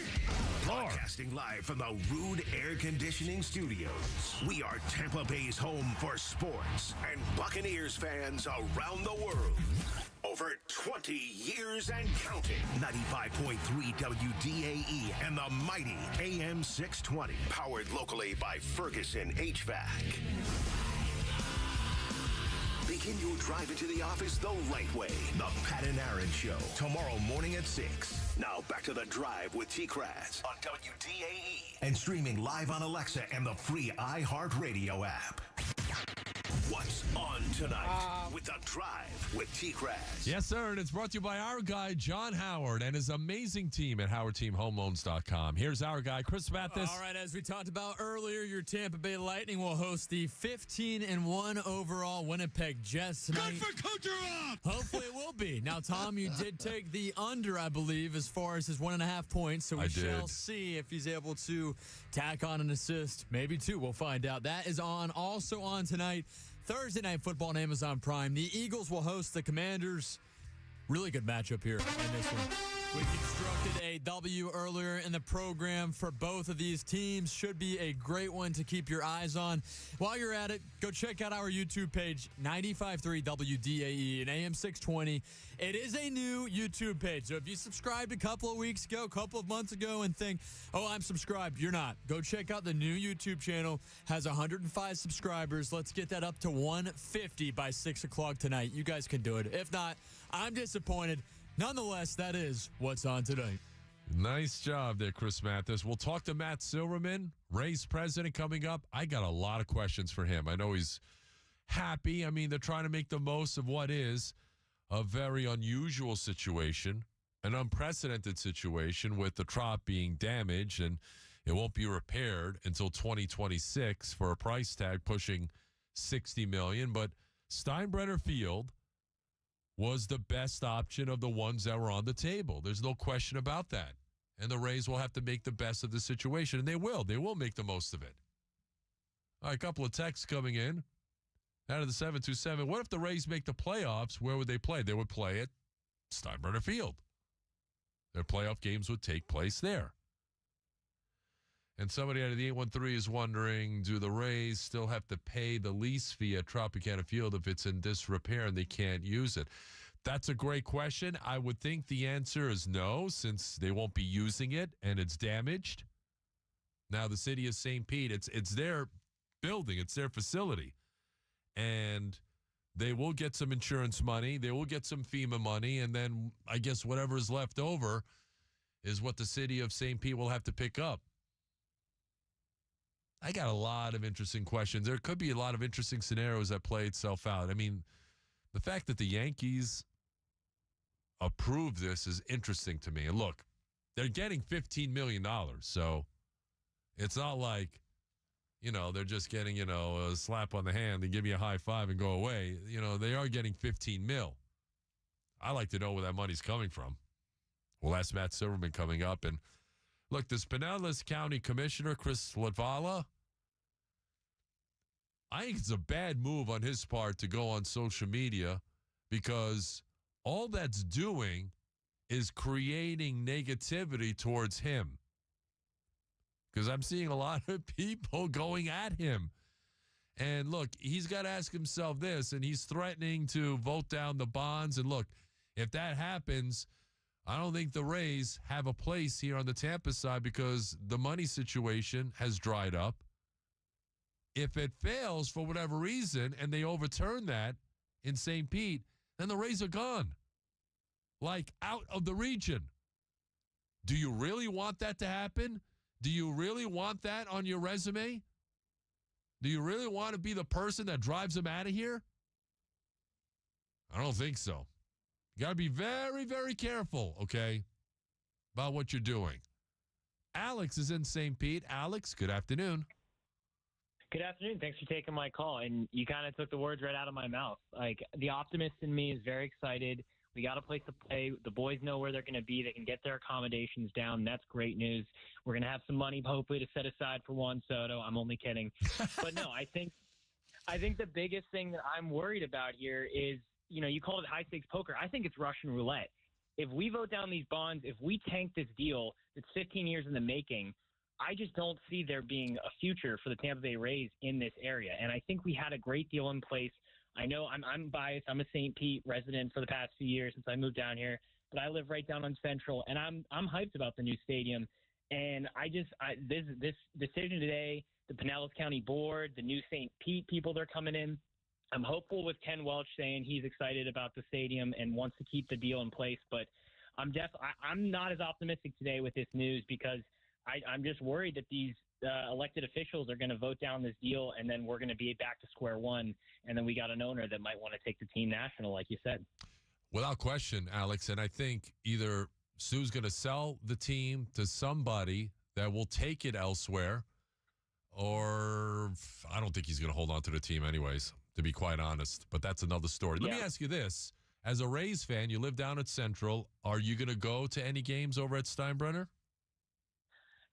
Broadcasting live from the Rude Air Conditioning Studios. We are Tampa Bay's home for sports and Buccaneers fans around the world. Over 20 years and counting. 95.3 WDAE and the mighty AM 620. Powered locally by Ferguson HVAC. Begin your drive into the office the right way. The Pat and Aaron Show. Tomorrow morning at 6. Now back to the drive with TKras on WDAE. And streaming live on Alexa and the free iHeartRadio app. What's on tonight with the drive with TKras? Yes, sir. And it's brought to you by our guy, John Howard, and his amazing team at HowardTeamHomeLoans.com. Here's our guy, Chris Mathis. All right, as we talked about earlier, your Tampa Bay Lightning will host the 15-1 overall Winnipeg Jets tonight. Good for Kucherov! Hopefully it will be. Now, Tom, you did take the under, I believe, as far as his 1.5 points, so we shall see if he's able to tack on an assist. Maybe two. We'll find out. That is also on tonight. Thursday Night Football on Amazon Prime. The Eagles will host the Commanders. Really good matchup here in this one. We constructed a W earlier in the program for both of these teams. Should be a great one to keep your eyes on. While you're at it, go check out our YouTube page, 95.3 WDAE and AM 620. It is a new YouTube page. So if you subscribed a couple of weeks ago, a couple of months ago, and think, oh, I'm subscribed, you're not. Go check out the new YouTube channel. Has 105 subscribers. Let's get that up to 150 by 6 o'clock tonight. You guys can do it. If not, I'm disappointed. Nonetheless, that is what's on tonight. Nice job there, Chris Mathis. We'll talk to Matt Silverman, Ray's president, coming up. I got a lot of questions for him. I know he's happy. I mean, they're trying to make the most of what is a very unusual situation, an unprecedented situation with the Trop being damaged, and it won't be repaired until 2026 for a price tag pushing $60 million. But Steinbrenner Field was the best option of the ones that were on the table. There's no question about that. And the Rays will have to make the best of the situation, and they will. They will make the most of it. All right, a couple of texts coming in out of the 727. What if the Rays make the playoffs? Where would they play? They would play at Steinbrenner Field. Their playoff games would take place there. And somebody out of the 813 is wondering, do the Rays still have to pay the lease fee at Tropicana Field if it's in disrepair and they can't use it? That's a great question. I would think the answer is no, since they won't be using it and it's damaged. Now, the city of St. Pete, it's their building, it's their facility. And they will get some insurance money. They will get some FEMA money. And then I guess whatever is left over is what the city of St. Pete will have to pick up. I got a lot of interesting questions. There could be a lot of interesting scenarios that play itself out. I mean, the fact that the Yankees approve this is interesting to me. And look, they're getting $15 million. So it's not like, they're just getting, a slap on the hand and give you a high five and go away. They are getting $15 million. I like to know where that money's coming from. We'll ask Matt Silverman coming up. And look, this Pinellas County Commissioner, Chris Latvala, I think it's a bad move on his part to go on social media because all that's doing is creating negativity towards him. Because I'm seeing a lot of people going at him. And look, he's got to ask himself this, and he's threatening to vote down the bonds. And look, if that happens, I don't think the Rays have a place here on the Tampa side because the money situation has dried up. If it fails for whatever reason and they overturn that in St. Pete, then the Rays are gone. Like, out of the region. Do you really want that to happen? Do you really want that on your resume? Do you really want to be the person that drives them out of here? I don't think so. You got to be very, very careful, okay, about what you're doing. Alex is in St. Pete. Alex, good afternoon. Good afternoon. Thanks for taking my call. And you kind of took the words right out of my mouth. Like, the optimist in me is very excited. We got a place to play. The boys know where they're going to be. They can get their accommodations down. That's great news. We're going to have some money, hopefully, to set aside for Juan Soto. I'm only kidding. But no, I think the biggest thing that I'm worried about here is, you called it high stakes poker. I think it's Russian roulette. If we vote down these bonds, if we tank this deal that's 15 years in the making, I just don't see there being a future for the Tampa Bay Rays in this area. And I think we had a great deal in place. I know I'm biased. I'm a St. Pete resident for the past few years since I moved down here, but I live right down on Central, and I'm hyped about the new stadium. And this decision today, the Pinellas County Board, the new St. Pete people, they're coming in. I'm hopeful with Ken Welch saying he's excited about the stadium and wants to keep the deal in place. But I'm not as optimistic today with this news because I'm just worried that these elected officials are going to vote down this deal, and then we're going to be back to square one. And then we got an owner that might want to take the team national, like you said. Without question, Alex, and I think either Sue's going to sell the team to somebody that will take it elsewhere, or I don't think he's going to hold on to the team anyways, to be quite honest. But that's another story. Let me ask you this. As a Rays fan, you live down at Central. Are you going to go to any games over at Steinbrenner?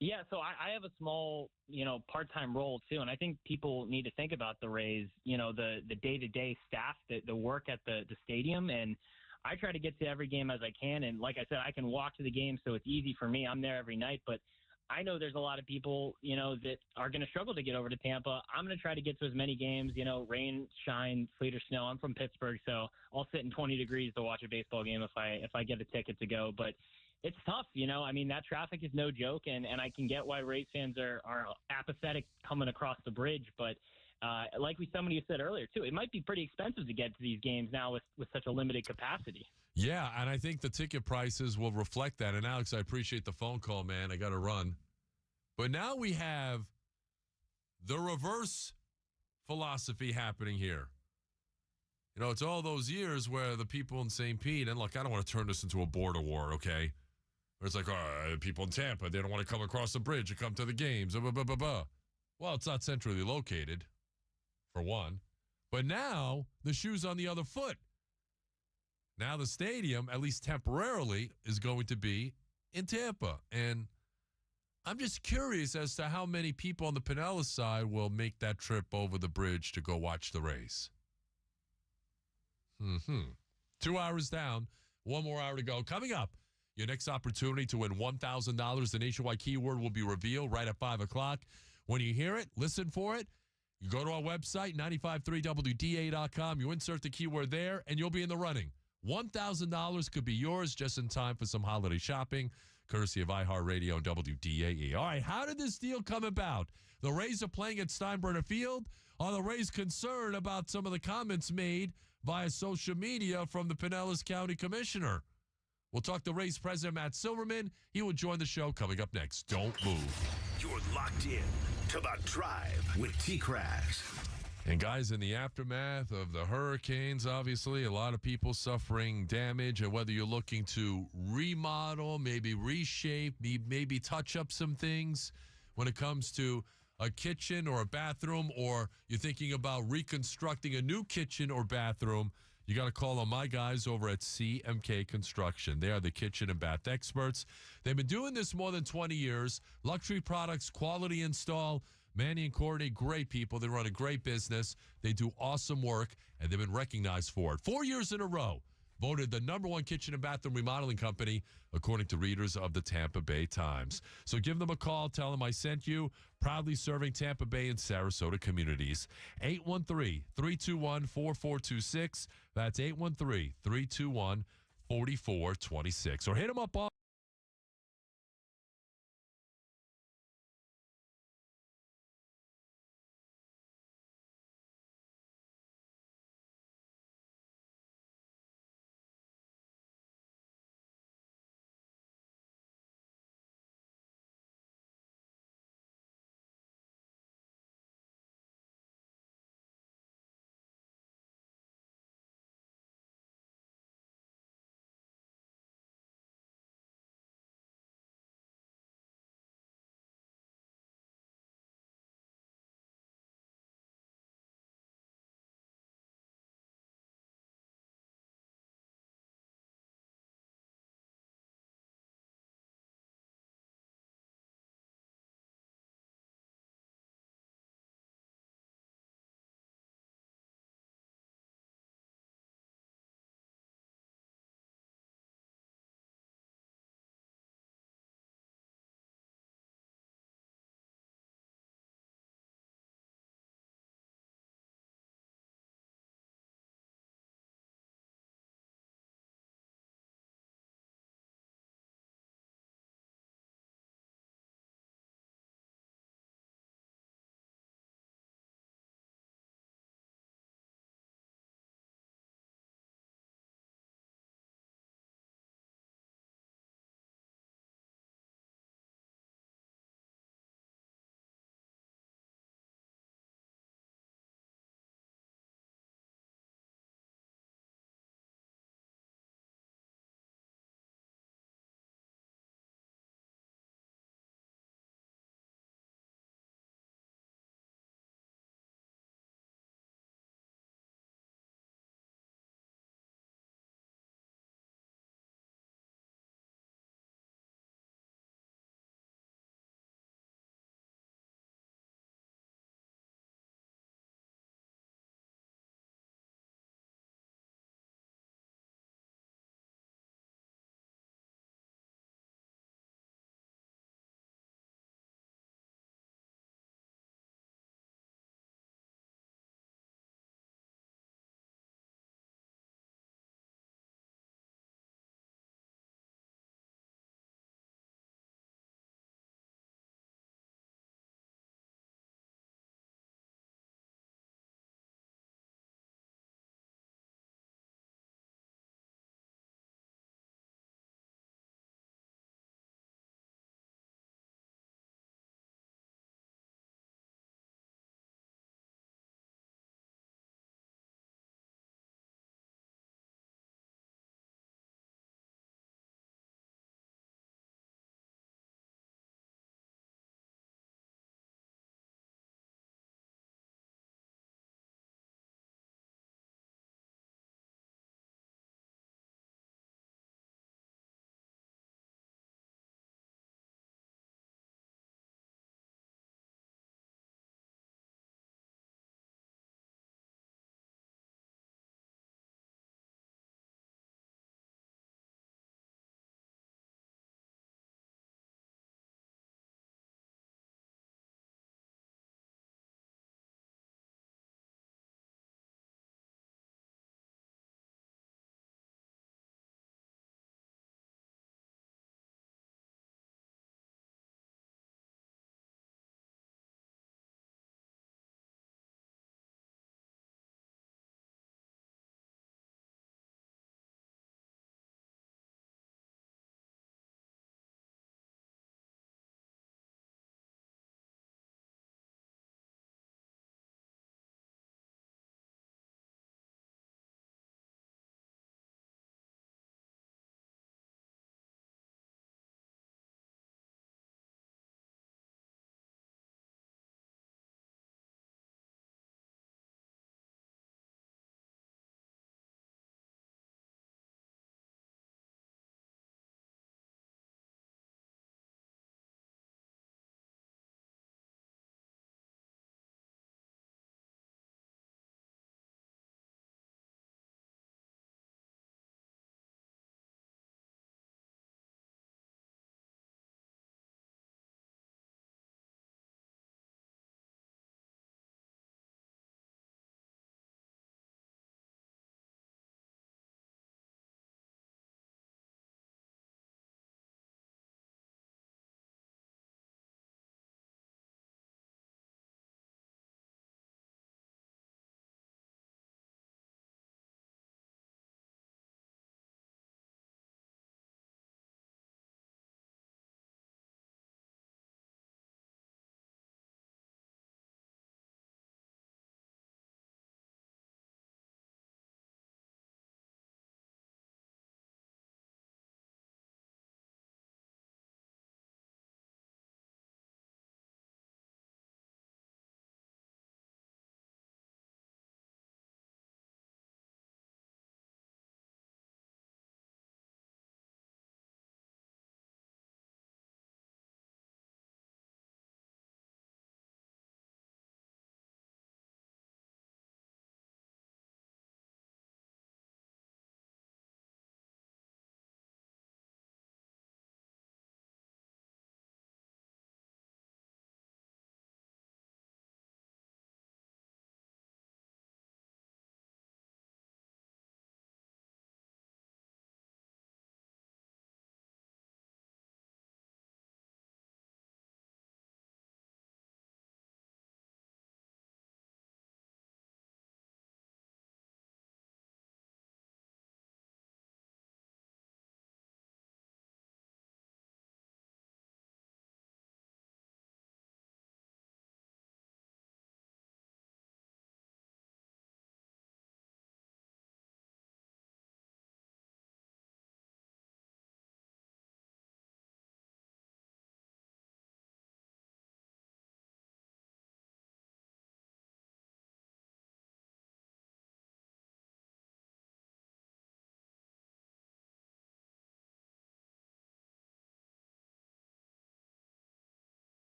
Yeah, so I have a small, part-time role too, and I think people need to think about the Rays, the day-to-day staff, the work at the stadium, and I try to get to every game as I can, and like I said, I can walk to the game, so it's easy for me. I'm there every night, but I know there's a lot of people, that are going to struggle to get over to Tampa. I'm going to try to get to as many games, rain, shine, sleet, or snow. I'm from Pittsburgh, so I'll sit in 20 degrees to watch a baseball game if I get a ticket to go, but it's tough, I mean, that traffic is no joke, and I can get why Rays fans are apathetic coming across the bridge. But like somebody said earlier, too, it might be pretty expensive to get to these games now with such a limited capacity. Yeah, and I think the ticket prices will reflect that. And, Alex, I appreciate the phone call, man. I got to run. But now we have the reverse philosophy happening here. It's all those years where the people in St. Pete, and look, I don't want to turn this into a border war, okay? Where it's like, people in Tampa, they don't want to come across the bridge and come to the games. Blah, blah, blah, blah. Well, it's not centrally located, for one. But now the shoe's on the other foot. Now the stadium, at least temporarily, is going to be in Tampa. And I'm just curious as to how many people on the Pinellas side will make that trip over the bridge to go watch the Rays. 2 hours down, one more hour to go. Coming up, your next opportunity to win $1,000. The nationwide keyword will be revealed right at 5 o'clock. When you hear it, listen for it. You go to our website, 953wda.com. You insert the keyword there, and you'll be in the running. $1,000 could be yours just in time for some holiday shopping, courtesy of iHeartRadio and WDAE. All right, how did this deal come about? The Rays are playing at Steinbrenner Field. Are the Rays concerned about some of the comments made via social media from the Pinellas County Commissioner? We'll talk to Rays President Matt Silverman. He will join the show coming up next. Don't move. You're locked in to The Drive with TKras. And guys, in the aftermath of the hurricanes, obviously, a lot of people suffering damage. And whether you're looking to remodel, maybe reshape, maybe touch up some things when it comes to a kitchen or a bathroom, or you're thinking about reconstructing a new kitchen or bathroom, you got to call on my guys over at CMK Construction. They are the kitchen and bath experts. They've been doing this more than 20 years. Luxury products, quality install. Manny and Courtney, great people. They run a great business. They do awesome work, and they've been recognized for it. 4 years in a row, voted the #1 kitchen and bathroom remodeling company, according to readers of the Tampa Bay Times. So give them a call. Tell them I sent you. Proudly serving Tampa Bay and Sarasota communities. 813-321-4426. That's 813-321-4426. Or hit them up on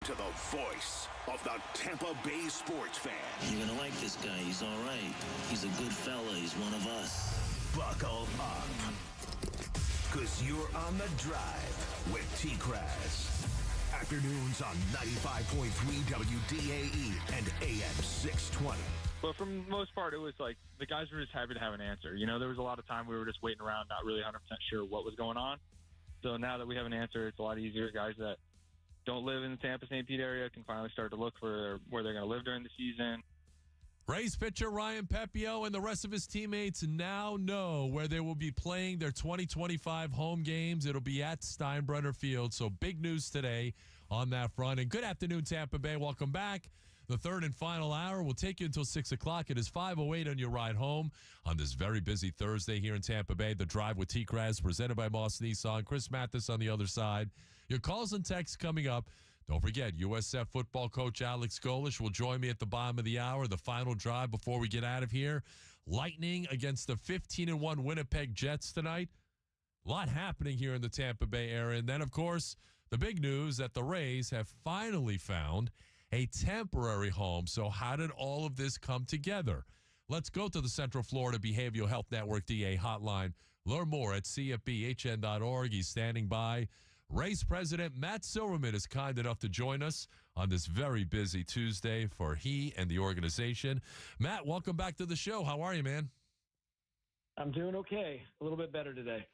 To the voice of the Tampa Bay sports fan. You're going to like this guy. He's all right. He's a good fella. He's one of us. Buckle up. Because you're on the drive with TKras. Afternoons on 95.3 WDAE and AM 620. But for the most part, it was like the guys were just happy to have an answer. You know, there was a lot of time we were just waiting around, not really 100% sure what was going on. So now that we have an answer, it's a lot easier. Guys that don't live in the Tampa St. Pete area can finally start to look for where they're going to live during the season. Rays pitcher Ryan Pepiot and the rest of his teammates now know where they will be playing their 2025 home games. It'll be at Steinbrenner Field. So big news today on that front. And good afternoon, Tampa Bay. Welcome back. The third and final hour will take you until 6 o'clock. It is 5:08 on your ride home on this very busy Thursday here in Tampa Bay. The Drive with TKras presented by Moss Nissan. Chris Mathis on the other side. Your calls and texts coming up. Don't forget, USF football coach Alex Golish will join me at the bottom of the hour, the final drive before we get out of here. Lightning against the 15-1 Winnipeg Jets tonight. A lot happening here in the Tampa Bay area. And then, of course, the big news that the Rays have finally found a temporary home. So how did all of this come together? Let's go to the Central Florida Behavioral Health Network DA hotline. Learn more at cfbhn.org. He's standing by. Rays President Matt Silverman is kind enough to join us on this very busy Tuesday for he and the organization. Matt, welcome back to the show. How are you, man? I'm doing okay. A little bit better today.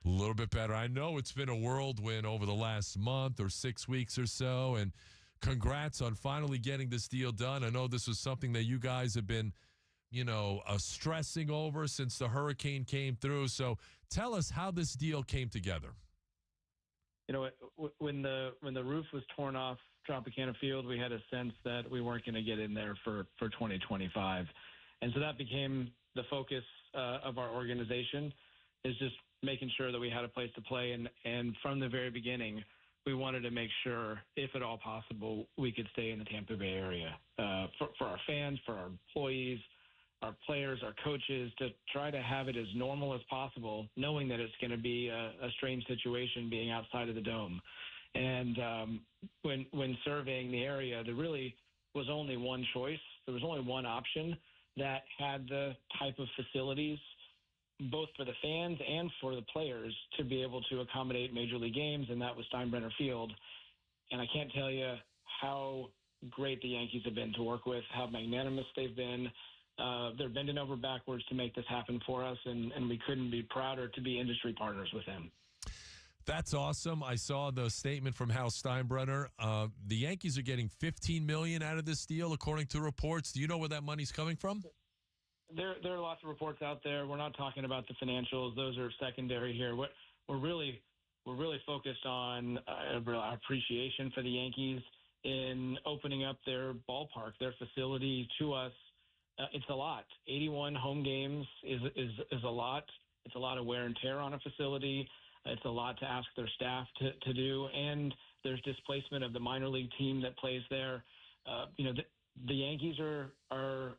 A little bit better. I know it's been a whirlwind over the last month or 6 weeks or so, and congrats on finally getting this deal done. I know this was something that you guys have been, stressing over since the hurricane came through. So tell us how this deal came together. You know, when the roof was torn off Tropicana Field, we had a sense that we weren't going to get in there for 2025. And so that became the focus of our organization, is just making sure that we had a place to play. And from the very beginning, we wanted to make sure, if at all possible, we could stay in the Tampa Bay area for our fans, for our employees, our players, our coaches, to try to have it as normal as possible, knowing that it's going to be a strange situation being outside of the dome. And when surveying the area, there really was only one choice. There was only one option that had the type of facilities, both for the fans and for the players, to be able to accommodate Major League games, and that was Steinbrenner Field. And I can't tell you how great the Yankees have been to work with, how magnanimous they've been. They're bending over backwards to make this happen for us, and we couldn't be prouder to be industry partners with them. That's awesome. I saw the statement from Hal Steinbrenner. The Yankees are getting $15 million out of this deal, according to reports. Do you know where that money's coming from? There are lots of reports out there. We're not talking about the financials; those are secondary here. What we're really focused on our appreciation for the Yankees in opening up their ballpark, their facility to us. It's a lot. 81 home games is a lot. It's a lot of wear and tear on a facility. It's a lot to ask their staff to do, and there's displacement of the minor league team that plays there. The Yankees are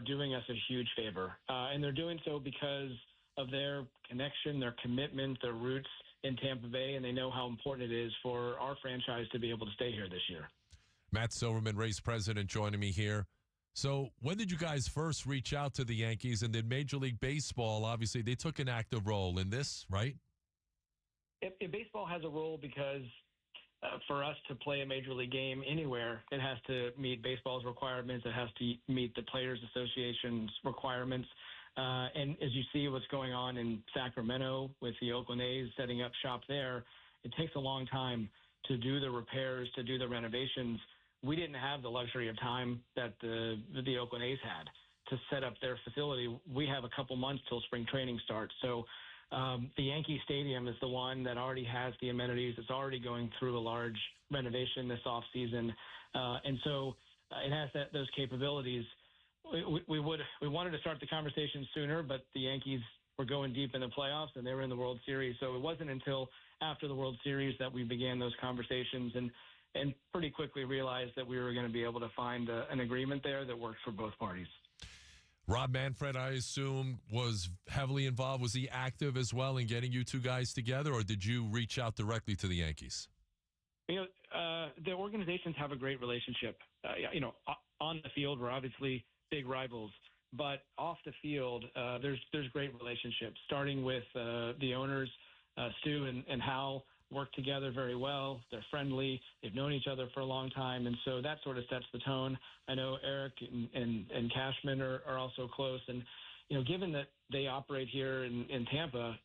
doing us a huge favor, and they're doing so because of their connection, their commitment, their roots in Tampa Bay, and they know how important it is for our franchise to be able to stay here this year. Matt Silverman, Rays president, joining me here. So when did you guys first reach out to the Yankees? And then Major League Baseball, obviously, they took an active role in this, right? If baseball has a role because for us to play a Major League game anywhere, it has to meet baseball's requirements. It has to meet the Players Association's requirements. And as you see what's going on in Sacramento with the Oakland A's setting up shop there, it takes a long time to do the repairs, to do the renovations. We didn't have the luxury of time that the Oakland A's had to set up their facility. We have a couple months till spring training starts. So the Yankee Stadium is the one that already has the amenities. It's already going through a large renovation this offseason. And so it has those capabilities. We wanted to start the conversation sooner, but the Yankees were going deep in the playoffs and they were in the World Series. So it wasn't until after the World Series that we began those conversations and pretty quickly realized that we were going to be able to find an agreement there that worked for both parties. Rob Manfred, I assume, was heavily involved. Was he active as well in getting you two guys together, or did you reach out directly to the Yankees? The organizations have a great relationship. On the field, we're obviously big rivals, but off the field, there's great relationships. Starting with the owners, Stu and Hal, work together very well. They're friendly. They've known each other for a long time, and so that sort of sets the tone. I know Eric and Cashman are also close, and given that they operate here in Tampa,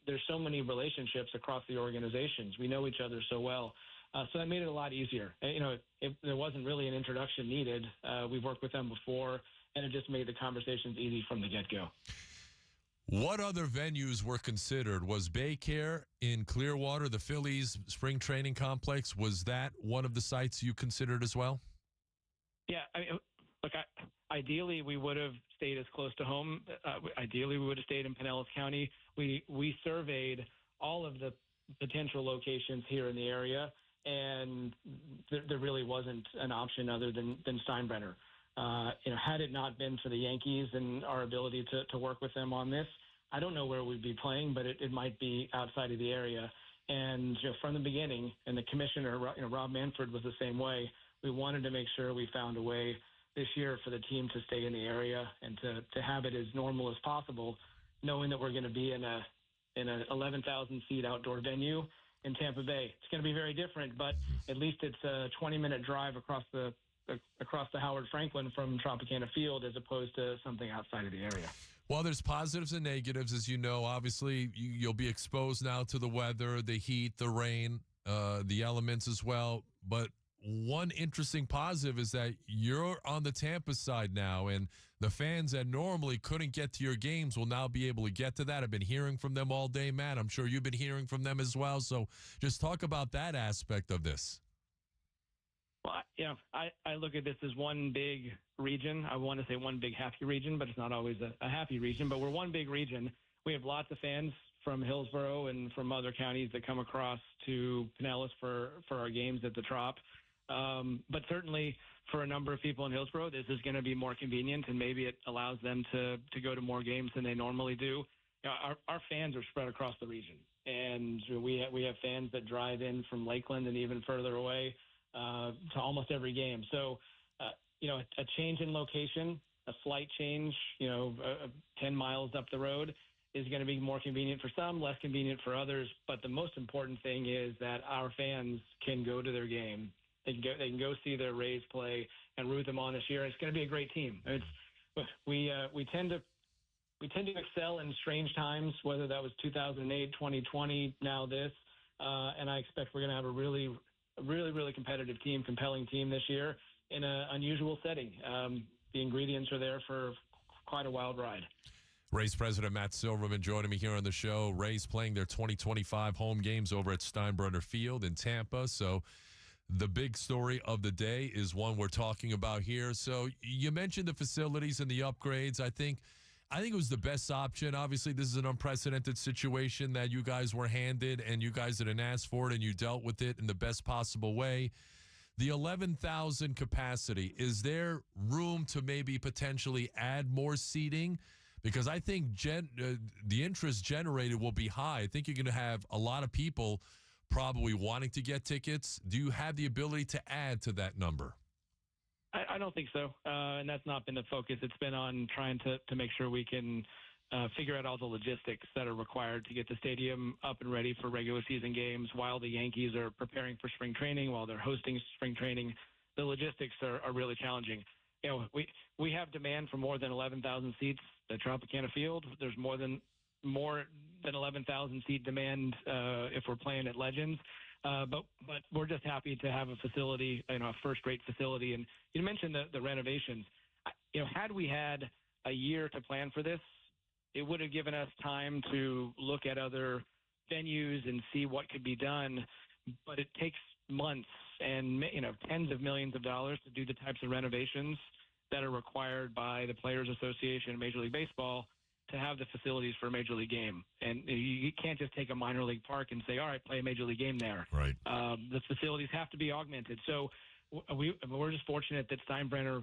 there's so many relationships across the organizations. We know each other so well. So that made it a lot easier. There wasn't really an introduction needed. We've worked with them before, and it just made the conversations easy from the get-go. What other venues were considered? Was Baycare in Clearwater, the Phillies spring training complex, was that one of the sites you considered as well? Yeah, ideally we would have stayed as close to home. Ideally we would have stayed in Pinellas County. We surveyed all of the potential locations here in the area, and there really wasn't an option other than Steinbrenner. Had it not been for the Yankees and our ability to work with them on this, I don't know where we'd be playing, but it might be outside of the area. And from the beginning, and the commissioner, Rob Manfred, was the same way. We wanted to make sure we found a way this year for the team to stay in the area and to have it as normal as possible, knowing that we're going to be in an 11,000 seat outdoor venue in Tampa Bay. It's going to be very different, but at least it's a 20-minute drive across the Howard Franklin from Tropicana Field as opposed to something outside of the area. Well, there's positives and negatives, as you know. Obviously, you'll be exposed now to the weather, the heat, the rain, the elements as well. But one interesting positive is that you're on the Tampa side now, and the fans that normally couldn't get to your games will now be able to get to that. I've been hearing from them all day, Matt. I'm sure you've been hearing from them as well. So just talk about that aspect of this. Well, I look at this as one big region. I want to say one big happy region, but it's not always a happy region. But we're one big region. We have lots of fans from Hillsborough and from other counties that come across to Pinellas for our games at the Trop. But certainly for a number of people in Hillsborough, this is going to be more convenient, and maybe it allows them to go to more games than they normally do. Our fans are spread across the region, and we have fans that drive in from Lakeland and even further away to almost every game. So, a change in location, a slight change, 10 miles up the road is going to be more convenient for some, less convenient for others. But the most important thing is that our fans can go to their game. They can go see their Rays play and root them on this year. It's going to be a great team. We tend to excel in strange times, whether that was 2008, 2020, now this, and I expect we're going to have a really, really competitive team, compelling team this year in an unusual setting. The ingredients are there for quite a wild ride. Rays President Matt Silverman joining me here on the show. Rays playing their 2025 home games over at Steinbrenner Field in Tampa. So the big story of the day is one we're talking about here. So you mentioned the facilities and the upgrades. I think it was the best option. Obviously, this is an unprecedented situation that you guys were handed, and you guys didn't ask for it, and you dealt with it in the best possible way. The 11,000 capacity, is there room to maybe potentially add more seating? Because I think the interest generated will be high. I think you're going to have a lot of people probably wanting to get tickets. Do you have the ability to add to that number? I don't think so, and that's not been the focus. It's been on trying to make sure we can figure out all the logistics that are required to get the stadium up and ready for regular season games while the Yankees are preparing for spring training, while they're hosting spring training. The logistics are really challenging. We have demand for more than 11,000 seats at Tropicana Field. There's more than 11,000 seat demand if we're playing at Legends. But we're just happy to have a facility, a first-rate facility. And you mentioned the renovations. Had we had a year to plan for this, it would have given us time to look at other venues and see what could be done. But it takes months and tens of millions of dollars to do the types of renovations that are required by the Players Association and Major League Baseball to have the facilities for a Major League game. And you can't just take a minor league park and say, all right, play a Major League game there. Right. The facilities have to be augmented. So we're just fortunate that Steinbrenner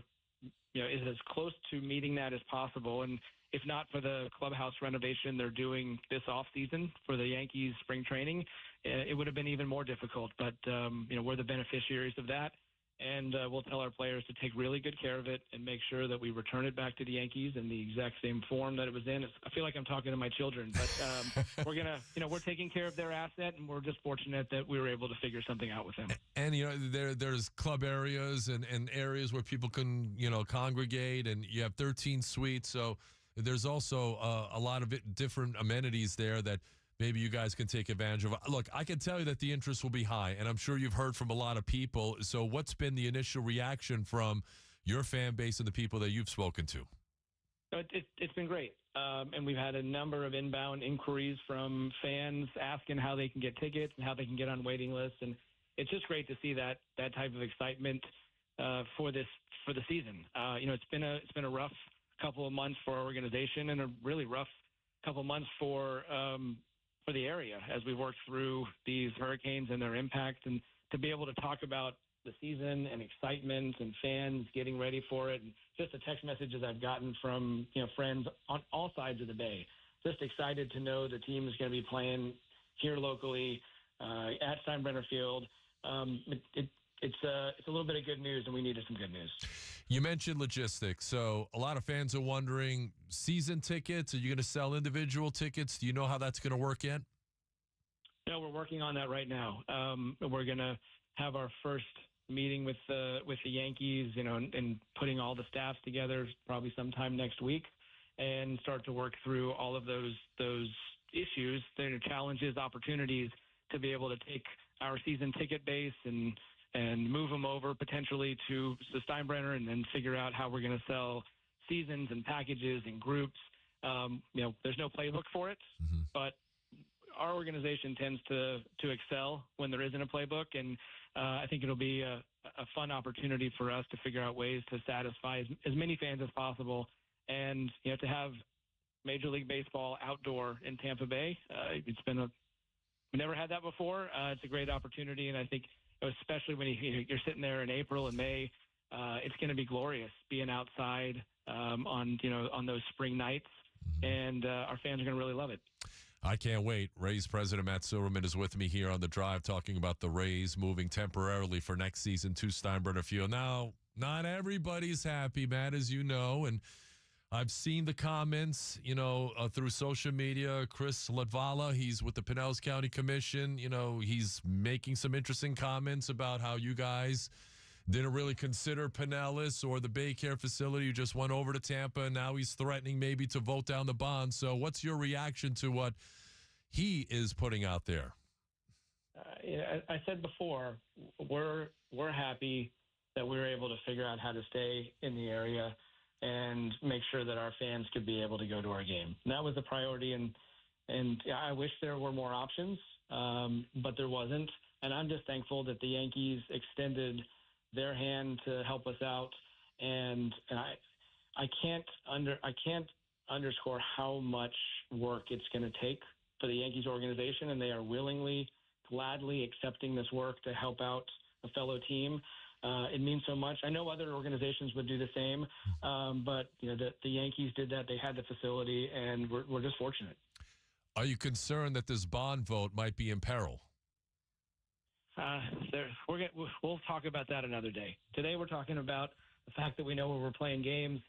is as close to meeting that as possible. And if not for the clubhouse renovation they're doing this off season for the Yankees spring training, it would have been even more difficult. But we're the beneficiaries of that, and we'll tell our players to take really good care of it and make sure that we return it back to the Yankees in the exact same form that it was in. I feel like I'm talking to my children, but we're gonna, we're taking care of their asset, and we're just fortunate that we were able to figure something out with them. And there's club areas and areas where people can congregate, and you have 13 suites, so there's also a lot of different amenities there that maybe you guys can take advantage of. Look, I can tell you that the interest will be high, and I'm sure you've heard from a lot of people. So what's been the initial reaction from your fan base and the people that you've spoken to? It's been great. And we've had a number of inbound inquiries from fans asking how they can get tickets and how they can get on waiting lists. And it's just great to see that type of excitement for the season. It's been a rough couple of months for our organization and a really rough couple of months for the area as we work through these hurricanes and their impact, and to be able to talk about the season and excitement and fans getting ready for it, and just the text messages I've gotten from friends on all sides of the Bay, just excited to know the team is going to be playing here locally at Steinbrenner Field. It's a little bit of good news, and we needed some good news. You mentioned logistics, so a lot of fans are wondering, season tickets, are you going to sell individual tickets? Do you know how that's going to work yet? No, we're working on that right now. We're going to have our first meeting with the Yankees, and putting all the staffs together probably sometime next week, and start to work through all of those issues, the challenges, opportunities to be able to take our season ticket base and move them over potentially to Steinbrenner, and then figure out how we're going to sell seasons and packages and groups. There's no playbook for it, but our organization tends to excel when there isn't a playbook, and I think it'll be a fun opportunity for us to figure out ways to satisfy as many fans as possible, and to have Major League Baseball outdoor in Tampa Bay. We never had that before. It's a great opportunity, and I think, especially when you're sitting there in April and May, it's going to be glorious being outside on those spring nights, and our fans are going to really love it. I can't wait. Rays President Matt Silverman is with me here on the drive, talking about the Rays moving temporarily for next season to Steinbrenner Field. Now, not everybody's happy, Matt, as you know, and I've seen the comments, through social media. Chris Latvala, he's with the Pinellas County Commission. He's making some interesting comments about how you guys didn't really consider Pinellas or the Bay Care facility. You just went over to Tampa, and now he's threatening maybe to vote down the bond. So what's your reaction to what he is putting out there? I said before, we're happy that we were able to figure out how to stay in the area and make sure that our fans could be able to go to our game. And that was the priority, and I wish there were more options, but there wasn't. And I'm just thankful that the Yankees extended their hand to help us out. And I can't underscore how much work it's going to take for the Yankees organization, and they are willingly, gladly accepting this work to help out a fellow team. It means so much. I know other organizations would do the same, but the Yankees did that. They had the facility, and we're just fortunate. Are you concerned that this bond vote might be in peril? We'll talk about that another day. Today we're talking about the fact that we know where we're playing games.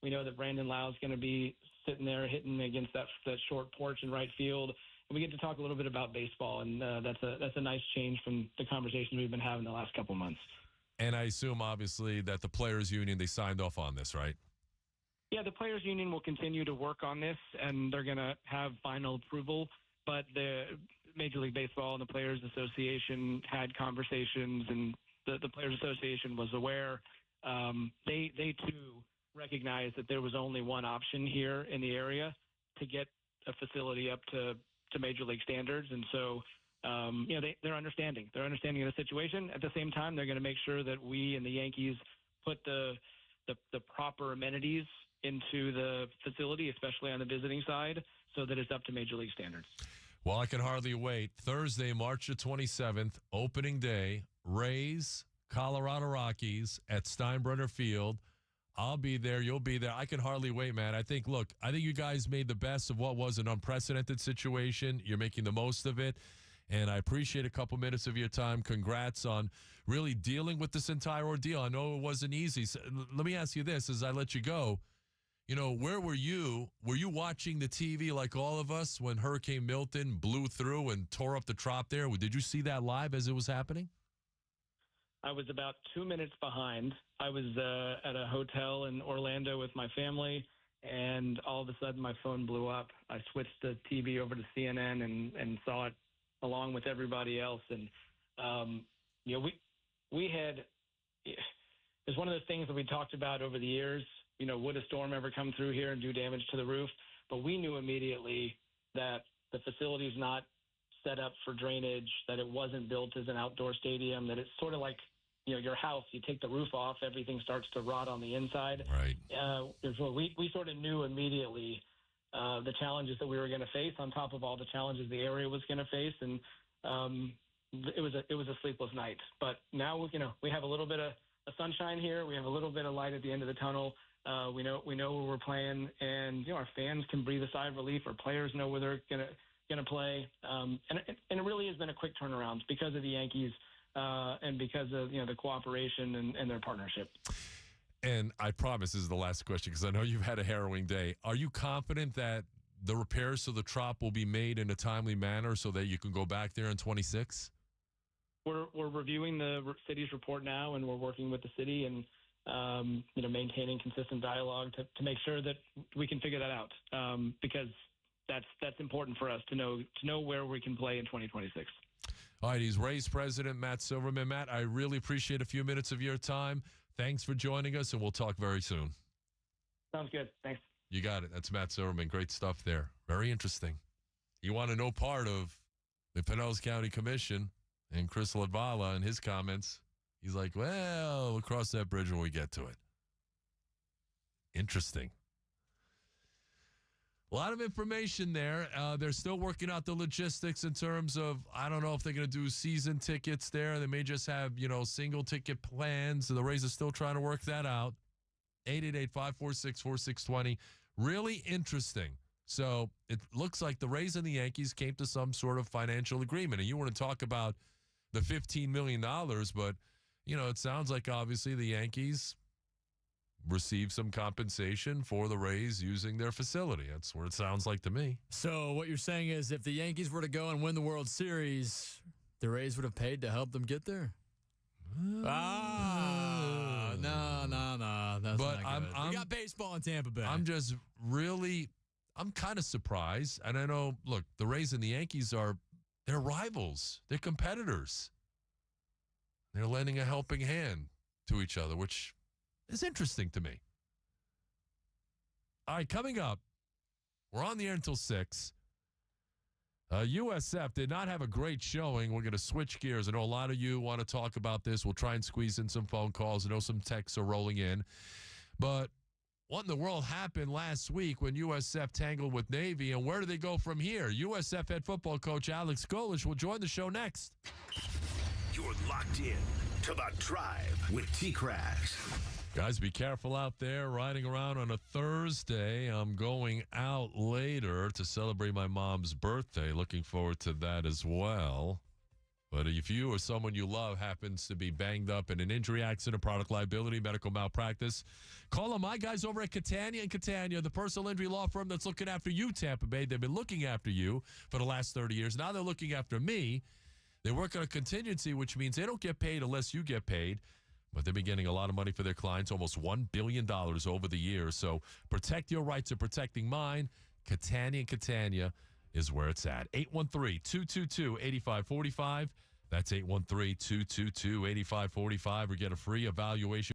We know that Brandon Lau's going to be sitting there hitting against that short porch in right field. And we get to talk a little bit about baseball, and that's a nice change from the conversations we've been having the last couple of months. And I assume, obviously, that the Players Union, they signed off on this, right? Yeah, the Players Union will continue to work on this, and they're going to have final approval. But the Major League Baseball and the Players Association had conversations, and the Players Association was aware. They too recognized that there was only one option here in the area to get a facility up to Major League standards, and so they're understanding. They're understanding of the situation. At the same time, they're going to make sure that we and the Yankees put the proper amenities into the facility, especially on the visiting side, so that it's up to Major League standards. Well, I can hardly wait. Thursday, March the 27th, opening day, Rays, Colorado Rockies at Steinbrenner Field. I'll be there. You'll be there. I can hardly wait, man. I think you guys made the best of what was an unprecedented situation. You're making the most of it. And I appreciate a couple minutes of your time. Congrats on really dealing with this entire ordeal. I know it wasn't easy. So let me ask you this as I let you go. Where were you? Were you watching the TV like all of us when Hurricane Milton blew through and tore up the trop there? Did you see that live as it was happening? I was about 2 minutes behind. I was at a hotel in Orlando with my family, and all of a sudden my phone blew up. I switched the TV over to CNN and saw it along with everybody else. And, we had – it's one of those things that we talked about over the years. Would a storm ever come through here and do damage to the roof? But we knew immediately that the facility's not set up for drainage, that it wasn't built as an outdoor stadium, that it's sort of like, your house. You take the roof off, everything starts to rot on the inside. Right. So we sort of knew immediately the challenges that we were going to face on top of all the challenges the area was going to face. And it was a sleepless night. But now, we have a little bit of sunshine here. We have a little bit of light at the end of the tunnel. We know where we're playing, and our fans can breathe a sigh of relief. Our players know where they're gonna play, and it really has been a quick turnaround because of the Yankees and because of the cooperation and their partnership. And I promise this is the last question because I know you've had a harrowing day. Are you confident that the repairs to the trop will be made in a timely manner so that you can go back there in 26? We're reviewing the city's report now, and we're working with the city and maintaining consistent dialogue to make sure that we can figure that out because that's important for us to know where we can play in 2026. All right, he's Rays president Matt Silverman. Matt, I really appreciate a few minutes of your time. Thanks for joining us, and we'll talk very soon. Sounds good. Thanks. You got it. That's Matt Silverman. Great stuff there. Very interesting. You want to know part of the Pinellas County Commission and Chris Ladvala and his comments. He's like, well, we'll cross that bridge when we get to it. Interesting. A lot of information there. They're still working out the logistics in terms of, I don't know if they're going to do season tickets there. They may just have, single ticket plans. The Rays are still trying to work that out. 888-546-4620. Really interesting. So it looks like the Rays and the Yankees came to some sort of financial agreement. And you want to talk about the $15 million, but, it sounds like obviously the Yankees receive some compensation for the Rays using their facility. That's what it sounds like to me. So what you're saying is if the Yankees were to go and win the World Series, the Rays would have paid to help them get there? No. That's but not good. We got baseball in Tampa Bay. I'm kind of surprised. And I know, look, the Rays and the Yankees they're rivals. They're competitors. They're lending a helping hand to each other, which is interesting to me. All right, coming up, we're on the air until 6. USF did not have a great showing. We're going to switch gears. I know a lot of you want to talk about this. We'll try and squeeze in some phone calls. I know some texts are rolling in. But what in the world happened last week when USF tangled with Navy, and where do they go from here? USF head football coach Alex Golesh will join the show next. You're locked in to The Drive with TKras. Guys, be careful out there riding around on a Thursday. I'm going out later to celebrate my mom's birthday. Looking forward to that as well. But if you or someone you love happens to be banged up in an injury accident, product liability, medical malpractice, call on my guys over at Catania and Catania, the personal injury law firm that's looking after you, Tampa Bay. They've been looking after you for the last 30 years. Now they're looking after me. They work on a contingency, which means they don't get paid unless you get paid. But they've been getting a lot of money for their clients, almost $1 billion over the years. So protect your rights of protecting mine. Catania and Catania is where it's at. 813-222-8545. That's 813-222-8545. Or get a free evaluation.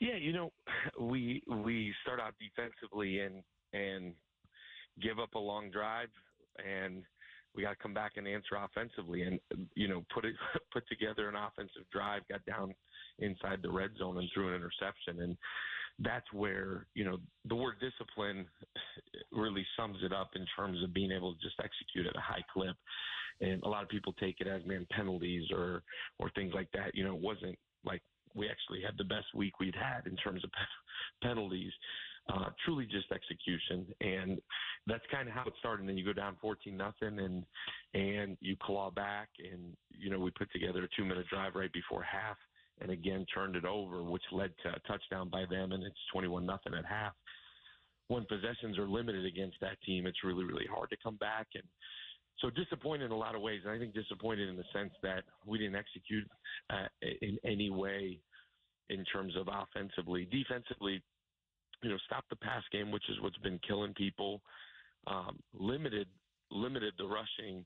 Yeah, we start out defensively and give up a long drive, and we got to come back and answer offensively, and put together an offensive drive, got down inside the red zone and threw an interception, and that's where the word discipline really sums it up in terms of being able to just execute at a high clip. And a lot of people take it as penalties or things like that. It wasn't like we actually had the best week we'd had in terms of penalties. Truly just execution, and that's kind of how it started. And then you go down 14-0, and you claw back, and we put together a 2-minute drive right before half, and again turned it over, which led to a touchdown by them, and it's 21-0 at half. When possessions are limited against that team, it's really, really hard to come back, and so disappointed in a lot of ways. And I think disappointed in the sense that we didn't execute in any way in terms of offensively. Defensively, stop the pass game, which is what's been killing people. Limited the rushing,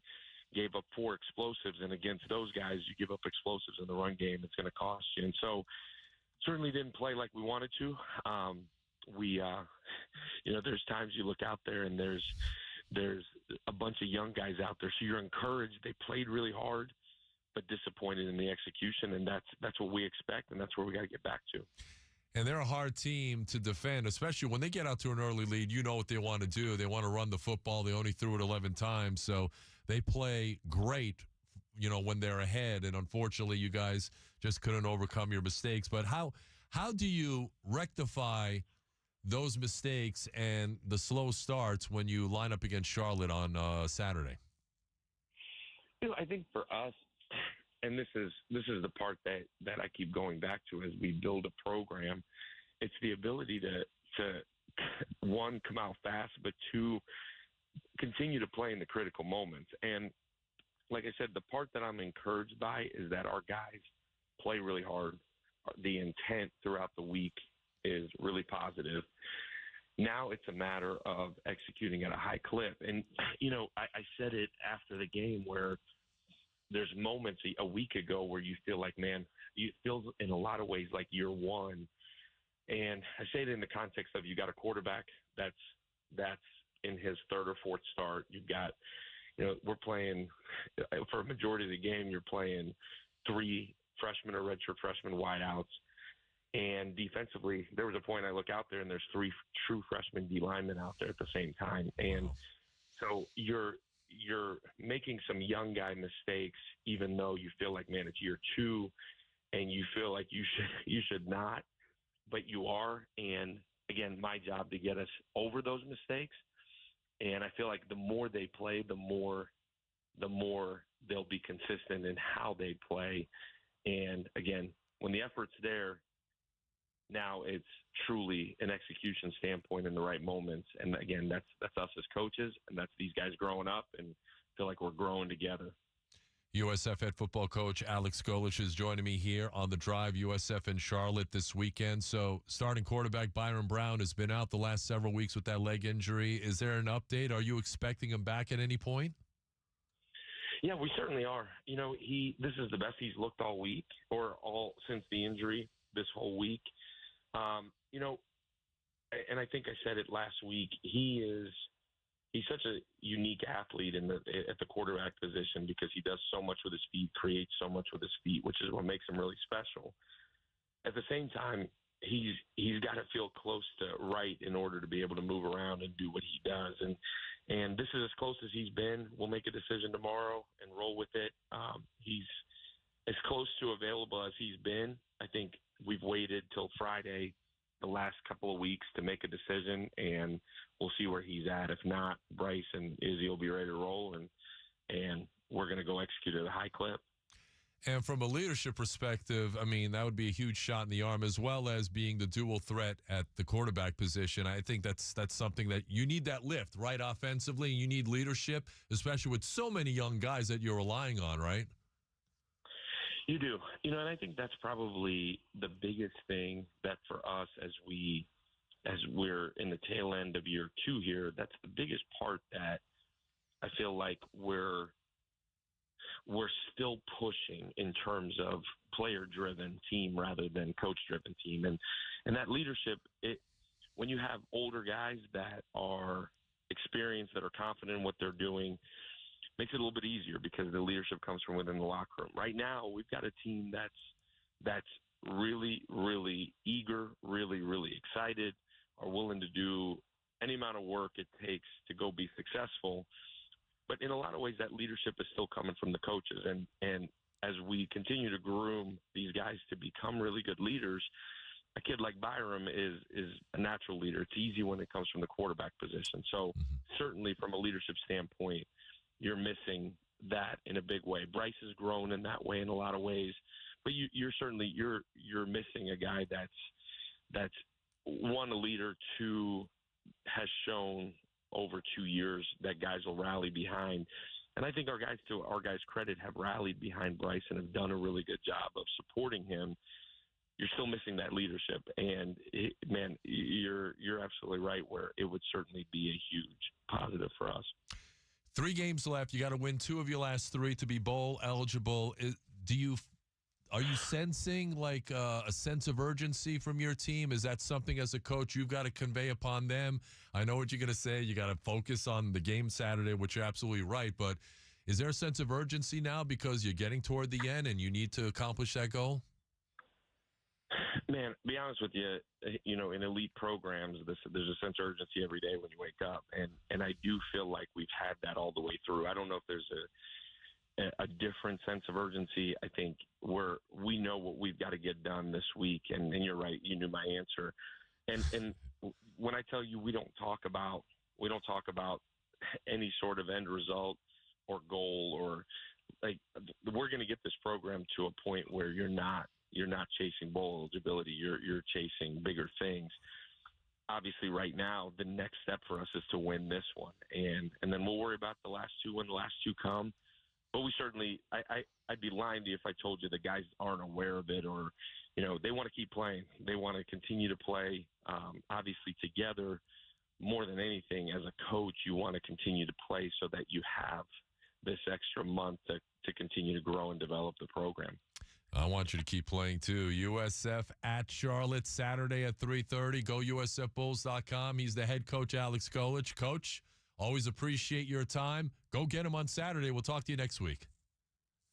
gave up 4 explosives, and against those guys, you give up explosives in the run game, it's going to cost you. And so certainly didn't play like we wanted to. There's times you look out there and there's a bunch of young guys out there, so you're encouraged. They played really hard, but disappointed in the execution, and that's what we expect, and that's where we got to get back to. And they're a hard team to defend, especially when they get out to an early lead. You know what they want to do. They want to run the football. They only threw it 11 times, so they play great, when they're ahead. And unfortunately, you guys just couldn't overcome your mistakes. But how do you rectify those mistakes and the slow starts when you line up against Charlotte on Saturday? I think for us, and this is the part that I keep going back to as we build a program, it's the ability to one, come out fast, but two, continue to play in the critical moments. And like I said, the part that I'm encouraged by is that our guys play really hard. The intent throughout the week is really positive. Now it's a matter of executing at a high clip. And, I said it after the game where there's moments a week ago where you feel like, man, it feels in a lot of ways like year one. And I say it in the context of you got a quarterback that's in his 3rd or 4th start. You've got, we're playing for a majority of the game, you're playing 3 freshmen or redshirt freshmen wideouts. And defensively, there was a point I look out there and there's 3 true freshman D linemen out there at the same time. And so you're making some young guy mistakes, even though you feel like, man, it's year 2 and you feel like you should not, but you are. And again, my job to get us over those mistakes. And I feel like the more they play, the more they'll be consistent in how they play. And again, when the effort's there, now it's truly an execution standpoint in the right moments. And again, that's us as coaches, and that's these guys growing up, and feel like we're growing together. USF head football coach Alex Golich is joining me here on The Drive. USF in Charlotte this weekend. So starting quarterback Byron Brown has been out the last several weeks with that leg injury. Is there an update? Are you expecting him back at any point? Yeah, we certainly are. This is the best he's looked all week, or all since the injury this whole week. And I think I said it last week, he's such a unique athlete at the quarterback position because he does so much with his feet, creates so much with his feet, which is what makes him really special. At the same time, he's got to feel close to right in order to be able to move around and do what he does. And this is as close as he's been. We'll make a decision tomorrow and roll with it. He's as close to available as he's been. I think we've waited till Friday, the last couple of weeks, to make a decision, and we'll see where he's at. If not, Bryce and Izzy will be ready to roll, and we're going to go execute at a high clip. And from a leadership perspective, I mean, that would be a huge shot in the arm, as well as being the dual threat at the quarterback position. I think that's something that you need, that lift, right? Offensively, you need leadership, especially with so many young guys that you're relying on, right? You do. And I think that's probably the biggest thing that for us as we're in the tail end of year 2 here, that's the biggest part that I feel like we're we're still pushing in terms of player-driven team rather than coach-driven team. And that leadership, when you have older guys that are experienced, that are confident in what they're doing, makes it a little bit easier because the leadership comes from within the locker room. Right now, we've got a team that's really, really eager, really, really excited, are willing to do any amount of work it takes to go be successful. But in a lot of ways, that leadership is still coming from the coaches. And as we continue to groom these guys to become really good leaders, a kid like Byram is a natural leader. It's easy when it comes from the quarterback position. So certainly from a leadership standpoint, you're missing that in a big way. Bryce has grown in that way in a lot of ways, but you're certainly you're missing a guy that's one, a leader, two, has shown over 2 years that guys will rally behind. And I think our guys, to our guys' credit, have rallied behind Bryce and have done a really good job of supporting him. You're still missing that leadership. And, man, you're absolutely right where it would certainly be a huge positive for us. 3 games left. You got to win 2 of your last 3 to be bowl eligible. Are you sensing like a sense of urgency from your team? Is that something as a coach you've got to convey upon them? I know what you're going to say. You got to focus on the game Saturday, which you're absolutely right. But is there a sense of urgency now because you're getting toward the end and you need to accomplish that goal? Man, to be honest with you, in elite programs, there's a sense of urgency every day when you wake up. And I do feel like we've had that all the way through. I don't know if there's a different sense of urgency. I think we know what we've got to get done this week. And you're right. You knew my answer. And when I tell you we don't talk about any sort of end result or goal, or like, we're going to get this program to a point where you're not chasing bowl eligibility. You're chasing bigger things. Obviously, right now, the next step for us is to win this one, and then we'll worry about the last 2 when the last 2 come. But we certainly, I'd be lying to you if I told you the guys aren't aware of it, or they want to keep playing. They want to continue to play. Obviously, together, more than anything, as a coach, you want to continue to play so that you have this extra month to continue to grow and develop the program. I want you to keep playing, too. USF at Charlotte, Saturday at 3:30. Go USFBulls.com. He's the head coach, Alex Golich. Coach, always appreciate your time. Go get him on Saturday. We'll talk to you next week.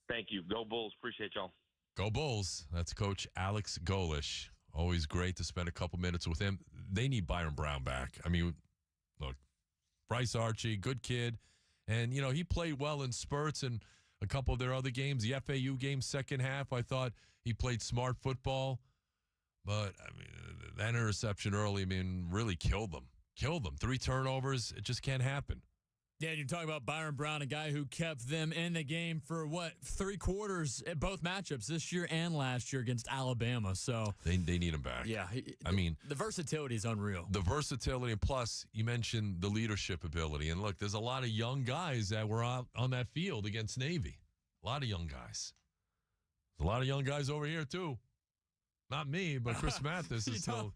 Thank you. Go Bulls. Appreciate y'all. Go Bulls. That's Coach Alex Golich. Always great to spend a couple minutes with him. They need Byron Brown back. I mean, look, Bryce Archie, good kid. And, he played well in spurts and a couple of their other games. The FAU game, second half, I thought he played smart football. But, that interception early, really killed them. 3 turnovers. It just can't happen. Yeah, you're talking about Byron Brown, a guy who kept them in the game for, 3 quarters at both matchups this year and last year against Alabama. So they need him back. Yeah. The versatility is unreal. The versatility, and plus, you mentioned the leadership ability. And look, there's a lot of young guys that were out on that field against Navy. A lot of young guys. There's a lot of young guys over here, too. Not me, but Chris Mathis is still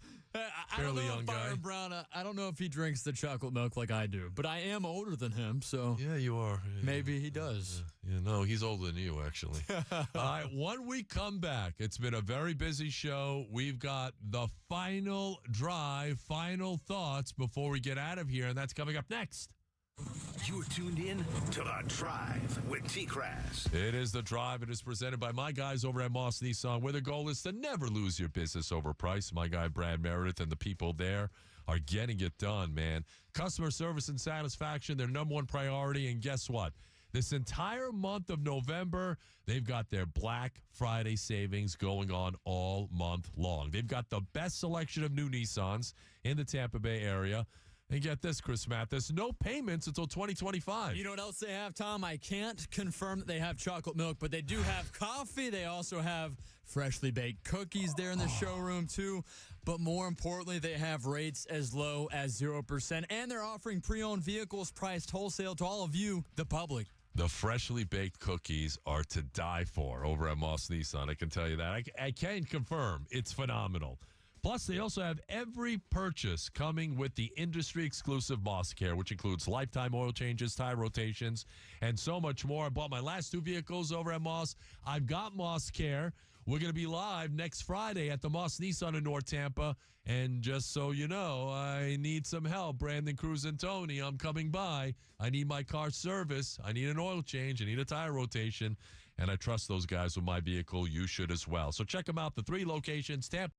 fairly young guy. Byron Brown, I don't know if he drinks the chocolate milk like I do, but I am older than him, so. Yeah, you are. Maybe he does. No, he's older than you, actually. All right, when we come back, it's been a very busy show. We've got the final drive, final thoughts before we get out of here, and that's coming up next. You're tuned in to The Drive with TKras. It is The Drive. It is presented by my guys over at Moss Nissan, where the goal is to never lose your business over price. My guy, Brad Meredith, and the people there are getting it done, man. Customer service and satisfaction, their number one priority. And guess what? This entire month of November, they've got their Black Friday savings going on all month long. They've got the best selection of new Nissans in the Tampa Bay area. And get this, Chris Mathis, no payments until 2025. You know what else they have, Tom? I can't confirm that they have chocolate milk, but they do have coffee. They also have freshly baked cookies there in the showroom, too. But more importantly, they have rates as low as 0%. And they're offering pre-owned vehicles priced wholesale to all of you, the public. The freshly baked cookies are to die for over at Moss Nissan. I can tell you that. I can confirm it's phenomenal. Plus, they also have every purchase coming with the industry-exclusive Moss Care, which includes lifetime oil changes, tire rotations, and so much more. I bought my last 2 vehicles over at Moss. I've got Moss Care. We're going to be live next Friday at the Moss Nissan in North Tampa. And just so you know, I need some help. Brandon, Cruz, and Tony, I'm coming by. I need my car service. I need an oil change. I need a tire rotation. And I trust those guys with my vehicle. You should as well. So check them out. The 3 locations, Tampa.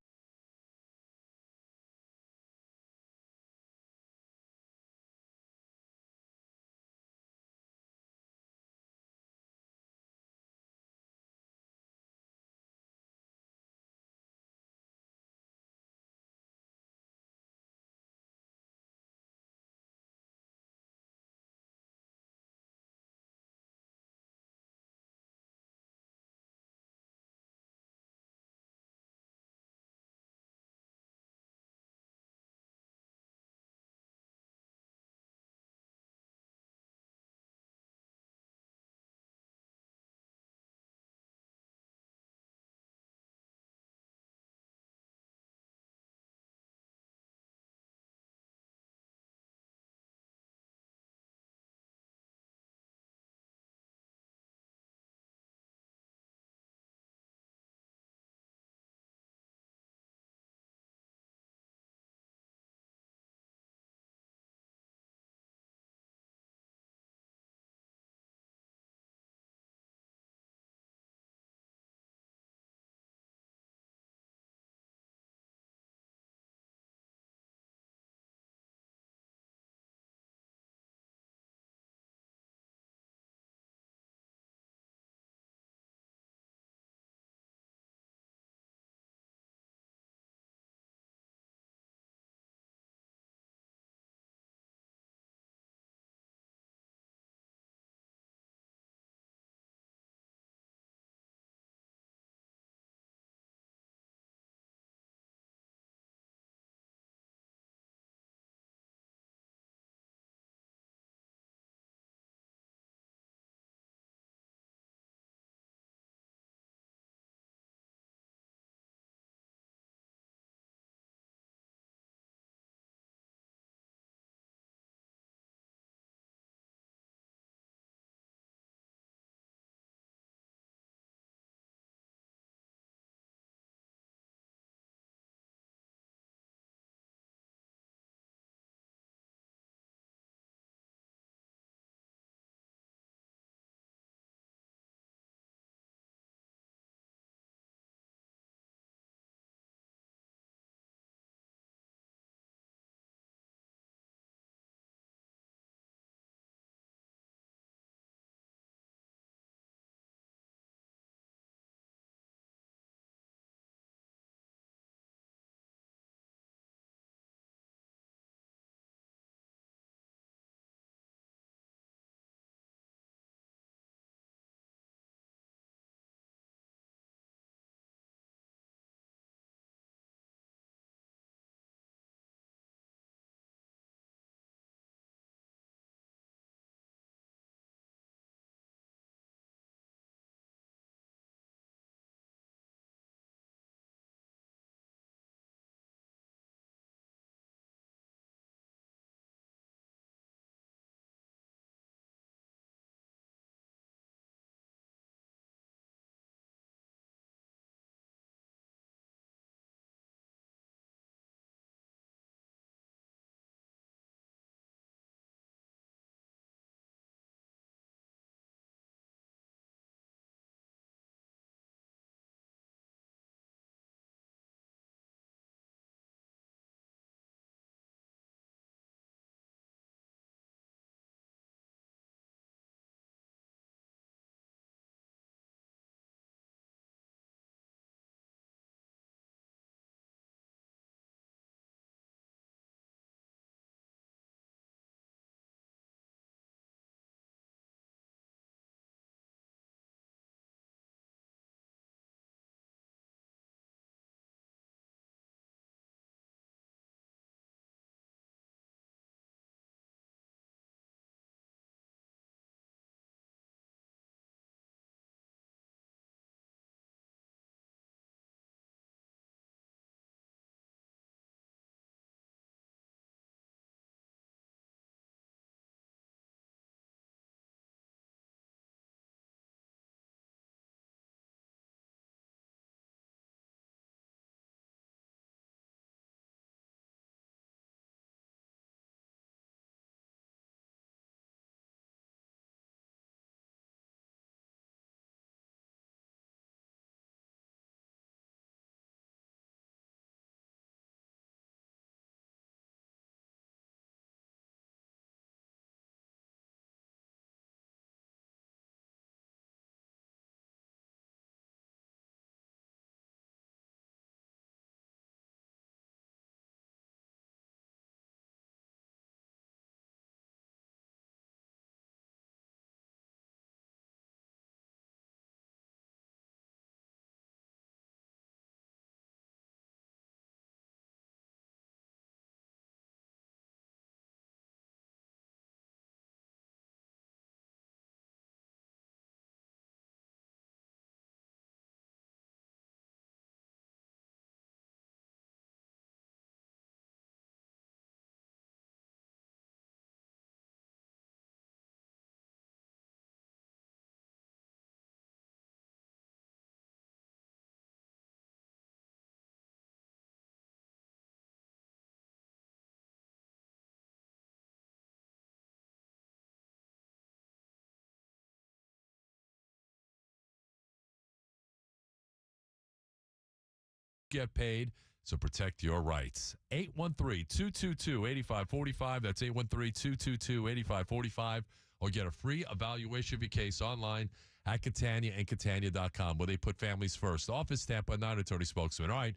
get paid, so protect your rights. 813-222-8545. That's 813-222-8545. Or get a free evaluation of your case online at Catania and Catania.com, where they put families first. Office Tampa, non-attorney spokesman. All right,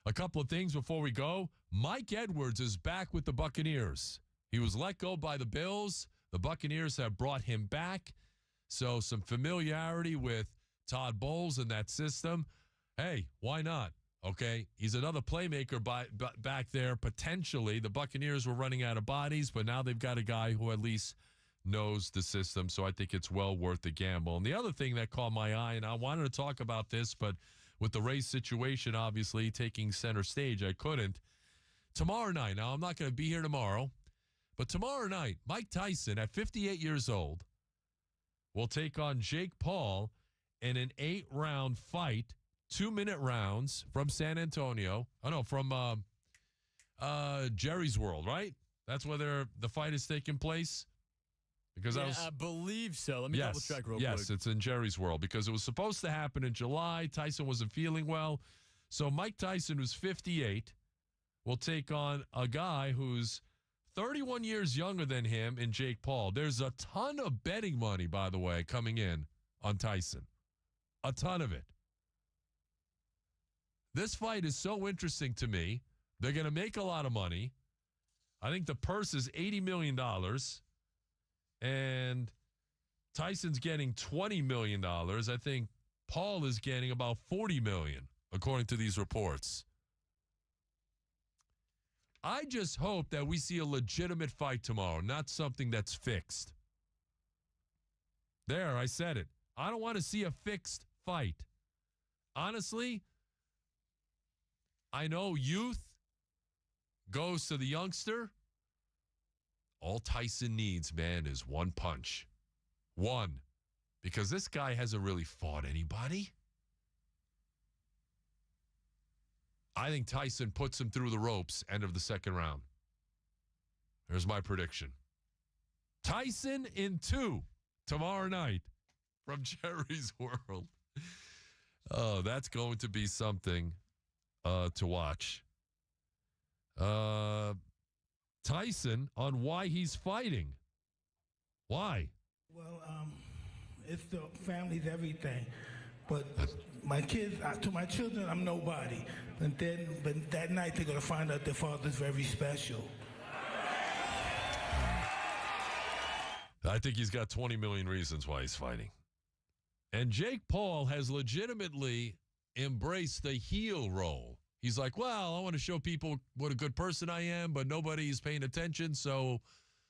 a couple of things before we go. Mike Edwards is back with the Buccaneers. He was let go by the Bills. The Buccaneers have brought him back. So some familiarity with Todd Bowles in that system. Hey, why not? Okay, he's another playmaker back there, potentially. The Buccaneers were running out of bodies, but now they've got a guy who at least knows the system, so I think it's well worth the gamble. And the other thing that caught my eye, and I wanted to talk about this, but with the race situation obviously taking center stage, I couldn't. Tomorrow night, now I'm not going to be here tomorrow, but tomorrow night, Mike Tyson, at 58 years old, will take on Jake Paul in an 8-round fight, 2-minute rounds from San Antonio. Oh, no, from Jerry's World, right? That's where the fight is taking place? Because I believe so. Let me double check real quick. Yes, it's in Jerry's World because it was supposed to happen in July. Tyson wasn't feeling well. So Mike Tyson, who's 58, will take on a guy who's 31 years younger than him in Jake Paul. There's a ton of betting money, by the way, coming in on Tyson. A ton of it. This fight is so interesting to me. They're going to make a lot of money. I think the purse is $80 million. And Tyson's getting $20 million. I think Paul is getting about $40 million, according to these reports. I just hope that we see a legitimate fight tomorrow, not something that's fixed. There, I said it. I don't want to see a fixed fight. Honestly, I know youth goes to the youngster. All Tyson needs, man, is one punch. One. Because this guy hasn't really fought anybody. I think Tyson puts him through the ropes, end of the second round. There's my prediction. Tyson in 2 tomorrow night from Jerry's World. Oh, that's going to be something to watch. Tyson on why he's fighting. Why? Well, it's the family's everything. But my kids, to my children, I'm nobody. But that night they're going to find out their father's very special. I think he's got 20 million reasons why he's fighting. And Jake Paul has legitimately embraced the heel role. He's like, well, I want to show people what a good person I am, but nobody's paying attention, so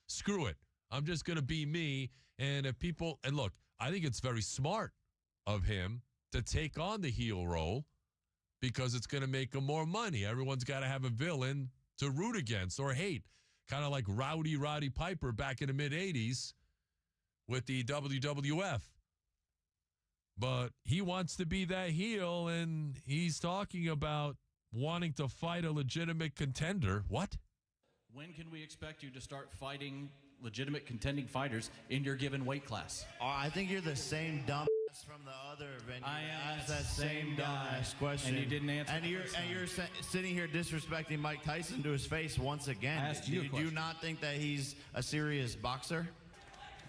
screw it. I'm just going to be me. And if people, and look, I think it's very smart of him to take on the heel role because it's going to make him more money. Everyone's got to have a villain to root against or hate. Kind of like Roddy Piper back in the mid-'80s with the WWF. But he wants to be that heel, and he's talking about wanting to fight a legitimate contender. What? When can we expect you to start fighting legitimate contending fighters in your given weight class? I think you're the same dumbass from the other venue. I am asked that same dumbass question. And you didn't answer. And you're sitting here disrespecting Mike Tyson to his face once again. I asked you a Do question. you not think that he's a serious boxer?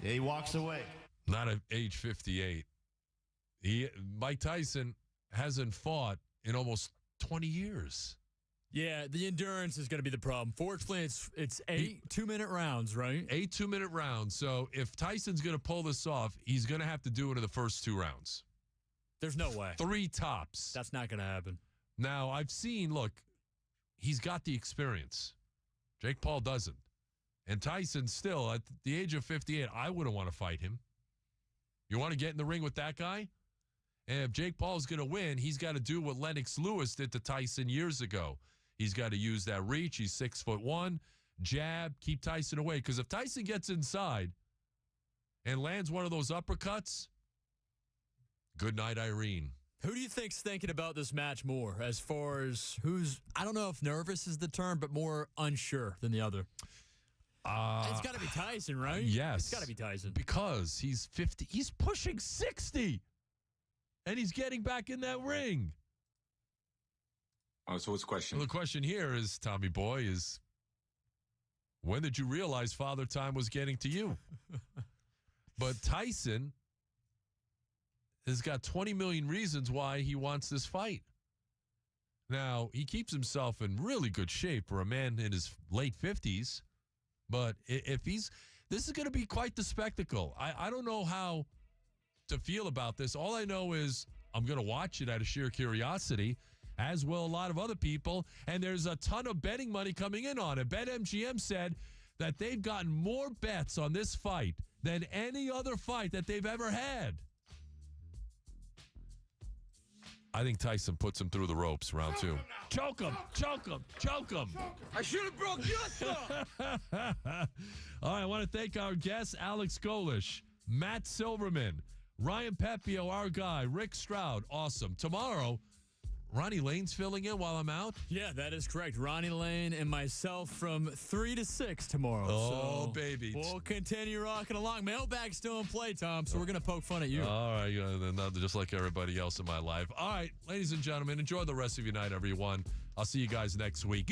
Yeah, he walks away. Not at age 58. Mike Tyson hasn't fought in almost 20 years. Yeah, the endurance is going to be the problem. Fortunately, it's 8 2-minute rounds, right? 8 2-minute rounds. So if Tyson's going to pull this off, he's going to have to do it in the first 2 rounds. There's no way. 3 tops. That's not going to happen. Now, I've seen, look, he's got the experience. Jake Paul doesn't. And Tyson still, at the age of 58, I wouldn't want to fight him. You want to get in the ring with that guy? And if Jake Paul's going to win, he's got to do what Lennox Lewis did to Tyson years ago. He's got to use that reach. He's 6'1", jab, keep Tyson away. Because if Tyson gets inside and lands one of those uppercuts, good night, Irene. Who do you think's thinking about this match more as far as who's, I don't know if nervous is the term, but more unsure than the other? It's got to be Tyson, right? Yes. It's got to be Tyson. Because he's 50. He's pushing 60. And he's getting back in that ring. So what's the question? Well, the question here is, Tommy Boy, is when did you realize Father Time was getting to you? But Tyson has got 20 million reasons why he wants this fight. Now, he keeps himself in really good shape for a man in his late 50s. But if this is going to be quite the spectacle. I don't know how to feel about this. All I know is I'm going to watch it out of sheer curiosity, as will a lot of other people. And there's a ton of betting money coming in on it. BetMGM said that they've gotten more bets on this fight than any other fight that they've ever had. I think Tyson puts him through the ropes, round two. Choke him, choke him, choke him. I should have broke your thumb. All right, I want to thank our guests, Alex Golish, Matt Silverman, Ryan Pepio, our guy, Rick Stroud. Awesome. Tomorrow, Ronnie Lane's filling in while I'm out. Yeah, that is correct. Ronnie Lane and myself from 3 to 6 tomorrow. Oh, so baby. We'll continue rocking along. Mailbag's still in play, Tom, so we're going to poke fun at you. All right, just like everybody else in my life. All right, ladies and gentlemen, enjoy the rest of your night, everyone. I'll see you guys next week.